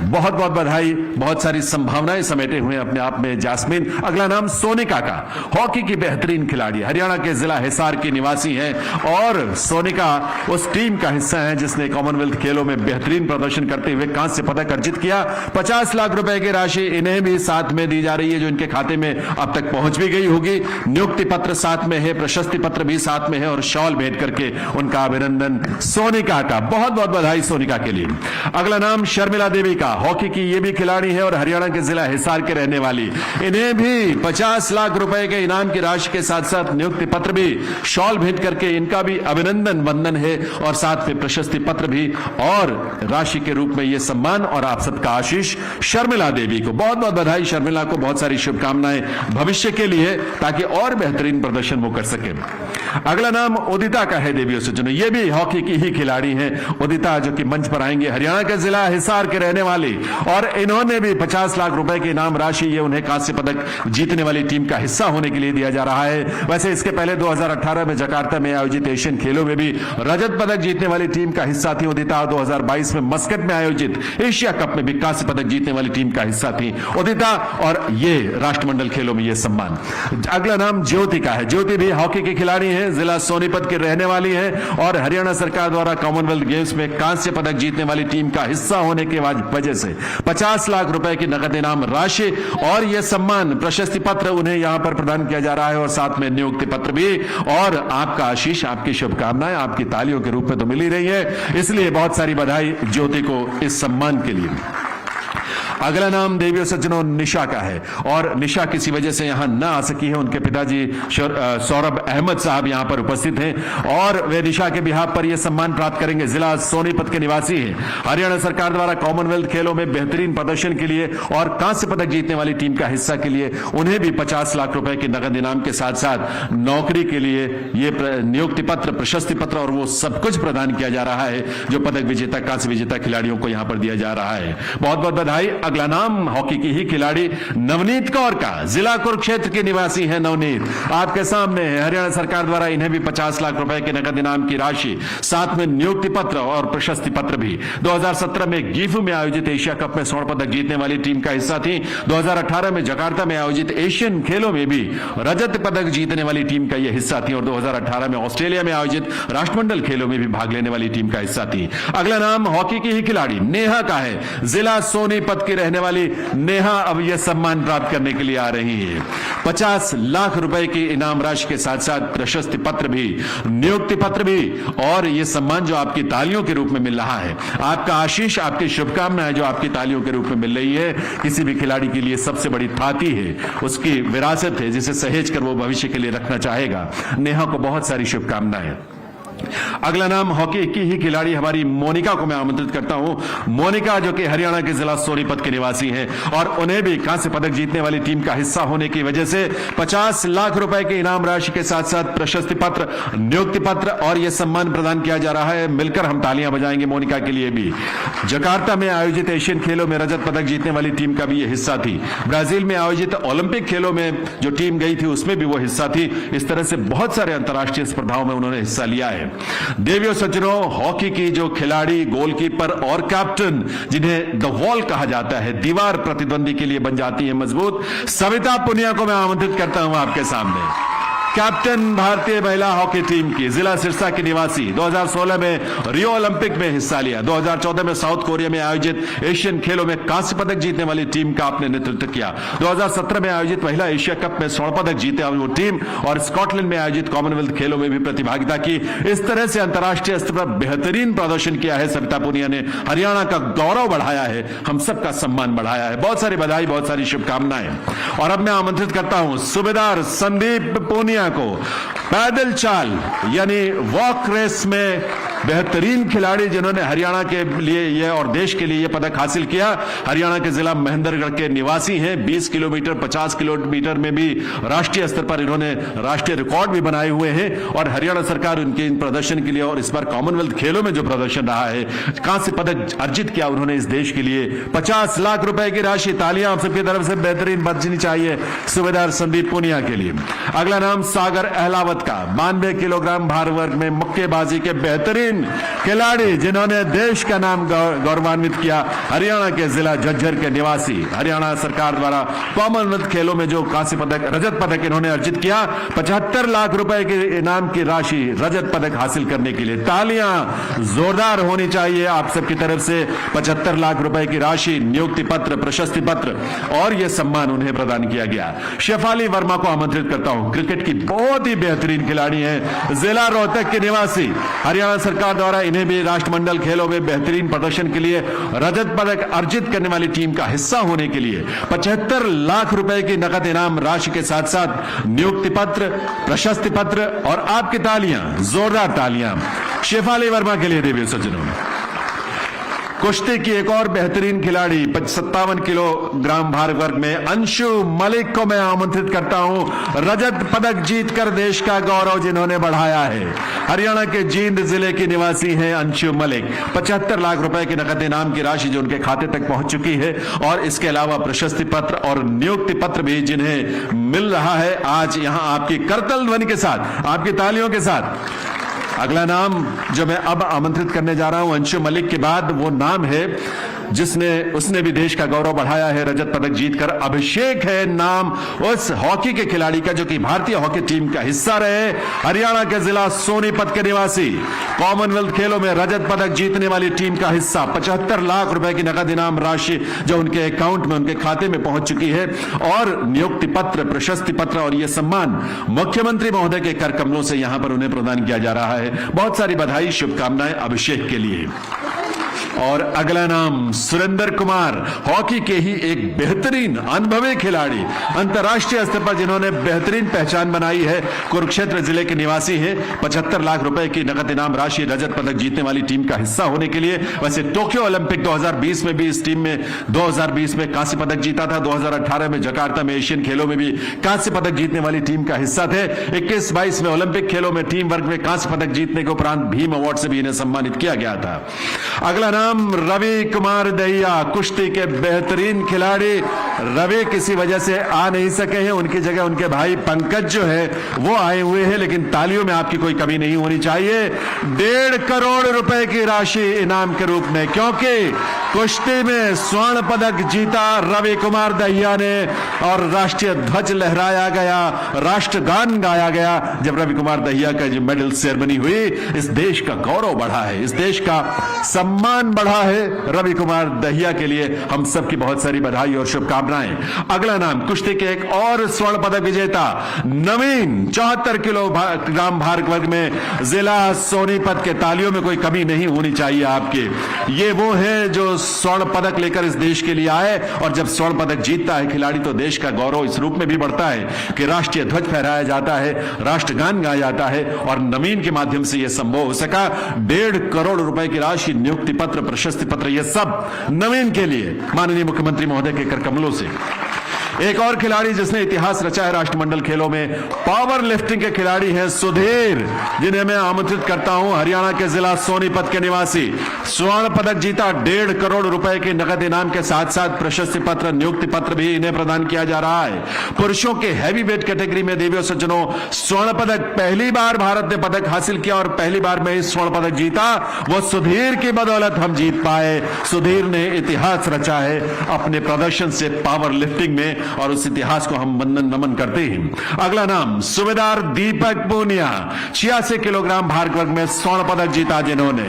बहुत बहुत बधाई, बहुत सारी संभावनाएं समेटे हुए अपने आप में जैस्मिन। अगला नाम सोनिका का। हॉकी की बेहतरीन खिलाड़ी, हरियाणा के जिला हिसार की निवासी है और सोनिका उस टीम का हिस्सा है जिसने कॉमनवेल्थ खेलों में बेहतरीन प्रदर्शन करते हुए कांस्य पदक अर्जित किया। 50 लाख रुपए की राशि इन्हें भी साथ में दी जा रही है जो इनके खाते में अब तक पहुंच भी गई होगी। नियुक्ति पत्र साथ में है, प्रशस्ति पत्र भी साथ में है और शॉल भेंट करके उनका अभिनंदन सोनिका का। बहुत बहुत बधाई सोनिका के लिए। अगला नाम शर्मिला देवी का। हॉकी की ये भी खिलाड़ी है और हरियाणा के जिला हिसार के रहने वाली। इन्हें भी 50 लाख रुपए के इनाम की राशि के साथ साथ नियुक्ति पत्र भी, शॉल भेंट करके इनका भी अभिनंदन वंदन है और साथ में प्रशस्ति पत्र भी और राशि के रूप में यह सम्मान और आप सबका आशीष शर्मिला देवी को। बहुत बहुत बधाई शर्मिला को, बहुत सारी शुभकामनाएं भविष्य के लिए ताकि और बेहतरीन प्रदर्शन वो कर सके। अगला नाम उदिता का है देवियों से चुनो। ये भी हॉकी की ही खिलाड़ी है उदिता जो कि मंच पर आएंगे, हरियाणा के जिला हिसार के रहने वाली और इन्होंने भी 50 लाख रुपए की इनाम राशि, ये उन्हें कांस्य पदक जीतने वाली टीम का हिस्सा होने के लिए दिया जा रहा है। वैसे इसके पहले 2018 में जकार्ता में आयोजित एशियन खेलों में भी रजत पदक जीतने वाली टीम का हिस्सा थी उदिता। 2022 में मस्कट में आयोजित एशिया कप में भी कांस्य पदक जीतने वाली टीम का हिस्सा थी उदिता और ये राष्ट्रमंडल खेलों में ये सम्मान। अगला नाम ज्योति का है। ज्योति भी हॉकी की खिलाड़ी है, जिला सोनीपत की रहने वाली है और हरियाणा सरकार द्वारा कॉमनवेल्थ गेम्स में कांस्य पदक जीतने वाली टीम का हिस्सा होने के वजह से 50 लाख रुपए की नगद इनाम राशि और यह सम्मान, प्रशस्ति पत्र उन्हें यहां पर प्रदान किया जा रहा है और साथ में नियुक्ति पत्र भी और आपका आशीष, आपकी शुभकामनाएं आपकी तालियों के रूप में तो मिल ही रही है, इसलिए बहुत सारी बधाई ज्योति को इस सम्मान के लिए। अगला नाम देवियों सज्जनों निशा का है और निशा किसी वजह से यहां ना आ सकी है। उनके पिताजी सौरभ अहमद साहब यहां पर उपस्थित हैं और वे निशा के बिहाफ पर यह सम्मान प्राप्त करेंगे। जिला सोनीपत के निवासी हैं, हरियाणा सरकार द्वारा कॉमनवेल्थ खेलों में बेहतरीन प्रदर्शन के लिए और कांस्य पदक जीतने वाली टीम का हिस्सा के लिए उन्हें भी 50 लाख रुपए के नगद इनाम के साथ साथ नौकरी के लिए ये नियुक्ति पत्र, प्रशस्ति पत्र और वो सब कुछ प्रदान किया जा रहा है जो पदक विजेता, कांस्य विजेता खिलाड़ियों को यहां पर दिया जा रहा है। बहुत बहुत बधाई। अगला नाम हॉकी की ही खिलाड़ी नवनीत कौर का। जिला कुरुक्षेत्र के निवासी है नवनीत, आपके सामने है। हरियाणा सरकार द्वारा इन्हें भी 50 लाख रुपए के नगद इनाम की राशि, साथ में नियुक्ति पत्र और प्रशस्ति पत्र भी। 2017 में गीफू में आयोजित एशिया कप में स्वर्ण पदक जीतने वाली टीम का हिस्सा थी। 2018 में जकार्ता में आयोजित एशियन खेलों में भी रजत पदक जीतने वाली टीम का यह हिस्सा थी और 2018 में ऑस्ट्रेलिया में आयोजित राष्ट्रमंडल खेलों में भी भाग लेने वाली टीम का हिस्सा थी। अगला नाम हॉकी की ही खिलाड़ी नेहा का है। जिला सोनीपत की रहने वाली नेहा अब यह सम्मान प्राप्त करने के लिए आ रही है। 50 लाख रुपए की इनाम राशि के साथ साथ प्रशस्ति पत्र भी, नियुक्ति पत्र भी और यह सम्मान जो आपकी तालियों के रूप में मिल रहा है, आपका आशीष, आपकी शुभकामनाएं जो आपकी तालियों के रूप में मिल रही है, किसी भी खिलाड़ी के लिए सबसे बड़ी थाती है, उसकी विरासत है जिसे सहेज कर वो भविष्य के लिए रखना चाहेगा। नेहा को बहुत सारी शुभकामनाएं। अगला नाम हॉकी की ही खिलाड़ी हमारी मोनिका को मैं आमंत्रित करता हूं। मोनिका जो कि हरियाणा के जिला सोनीपत के निवासी हैं और उन्हें भी कांस्य पदक जीतने वाली टीम का हिस्सा होने की वजह से 50 लाख रुपए के इनाम राशि के साथ साथ प्रशस्ति पत्र, नियुक्ति पत्र और यह सम्मान प्रदान किया जा रहा है। मिलकर हम तालियां बजाएंगे मोनिका के लिए भी। जकार्ता में आयोजित एशियन खेलों में रजत पदक जीतने वाली टीम का भी यह हिस्सा थी। ब्राजील में आयोजित ओलंपिक खेलों में जो टीम गई थी उसमें भी वो हिस्सा थी। इस तरह से बहुत सारे अंतर्राष्ट्रीय स्पर्धाओं में उन्होंने हिस्सा लिया है। देवियों सज्जनों, हॉकी की जो खिलाड़ी, गोलकीपर और कैप्टन जिन्हें द वॉल कहा जाता है, दीवार प्रतिद्वंदी के लिए बन जाती है मजबूत, सविता पुनिया को मैं आमंत्रित करता हूं आपके सामने। कैप्टन भारतीय महिला हॉकी टीम की, जिला सिरसा की निवासी, 2016 में रियो ओलंपिक में हिस्सा लिया। 2014 में साउथ कोरिया में आयोजित एशियन खेलों में कांस्य पदक जीतने वाली टीम का आपने नेतृत्व किया। 2017 में आयोजित महिला एशिया कप में स्वर्ण पदक जीते वो टीम और स्कॉटलैंड में आयोजित कॉमनवेल्थ खेलों में भी प्रतिभागिता की। इस तरह से अंतर्राष्ट्रीय स्तर पर बेहतरीन प्रदर्शन किया है सविता पुनिया ने। हरियाणा का गौरव बढ़ाया है, हम सबका सम्मान बढ़ाया है। बहुत सारी बधाई, बहुत सारी शुभकामनाएं। और अब मैं आमंत्रित करता हूं सूबेदार संदीप पुनिया को पैदल चाल यानी वॉक रेस में बेहतरीन खिलाड़ी जिन्होंने हरियाणा के लिए ये और देश के लिए ये पदक हासिल किया, हरियाणा के जिला महेंद्रगढ़ के निवासी हैं। 20 किलोमीटर 50 किलोमीटर में भी राष्ट्रीय स्तर पर इन्होंने राष्ट्रीय रिकॉर्ड भी बनाए हुए हैं और हरियाणा सरकार उनके इन प्रदर्शन के लिए और इस बार कॉमनवेल्थ खेलों में जो प्रदर्शन रहा है, कांस्य पदक अर्जित किया उन्होंने इस देश के लिए। 50 लाख रुपए की राशि, तालियां आप सबकी तरफ से बेहतरीन बजनी चाहिए सूबेदार संदीप पुनिया के लिए। अगला नाम सागर अहलावत का, 92 किलोग्राम भार वर्ग में मुक्केबाजी के बेहतरीन खिलाड़ी जिन्होंने देश का नाम गौरवान्वित किया, हरियाणा के जिला झज्जर के निवासी। हरियाणा सरकार द्वारा कॉमनवेल्थ खेलों में जो कांस्य पदक, रजत पदक इन्होंने अर्जित किया, 75 लाख रुपए के इनाम की राशि रजत पदक हासिल करने के लिए। तालियां जोरदार होनी चाहिए आप सबकी तरफ से। 75 लाख रुपए की राशि, नियुक्ति पत्र, प्रशस्ति पत्र और यह सम्मान उन्हें प्रदान किया गया। शेफाली वर्मा को आमंत्रित करता हूं, क्रिकेट की बहुत ही बेहतरीन खिलाड़ी हैं, जिला रोहतक के निवासी। हरियाणा सरकार द्वारा इन्हें भी राष्ट्रमंडल खेलों में बेहतरीन प्रदर्शन के लिए रजत पदक अर्जित करने वाली टीम का हिस्सा होने के लिए 75 लाख रुपए की नकद इनाम राशि के साथ साथ नियुक्ति पत्र, प्रशस्ति पत्र और आपकी तालियां, जोरदार तालियां शेफाली वर्मा के लिए देवी सज्जनों। कुश्ती की एक और बेहतरीन खिलाड़ी 57 किलोग्राम भार वर्ग में अंशु मलिक को मैं आमंत्रित करता हूं, रजत पदक जीतकर देश का गौरव जिन्होंने बढ़ाया है। हरियाणा के जींद जिले की निवासी हैं अंशु मलिक। 75 लाख रुपए की नकद इनाम की राशि जो उनके खाते तक पहुंच चुकी है और इसके अलावा प्रशस्ति पत्र और नियुक्ति पत्र भी जिन्हें मिल रहा है आज यहां आपकी करतल ध्वनि के साथ, आपकी तालियों के साथ। अगला नाम जो मैं अब आमंत्रित करने जा रहा हूं अंशु मलिक के बाद, वो नाम है उसने भी देश का गौरव बढ़ाया है, रजत पदक जीतकर। अभिषेक है नाम उस हॉकी के खिलाड़ी का जो कि भारतीय हॉकी टीम का हिस्सा रहे, हरियाणा के जिला सोनीपत के निवासी, कॉमनवेल्थ खेलों में रजत पदक जीतने वाली टीम का हिस्सा। 75 लाख रुपए की नकद इनाम राशि जो उनके अकाउंट में, उनके खाते में पहुंच चुकी है और नियुक्ति पत्र, प्रशस्ति पत्र और यह सम्मान मुख्यमंत्री महोदय के कर कमलों से यहां पर उन्हें प्रदान किया जा रहा है। बहुत सारी बधाई, शुभकामनाएं अभिषेक के लिए। और अगला नाम सुरेंद्र कुमार, हॉकी के ही एक बेहतरीन अनुभवी खिलाड़ी, अंतर्राष्ट्रीय स्तर पर जिन्होंने बेहतरीन पहचान बनाई है, कुरुक्षेत्र जिले के निवासी है। 75 लाख रुपए की नकद इनाम राशि, रजत पदक जीतने वाली टीम का हिस्सा होने के लिए। वैसे टोक्यो ओलंपिक 2020 में भी इस टीम में 2020 में कांस्य पदक जीता था, 2018 में जकार्ता में एशियन खेलों में भी कांस्य पदक जीतने वाली टीम का हिस्सा थे। 21-22 में ओलंपिक खेलों में टीम वर्ग में कांस्य पदक जीतने के उपरांत भीम अवार्ड से भी इन्हें सम्मानित किया गया था। अगला नाम रवि कुमार दहिया, कुश्ती के बेहतरीन खिलाड़ी। रवि किसी वजह से आ नहीं सके हैं, उनकी जगह उनके भाई पंकज जो है वो आए हुए हैं, लेकिन तालियों में आपकी कोई कमी नहीं होनी चाहिए। 1.5 करोड़ रुपए की राशि इनाम के रूप में, क्योंकि कुश्ती में स्वर्ण पदक जीता रवि कुमार दहिया ने और राष्ट्रीय ध्वज लहराया गया, राष्ट्रगान गाया गया। जब रवि कुमार दहिया का जो मेडल सेरेमनी हुई, इस देश का गौरव बढ़ा है, इस देश का सम्मान बढ़ा है। रवि कुमार दहिया के लिए हम सबकी बहुत सारी बधाई और शुभकामनाएं। अगला नाम कुश्ती के एक और स्वर्ण पदक विजेता नवीन, 74 किलोग्राम भार वर्ग में जिला सोनीपत के। तालियों में कोई कमी नहीं होनी चाहिए आपके। ये वो है जो स्वर्ण पदक लेकर इस देश के लिए आए और जब स्वर्ण पदक जीतता है खिलाड़ी तो देश का गौरव इस रूप में भी बढ़ता है कि राष्ट्रीय ध्वज फहराया जाता है, राष्ट्रगान गाया जाता है और नवीन के माध्यम से यह संभव हो सका। 1.5 करोड़ रुपए की राशि, नियुक्ति पत्र, प्रशस्ति पत्र, यह सब नवीन के लिए माननीय मुख्यमंत्री महोदय के कर कमलों से। एक और खिलाड़ी जिसने इतिहास रचा है राष्ट्रमंडल खेलों में, पावर लिफ्टिंग के खिलाड़ी हैं सुधीर, जिन्हें मैं आमंत्रित करता हूं, हरियाणा के जिला सोनीपत के निवासी। स्वर्ण पदक जीता, 1.5 करोड़ रुपए के नगद इनाम के साथ साथ प्रशस्ति पत्र, नियुक्ति पत्र भी इन्हें प्रदान किया जा रहा है। पुरुषों के हैवी वेट कैटेगरी में देवियों सज्जनों स्वर्ण पदक, पहली बार भारत ने पदक हासिल किया और पहली बार में ही स्वर्ण पदक जीता, वो सुधीर की बदौलत हम जीत पाए। सुधीर ने इतिहास रचा है अपने प्रदर्शन से पावर लिफ्टिंग में और उस इतिहास को हम वंदन नमन करते हैं। अगला नाम सूबेदार दीपक पूनिया, 86 किलोग्राम भार वर्ग में स्वर्ण पदक जीता, जिन्होंने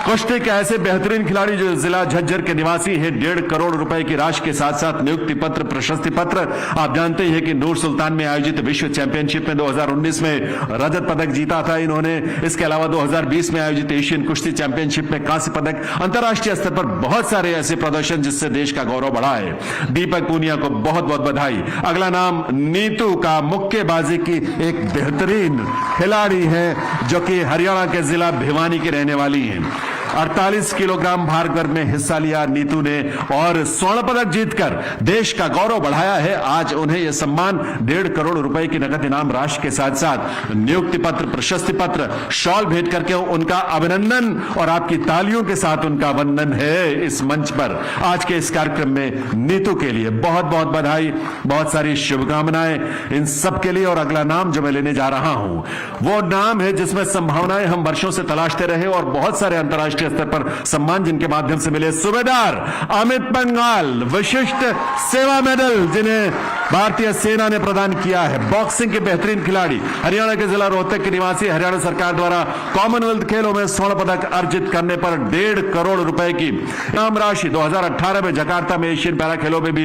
कुश्ती के ऐसे बेहतरीन खिलाड़ी जो जिला झज्जर के निवासी हैं, 1.5 करोड़ रुपए की राशि के साथ साथ नियुक्ति पत्र, प्रशस्ति पत्र। आप जानते हैं कि नूर सुल्तान में आयोजित विश्व चैंपियनशिप में 2019 में रजत पदक जीता था इन्होंने। इसके अलावा 2020 में आयोजित एशियन कुश्ती चैंपियनशिप में कांस्य पदक। अंतर्राष्ट्रीय स्तर पर बहुत सारे ऐसे प्रदर्शन जिससे देश का गौरव बढ़ा है। दीपक पूनिया को बहुत बहुत बधाई। अगला नाम नीतू का, मुक्केबाजी की एक बेहतरीन खिलाड़ी है जो कि हरियाणा के जिला भिवानी की रहने वाली हैं। 48 किलोग्राम भार वर्ग में हिस्सा लिया नीतू ने और स्वर्ण पदक जीतकर देश का गौरव बढ़ाया है। आज उन्हें यह सम्मान 1.5 करोड़ रुपए की नकद इनाम राशि के साथ साथ नियुक्ति पत्र, प्रशस्ति पत्र, शॉल भेंट करके उनका अभिनंदन और आपकी तालियों के साथ उनका वंदन है इस मंच पर। आज के इस कार्यक्रम में नीतू के लिए बहुत बहुत बधाई, बहुत सारी शुभकामनाएं इन सब के लिए। और अगला नाम जो मैं लेने जा रहा हूं वो नाम है जिसमें संभावनाएं हम वर्षों से तलाशते रहे और बहुत सारे अंतर्राष्ट्रीय स्तर पर सम्मान जिनके माध्यम से मिले। सूबेदार अमित पंघाल, विशिष्ट सेवा मेडल जिन्हें भारतीय सेना ने प्रदान किया है। बॉक्सिंग के बेहतरीन खिलाड़ी, हरियाणा के जिला रोहतक के निवासी, हरियाणा सरकार द्वारा कॉमनवेल्थ खेलों में स्वर्ण पदक अर्जित करने पर 1.5 करोड़ रुपए की इनाम राशि। 2018 में जकार्ता में एशियन पैरा खेलों में भी,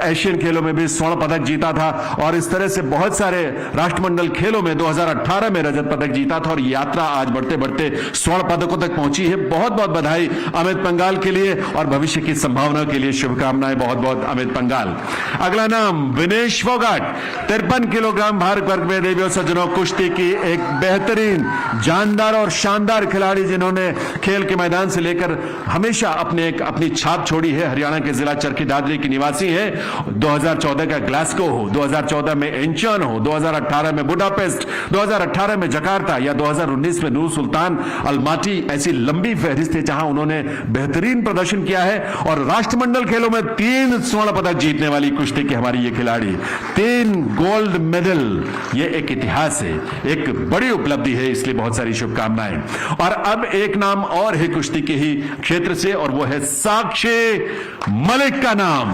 एशियन खेलों में भी स्वर्ण पदक जीता था और इस तरह से बहुत सारे राष्ट्रमंडल खेलों में 2018 में रजत पदक जीता था और यात्रा आज बढ़ते बढ़ते स्वर्ण पदकों तक पहुंची है। बहुत बहुत बधाई अमित पंघाल के लिए और भविष्य की संभावनाओं के लिए शुभकामनाएं। बहुत बहुत अमित पंघाल। अगला नाम विनेश फोगाट, 53 किलोग्राम भार वर्ग में देवियों सज्जनों कुश्ती की एक बेहतरीन, जानदार और शानदार खिलाड़ी जिन्होंने खेल के मैदान से लेकर हमेशा अपनी छाप छोड़ी है। हरियाणा के जिला चरखी दादरी की निवासी है। 2014 का ग्लासगो हो, 2014 में इंचॉन हो, 2018 में बुडापेस्ट, 2018 में जकार्ता या 2019 में नूर सुल्तान अल्माटी, ऐसी लंबी फहरिस्त है जहां उन्होंने बेहतरीन प्रदर्शन किया है। और राष्ट्रमंडल खेलों में 3 स्वर्ण पदक जीतने वाली कुश्ती की हमारी ये खिलाड़ी, 3 गोल्ड मेडल, ये एक इतिहास है, एक बड़ी उपलब्धि है, इसलिए बहुत सारी शुभकामनाएं। और अब एक नाम और है कुश्ती के ही क्षेत्र से और वो है साक्षी मलिक का नाम।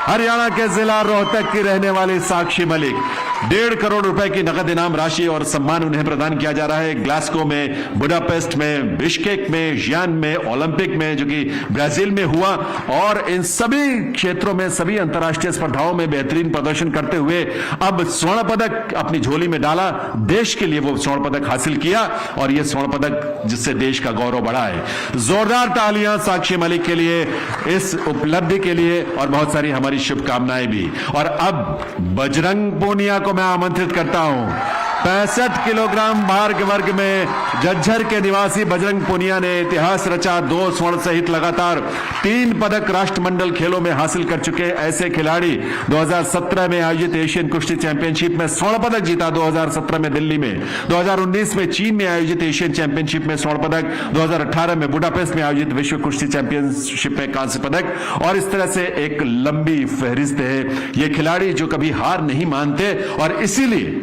हरियाणा के जिला रोहतक की रहने वाले साक्षी मलिक, 1.5 करोड़ रुपए की नकद इनाम राशि और सम्मान उन्हें प्रदान किया जा रहा है। ग्लासगो में, बुडापेस्ट में, बिश्केक में, जियान में, ओलंपिक में जो कि ब्राजील में हुआ और इन सभी क्षेत्रों में, सभी अंतर्राष्ट्रीय स्पर्धाओं में बेहतरीन प्रदर्शन करते हुए अब स्वर्ण पदक अपनी झोली में डाला। देश के लिए वो स्वर्ण पदक हासिल किया और ये स्वर्ण पदक जिससे देश का गौरव बढ़ा है। जोरदार तालियां साक्षी मलिक के लिए, इस उपलब्धि के लिए और बहुत सारी हमारी शुभकामनाएं भी। और अब बजरंग पूनिया को मैं आमंत्रित करता हूं। 65 किलोग्राम भार के वर्ग में झज्जर के निवासी बजरंग पूनिया ने इतिहास रचा। 2 स्वर्ण सहित लगातार 3 पदक राष्ट्रमंडल खेलों में हासिल कर चुके ऐसे खिलाड़ी। 2017 में आयोजित एशियन कुश्ती चैंपियनशिप में स्वर्ण पदक जीता, 2017 में दिल्ली में, 2019 में चीन में आयोजित एशियन चैंपियनशिप में स्वर्ण पदक, 2018 में बुडापेस्ट में आयोजित विश्व कुश्ती चैंपियनशिप में कांस्य पदक। और इस तरह से एक लंबी फहरिस्त है ये खिलाड़ी जो कभी हार नहीं मानते और इसीलिए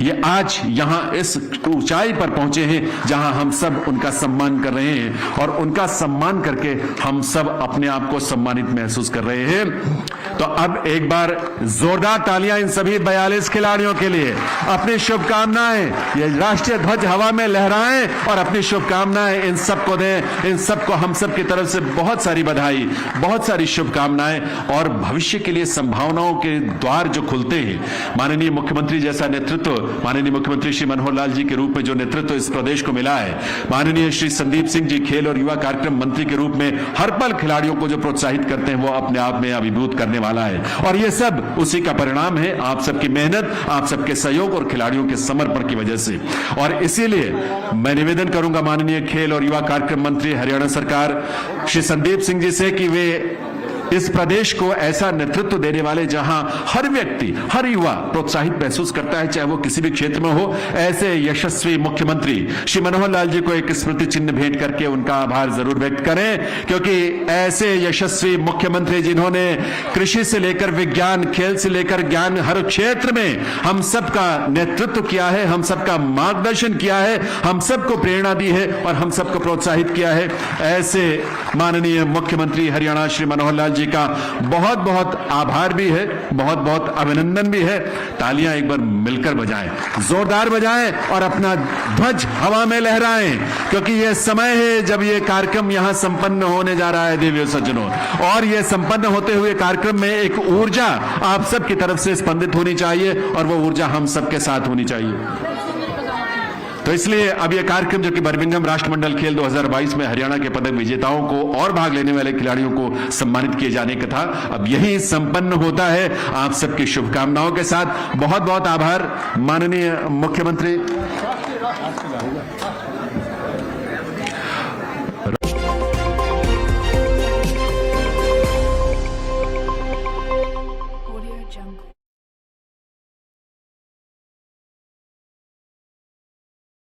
ये आज यहां इस ऊंचाई पर पहुंचे हैं जहां हम सब उनका सम्मान कर रहे हैं और उनका सम्मान करके हम सब अपने आप को सम्मानित महसूस कर रहे हैं। तो अब एक बार जोरदार तालियां इन सभी 42 खिलाड़ियों के लिए। अपनी शुभकामनाएं, ये राष्ट्रीय ध्वज हवा में लहराएं और अपनी शुभकामनाएं इन सबको दें। इन सबको हम सब की तरफ से बहुत सारी बधाई, बहुत सारी शुभकामनाएं और भविष्य के लिए संभावनाओं के द्वार जो खुलते हैं। माननीय मुख्यमंत्री जैसा नेतृत्व, माननीय मुख्यमंत्री श्री मनोहर लाल जी के रूप में जो नेतृत्व इस प्रदेश को मिला है, माननीय श्री संदीप सिंह जी खेल और युवा कार्यक्रम मंत्री के रूप में हर पल खिलाड़ियों को जो प्रोत्साहित करते हैं वो अपने आप में अभिभूत करने वाला है। और ये सब उसी का परिणाम है, आप सबकी मेहनत, आप सबके सहयोग और खिलाड़ियों के समर्पण की वजह से। और इसीलिए मैं निवेदन करूंगा माननीय खेल और युवा कार्यक्रम मंत्री हरियाणा सरकार श्री संदीप सिंह जी से कि वे इस प्रदेश को ऐसा नेतृत्व देने वाले जहां हर व्यक्ति, हर युवा प्रोत्साहित महसूस करता है, चाहे वो किसी भी क्षेत्र में हो, ऐसे यशस्वी मुख्यमंत्री श्री मनोहर लाल जी को एक स्मृति चिन्ह भेंट करके उनका आभार जरूर व्यक्त करें। क्योंकि ऐसे यशस्वी मुख्यमंत्री जिन्होंने कृषि से लेकर विज्ञान, खेल से लेकर ज्ञान, हर क्षेत्र में हम सबका नेतृत्व किया है, हम सबका मार्गदर्शन किया है, हम सबको प्रेरणा दी है और हम सबको प्रोत्साहित किया है। ऐसे माननीय मुख्यमंत्री हरियाणा श्री मनोहर लाल जी का बहुत बहुत आभार भी है, बहुत बहुत अभिनंदन भी है। तालियां एक बार मिलकर बजाएं, जोरदार बजाएं और अपना ध्वज हवा में लहराएं, क्योंकि यह समय है जब यह कार्यक्रम यहां संपन्न होने जा रहा है देवियों सज्जनों। और यह संपन्न होते हुए कार्यक्रम में एक ऊर्जा आप सबकी तरफ से स्पंदित होनी चाहिए और वो ऊर्जा हम सबके साथ होनी चाहिए। तो इसलिए अब यह कार्यक्रम जो कि बर्मिंघम राष्ट्रमंडल खेल 2022 में हरियाणा के पदक विजेताओं को और भाग लेने वाले खिलाड़ियों को सम्मानित किए जाने का था, अब यही संपन्न होता है। आप सबकी शुभकामनाओं के साथ बहुत बहुत आभार माननीय मुख्यमंत्री।